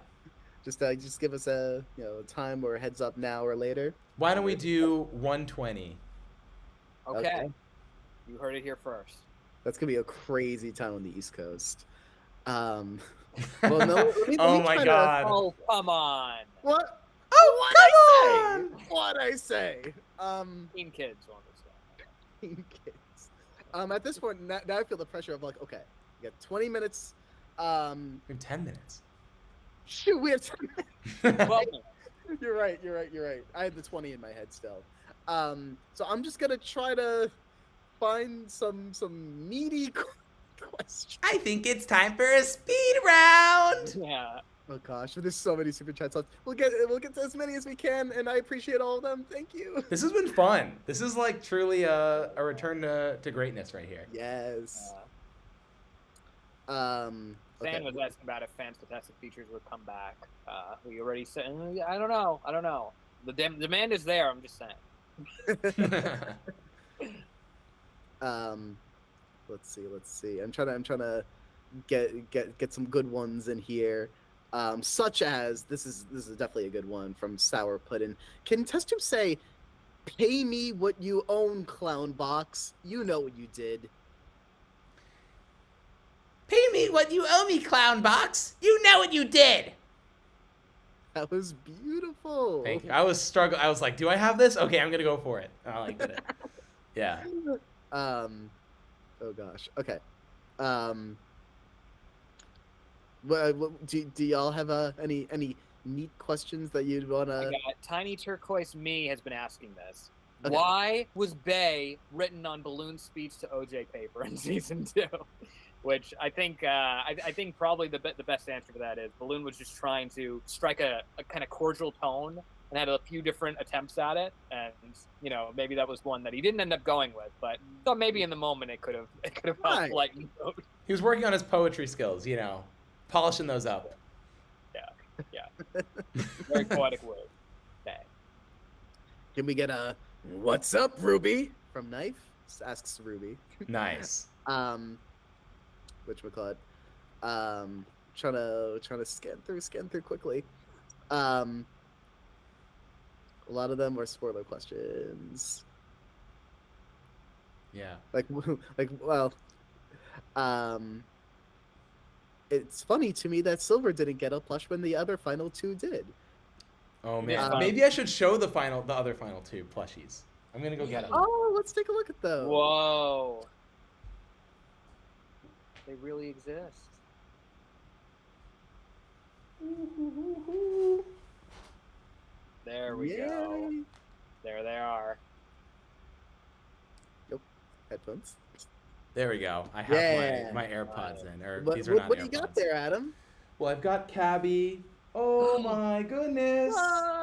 Just give us a time or a heads up now or later. Why don't we do 1:20? Okay. You heard it here first. That's gonna be a crazy time on the East Coast. Well, no. Let me Oh my try to- God. Oh, come on. What? Oh, come on! What I say? Teen kids will understand. Teen kids. At this point, now I feel the pressure of like, okay, we got 20 minutes. We have 10 minutes. Shoot, we have 10 minutes. Well, You're right. I had the 20 in my head still. So I'm just gonna try to find some meaty questions. I think it's time for a speed round. yeah. Oh gosh, there's so many super chats left. We'll get to as many as we can, and I appreciate all of them. Thank you. This has been fun. This is like truly a return to greatness right here. Yes. Stan Okay. was asking about if Fantastic Features would come back. We already said, I don't know. The demand is there. I'm just saying. Let's see. I'm trying to get some good ones in here. Such as this is definitely a good one from Sour Puddin'. Can Test Tube say, "Pay me what you own, Clown Box. You know what you did." Pay me what you owe me, Clown Box. You know what you did. That was beautiful. Thank you. I was struggling. I was like, do I have this? Okay, I'm gonna go for it. I liked it. Yeah. Oh gosh. Okay. Do y'all have any neat questions that you'd I wanna? got Tiny Turquoise Me has been asking this. Okay. Why was Bay written on Balloon's speech to OJ paper in season 2? Which I think probably the best answer to that is Balloon was just trying to strike a kind of cordial tone and had a few different attempts at it, and maybe that was one that he didn't end up going with, but thought maybe in the moment it could have helped Right. lighten the mood. He was working on his poetry skills, polishing those up. Yeah. Very poetic word. Okay. Can we get a "What's up, Ruby" from Knife? Asks Ruby. Nice. Whatchamacallit? Trying to scan through quickly. A lot of them are spoiler questions. Yeah. It's funny to me that Silver didn't get a plush when the other final two did. Oh man. Yeah. Maybe I should show the other final 2 plushies. I'm gonna go get them. Oh, let's take a look at those. Whoa. They really exist. There we go. Yay. There they are. Headphones. There we go. I have Yeah. my AirPods in. Or What these are not do you AirPods. got there, Adam? Well, I've got Cabby. Oh my goodness!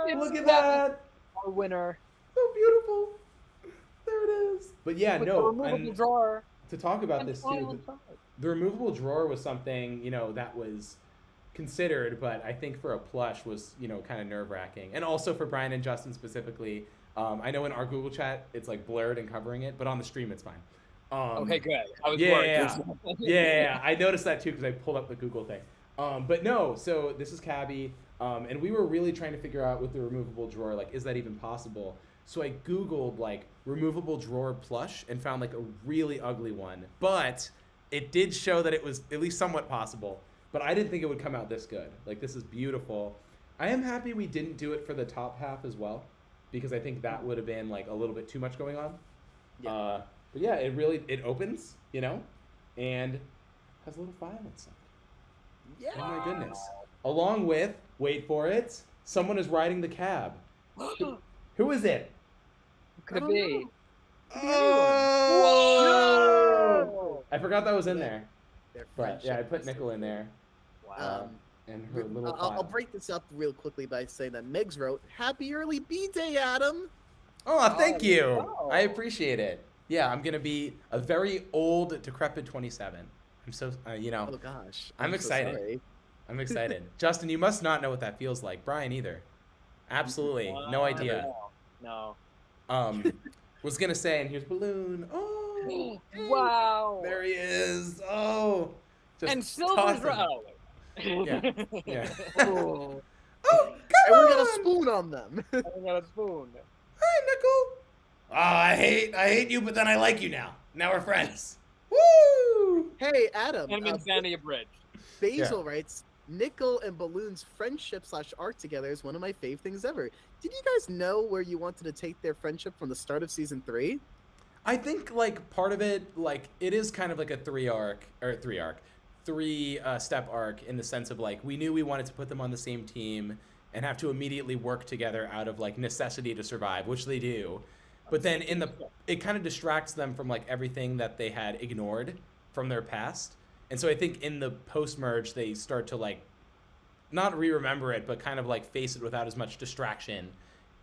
It's Look at that- that! Our winner. So beautiful. There it is. But yeah, With the no. removable And drawer. to talk about And this file too, inside. the removable drawer was something that was considered, but I think for a plush was kind of nerve wracking, and also for Brian and Justin specifically. I know in our Google chat it's like blurred and covering it, but on the stream it's fine. Okay, good. I was yeah, worried. yeah, I noticed that too because I pulled up the Google thing. But no, so this is Cabby, and we were really trying to figure out with the removable drawer, like, is that even possible? So I Googled like removable drawer plush and found like a really ugly one, but it did show that it was at least somewhat possible. But I didn't think it would come out this good. Like, this is beautiful. I am happy we didn't do it for the top half as well, because I think that would have been like a little bit too much going on. Yeah. But yeah, it opens, and has a little file inside. Yeah. Oh my goodness. Along with, wait for it, someone is riding the cab. Who is it? Could I it don't be? know. Whoa! I forgot that was in there. Their But yeah, I friendship put is Nickel in there. Wow. And her little I'll file. break this up real quickly by saying that Megs wrote, "Happy early B-Day, Adam." Oh, thank Oh, you. wow. I appreciate it. Yeah, I'm gonna be a very old, decrepit 27. I'm so, Oh gosh. I'm so excited. sorry. I'm excited. Justin, you must not know what that feels like. Brian either. Absolutely, no idea. No. Was gonna say, and here's Balloon. Oh, Wow. there he is. Oh, just And Silver's toss him. right. Yeah, yeah. Oh. Oh, come Everyone got a on! spoon on them. I got a spoon. Hey, Nickel. Oh, I hate you, but then I like you now. Now we're friends. Woo! Hey, Adam. Inanimate Insanity abridged. Basil writes, Nickel and Balloon's friendship/arc together is one of my fave things ever. Did you guys know where you wanted to take their friendship from the start of season 3? I think like part of it, like it is kind of like a three-step arc in the sense of like we knew we wanted to put them on the same team and have to immediately work together out of like necessity to survive, which they do. But then it kind of distracts them from like everything that they had ignored from their past. And so I think in the post-merge, they start to like, not re-remember it, but kind of like face it without as much distraction.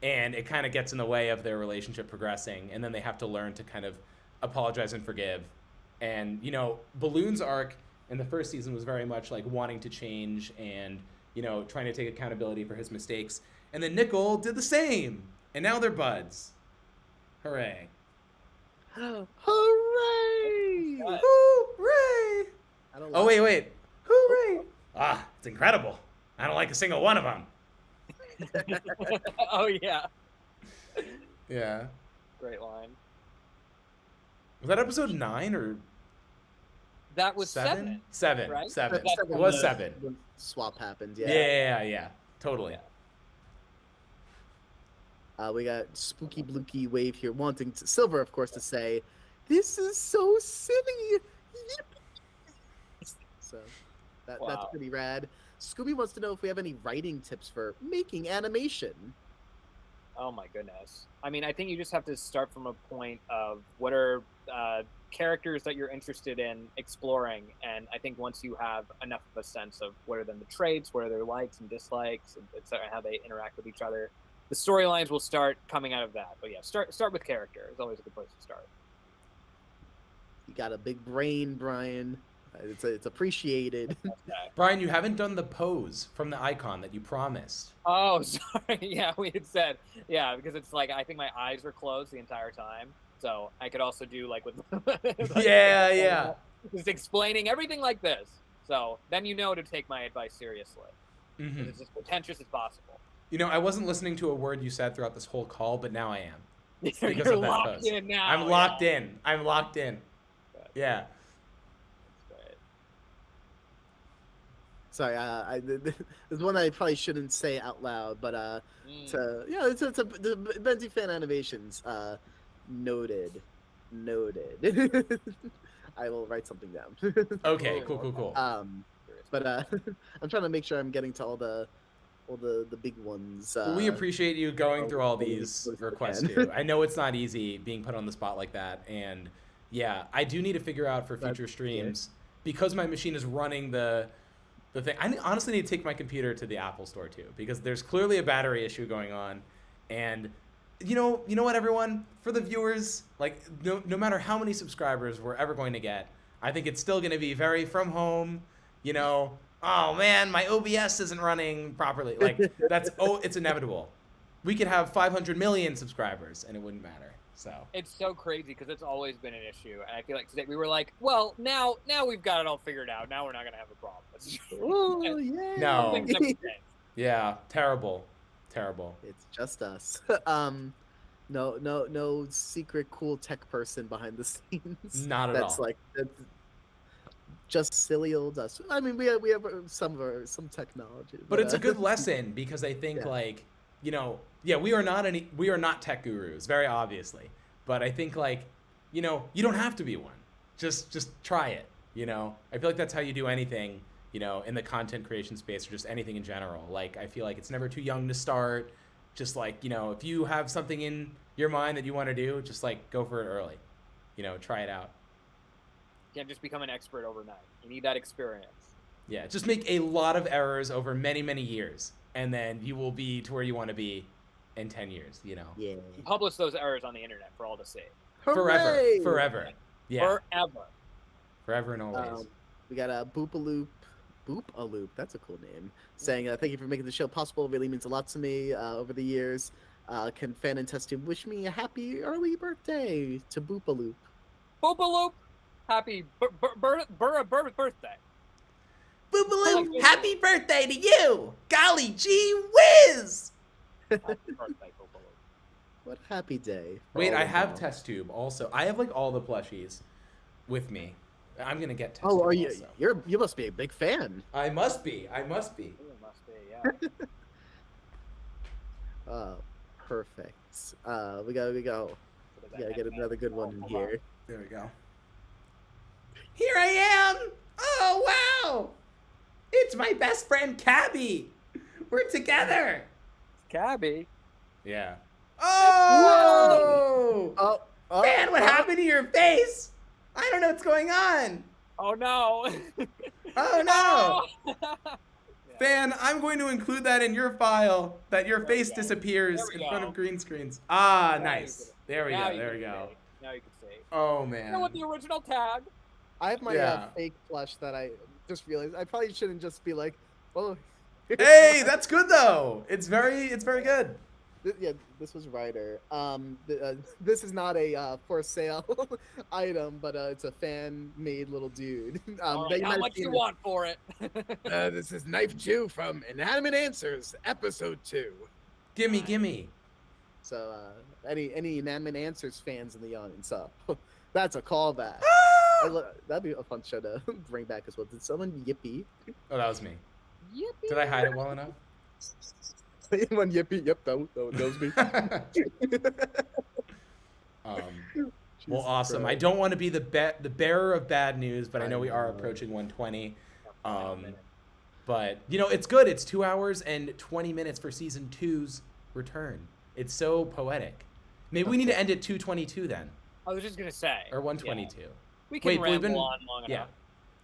And it kind of gets in the way of their relationship progressing. And then they have to learn to kind of apologize and forgive. And, you know, Balloon's arc in the first season was very much like wanting to change and, you know, trying to take accountability for his mistakes. And then Nickel did the same. And now they're buds. Hooray. Hooray! Hooray! I don't Oh, like wait. Hooray! Ah, it's incredible. I don't like a single one of them. Oh yeah. Yeah. Great line. Was that episode 9 or That was 7. 7, right? 7. That's It was 7. when swap happened, Yeah. Totally. We got Spooky Blooky Wave here wanting Silver, of course, to say, "This is so silly." So that's Wow. pretty rad. Scooby wants to know if we have any writing tips for making animation. Oh my goodness. I mean, I think you just have to start from a point of what are characters that you're interested in exploring, and I think once you have enough of a sense of what are then the traits, what are their likes and dislikes, and et cetera, how they interact with each other, the storylines will start coming out of that. But yeah, start with character. It's always a good place to start. You got a big brain, Brian. It's appreciated. Okay. Brian, you haven't done the pose from the icon that you promised. Oh, sorry. Yeah, we had said, yeah, because it's like I think my eyes were closed the entire time, so I could also do like with Yeah. just explaining everything like this. So then you know to take my advice seriously. Mhm. It's as pretentious as possible. You know, I wasn't listening to a word you said throughout this whole call, but now I am. You're Because of that locked pose. in now. I'm locked in. I'm locked in. Yeah. That's great. Sorry, there's one I probably shouldn't say out loud, but it's the Benzie fan animations. Noted. I will write something down. Okay, cool. But I'm trying to make sure I'm getting to all the big ones. Well, we appreciate you going through all these if we requests can. too. I know it's not easy being put on the spot like that, and yeah, I do need to figure out for future streams because my machine is running the thing. I honestly need to take my computer to the Apple Store too because there's clearly a battery issue going on, and you know what, everyone, for the viewers, like no matter how many subscribers we're ever going to get, I think it's still going to be very from home. You know, oh man, my OBS isn't running properly. Like it's inevitable. We could have 500 million subscribers and it wouldn't matter. So It's so crazy because it's always been an issue, and I feel like today we were like, well, now we've got it all figured out. Now we're not gonna have a problem. Oh yeah. No. Things never change. yeah, terrible. It's just us. No secret cool tech person behind the scenes. Not at all. That's just silly old us. I mean, we have some technology, But it's a good lesson because I think like, you know, yeah, we are not tech gurus, very obviously. But I think like, you know, you don't have to be one. Just try it, you know. I feel like that's how you do anything, you know, in the content creation space or just anything in general. Like I feel like it's never too young to start. Just like, you know, if you have something in your mind that you want to do, just like go for it early. You know, try it out. You can't just become an expert overnight. You need that experience. Yeah, just make a lot of errors over many, many years, and then you will be to where you want to be in 10 years, you know. Yeah. Publish those errors on the internet for all to see. Hooray! Forever. Yeah. Forever. And always. We got a Boop-a-Loop. That's a cool name. Saying, thank you for making the show possible. It really means a lot to me over the years. Can fan and test wish me a happy early birthday to Boop-a-Loop. Boop-a-loop. Happy birthday. Boop-a-loop. goodness. Happy birthday to you! Golly gee whiz! Happy birthday, Popo. What happy day. for Wait, all I of have y'all. test tube also. I have like all the plushies with me. I'm gonna get test Oh, tube are you? also. You must be a big fan. I must be. I must be. Ooh, must be, yeah. Perfect. We gotta get another good one in here. There we go. Here I am! Oh, wow! It's my best friend, Cabby! We're together! Cabby. Yeah. Oh! Oh, Man, what happened to your face? I don't know what's going on. Oh no. Oh, no! Fan, I'm going to include that in your file, that your There face we go. disappears There we in front go. of green screens. Ah, Now nice. you There we Now go. you There we can go. save. Now you can save. Oh, You man. know what the original tag? I have my Yeah. fake plush that I just realized. I probably shouldn't just be like, oh. Hey, that's good though. It's very good. Yeah, this was Ryder. This is not a for sale item, but it's a fan-made little dude. All that right, might how have much seen you it. want for it? This is Knife 2 from Inanimate Answers, Episode 2. Gimme. So, any Inanimate Answers fans in the audience, that's a callback. That'd be a fun show to bring back as well. Did someone yippee? Oh, that was me. Yippee. Did I hide it well enough? Anyone yippee? Yep, that was me. Well, Jesus awesome. I Christ. don't want to be the bearer of bad news, but I know we are approaching 120. But you know, it's good. It's 2 hours and 20 minutes for season 2's return. It's so poetic. Maybe we need to end at 222 then, I was just gonna say. or 122. Yeah. We can Wait, we've ramble been- on long Yeah, enough.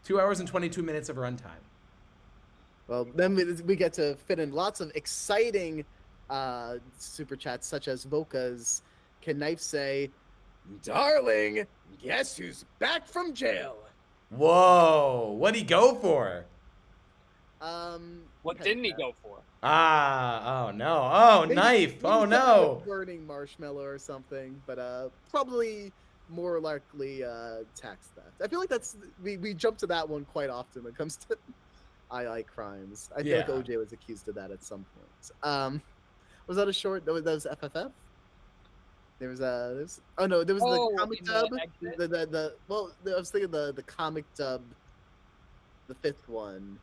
2 hours and 22 minutes of runtime. Well, then we get to fit in lots of exciting super chats, such as Voka's. Can Knife say, "Darling, guess who's back from jail?" Whoa, what'd he go for? What didn't he go for? Ah, oh no. Oh, Maybe- knife. maybe Oh something no. like burning marshmallow or something, but probably more likely tax theft. I feel like that's we jump to that one quite often when it comes to II crimes. I feel like Yeah. OJ was accused of that at some point. Was that a short? That was FFF. There was the comic in the dub. exit? I was thinking the comic dub, the 5th one.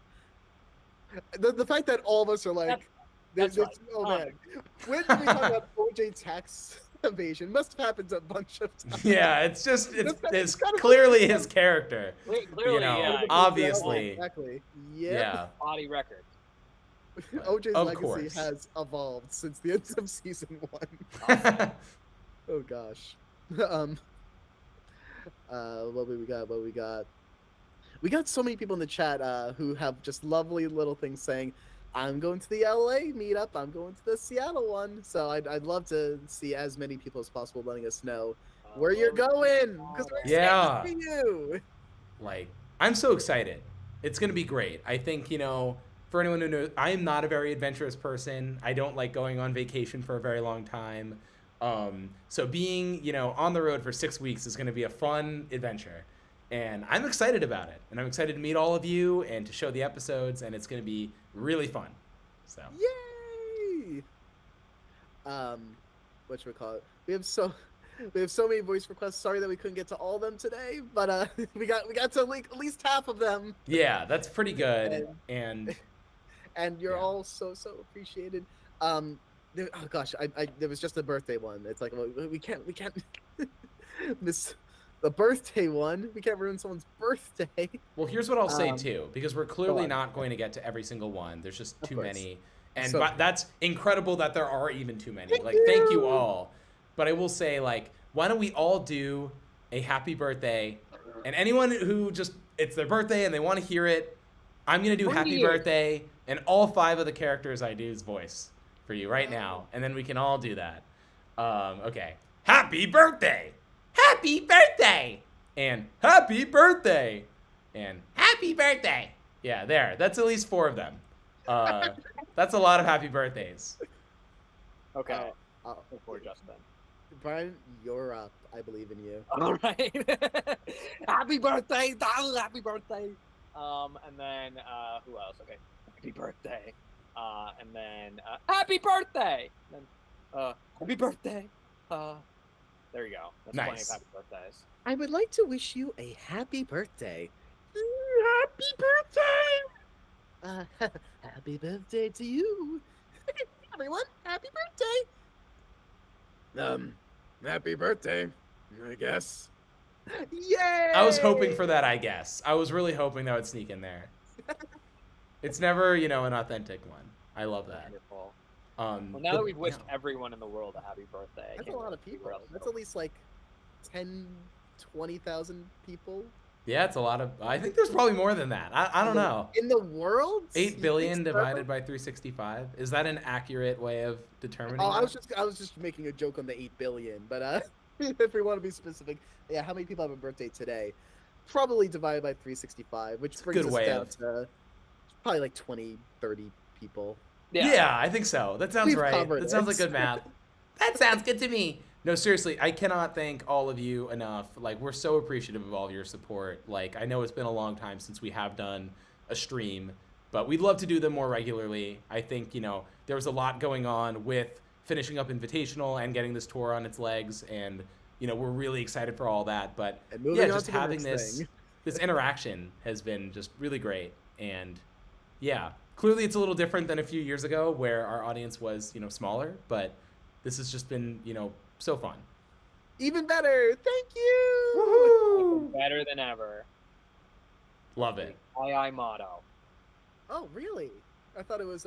The fact that all of us are like, That's right. oh man, when did we talk about OJ tax evasion? Must have happened a bunch of times. Yeah, it's just it's It's kind of clearly his character. Clearly, You know, yeah. obviously. Exactly. Yeah. Yeah. Body record. OJ's Of legacy course. has evolved since the end of season 1. Oh gosh. What we got? We got so many people in the chat who have just lovely little things saying, "I'm going to the LA meetup. I'm going to the Seattle one." So I'd love to see as many people as possible letting us know where you're going, because we're Yeah. excited for you. Like, I'm so excited. It's going to be great. I think, you know, for anyone who knows, I am not a very adventurous person. I don't like going on vacation for a very long time. So being, you know, on the road for 6 weeks is going to be a fun adventure. And I'm excited about it. And I'm excited to meet all of you and to show the episodes. And it's going to be really fun. So, Yay! Whatchamacallit? We have so many voice requests. Sorry that we couldn't get to all of them today, but we got to like at least half of them. yeah, that's pretty good. And And you're Yeah. all so appreciated. There was just a birthday one. It's like, well, we can't miss the birthday one. We can't ruin someone's birthday. well, here's what I'll say Um, too, because we're clearly on. not going to get to every single one. There's just Of too course. many. And So- that's incredible that there are even too many. Thank Like, thank you you. all. But I will say, like, why don't we all do a happy birthday? And anyone who just, it's their birthday and they want to hear it, I'm going to do Bring happy me your- birthday and all 5 of the characters I do's voice for you right now. And then we can all do that. Okay. Happy birthday! Happy birthday! And happy birthday! And Happy birthday! yeah, there. That's at least 4 of them. That's a lot of happy birthdays. Okay. Oh, Before Justin. Brian, you're up. I believe in you. All right. Happy birthday, Donald. Happy birthday. And then who else? Okay, happy birthday. And then happy birthday. And then happy birthday. There you go. That's plenty of Nice. happy birthdays. I would like to wish you a happy birthday. Happy birthday! Happy birthday to you. Everyone, happy birthday! Happy birthday, I guess. Yay! I was hoping for that, I guess. I was really hoping that would sneak in there. It's never, an authentic one. I love that. Wonderful. Well, now that we've wished everyone in the world a happy birthday, I That's can't a lot wait of to see people. where else That's go. at least like 10, 20,000 people. Yeah, it's a lot of. I think there's probably more than that. I don't know. In the world? 8 billion divided by 365. Is that an accurate way of determining? Oh, that? I was just making a joke on the 8 billion, but if we want to be specific, yeah, how many people have a birthday today? Probably divided by 365, which brings good us way down of- to probably like 20, 30 people. Yeah, I think so. That sounds We've right. covered That sounds it. like good math. That sounds good to me. No, seriously, I cannot thank all of you enough. Like, we're so appreciative of all of your support. Like, I know it's been a long time since we have done a stream, but we'd love to do them more regularly. I think, there was a lot going on with finishing up Invitational and getting this tour on its legs, and, we're really excited for all that. But, And moving yeah, on just to the having next thing. this interaction has been just really great. And, yeah, clearly it's a little different than a few years ago where our audience was, smaller, but this has just been, so fun. Even better. Thank you. Woohoo! Better than ever. Love it. II motto. Oh, really? I thought it was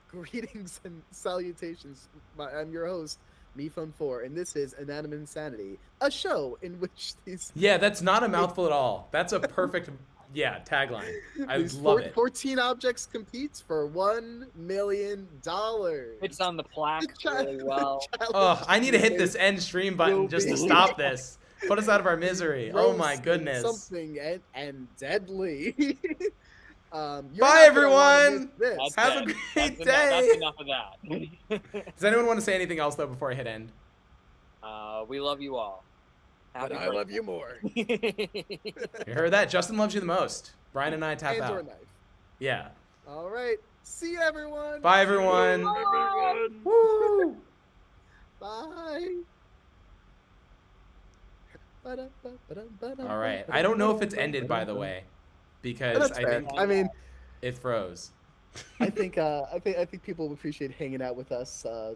greetings and salutations. I'm your host, MePhone4, and this is Inanimate Insanity, a show in which these Yeah, that's not a mouthful at all. That's a perfect, tagline. I these love it. 14 objects competes for $1 million. It's on the plaque The really well. Oh, I need to hit this end stream button just to stop this. Put us out of our misery. Oh my Roasting goodness. Something and deadly. You're Bye, not gonna wanna everyone. miss this. That's Have a it. great That's day. enough of that. Does anyone want to say anything else though before I hit end? We love you all. But Happy I love you more. birthday. You heard that? Justin loves you the most. Brian and I tap Hands or out. knife. Yeah. All right. See you, everyone. Bye, everyone. Woo. Bye. All right. I don't know if it's ended, by the way, because That's I fair. think I mean, it froze. I think people appreciate hanging out with us during.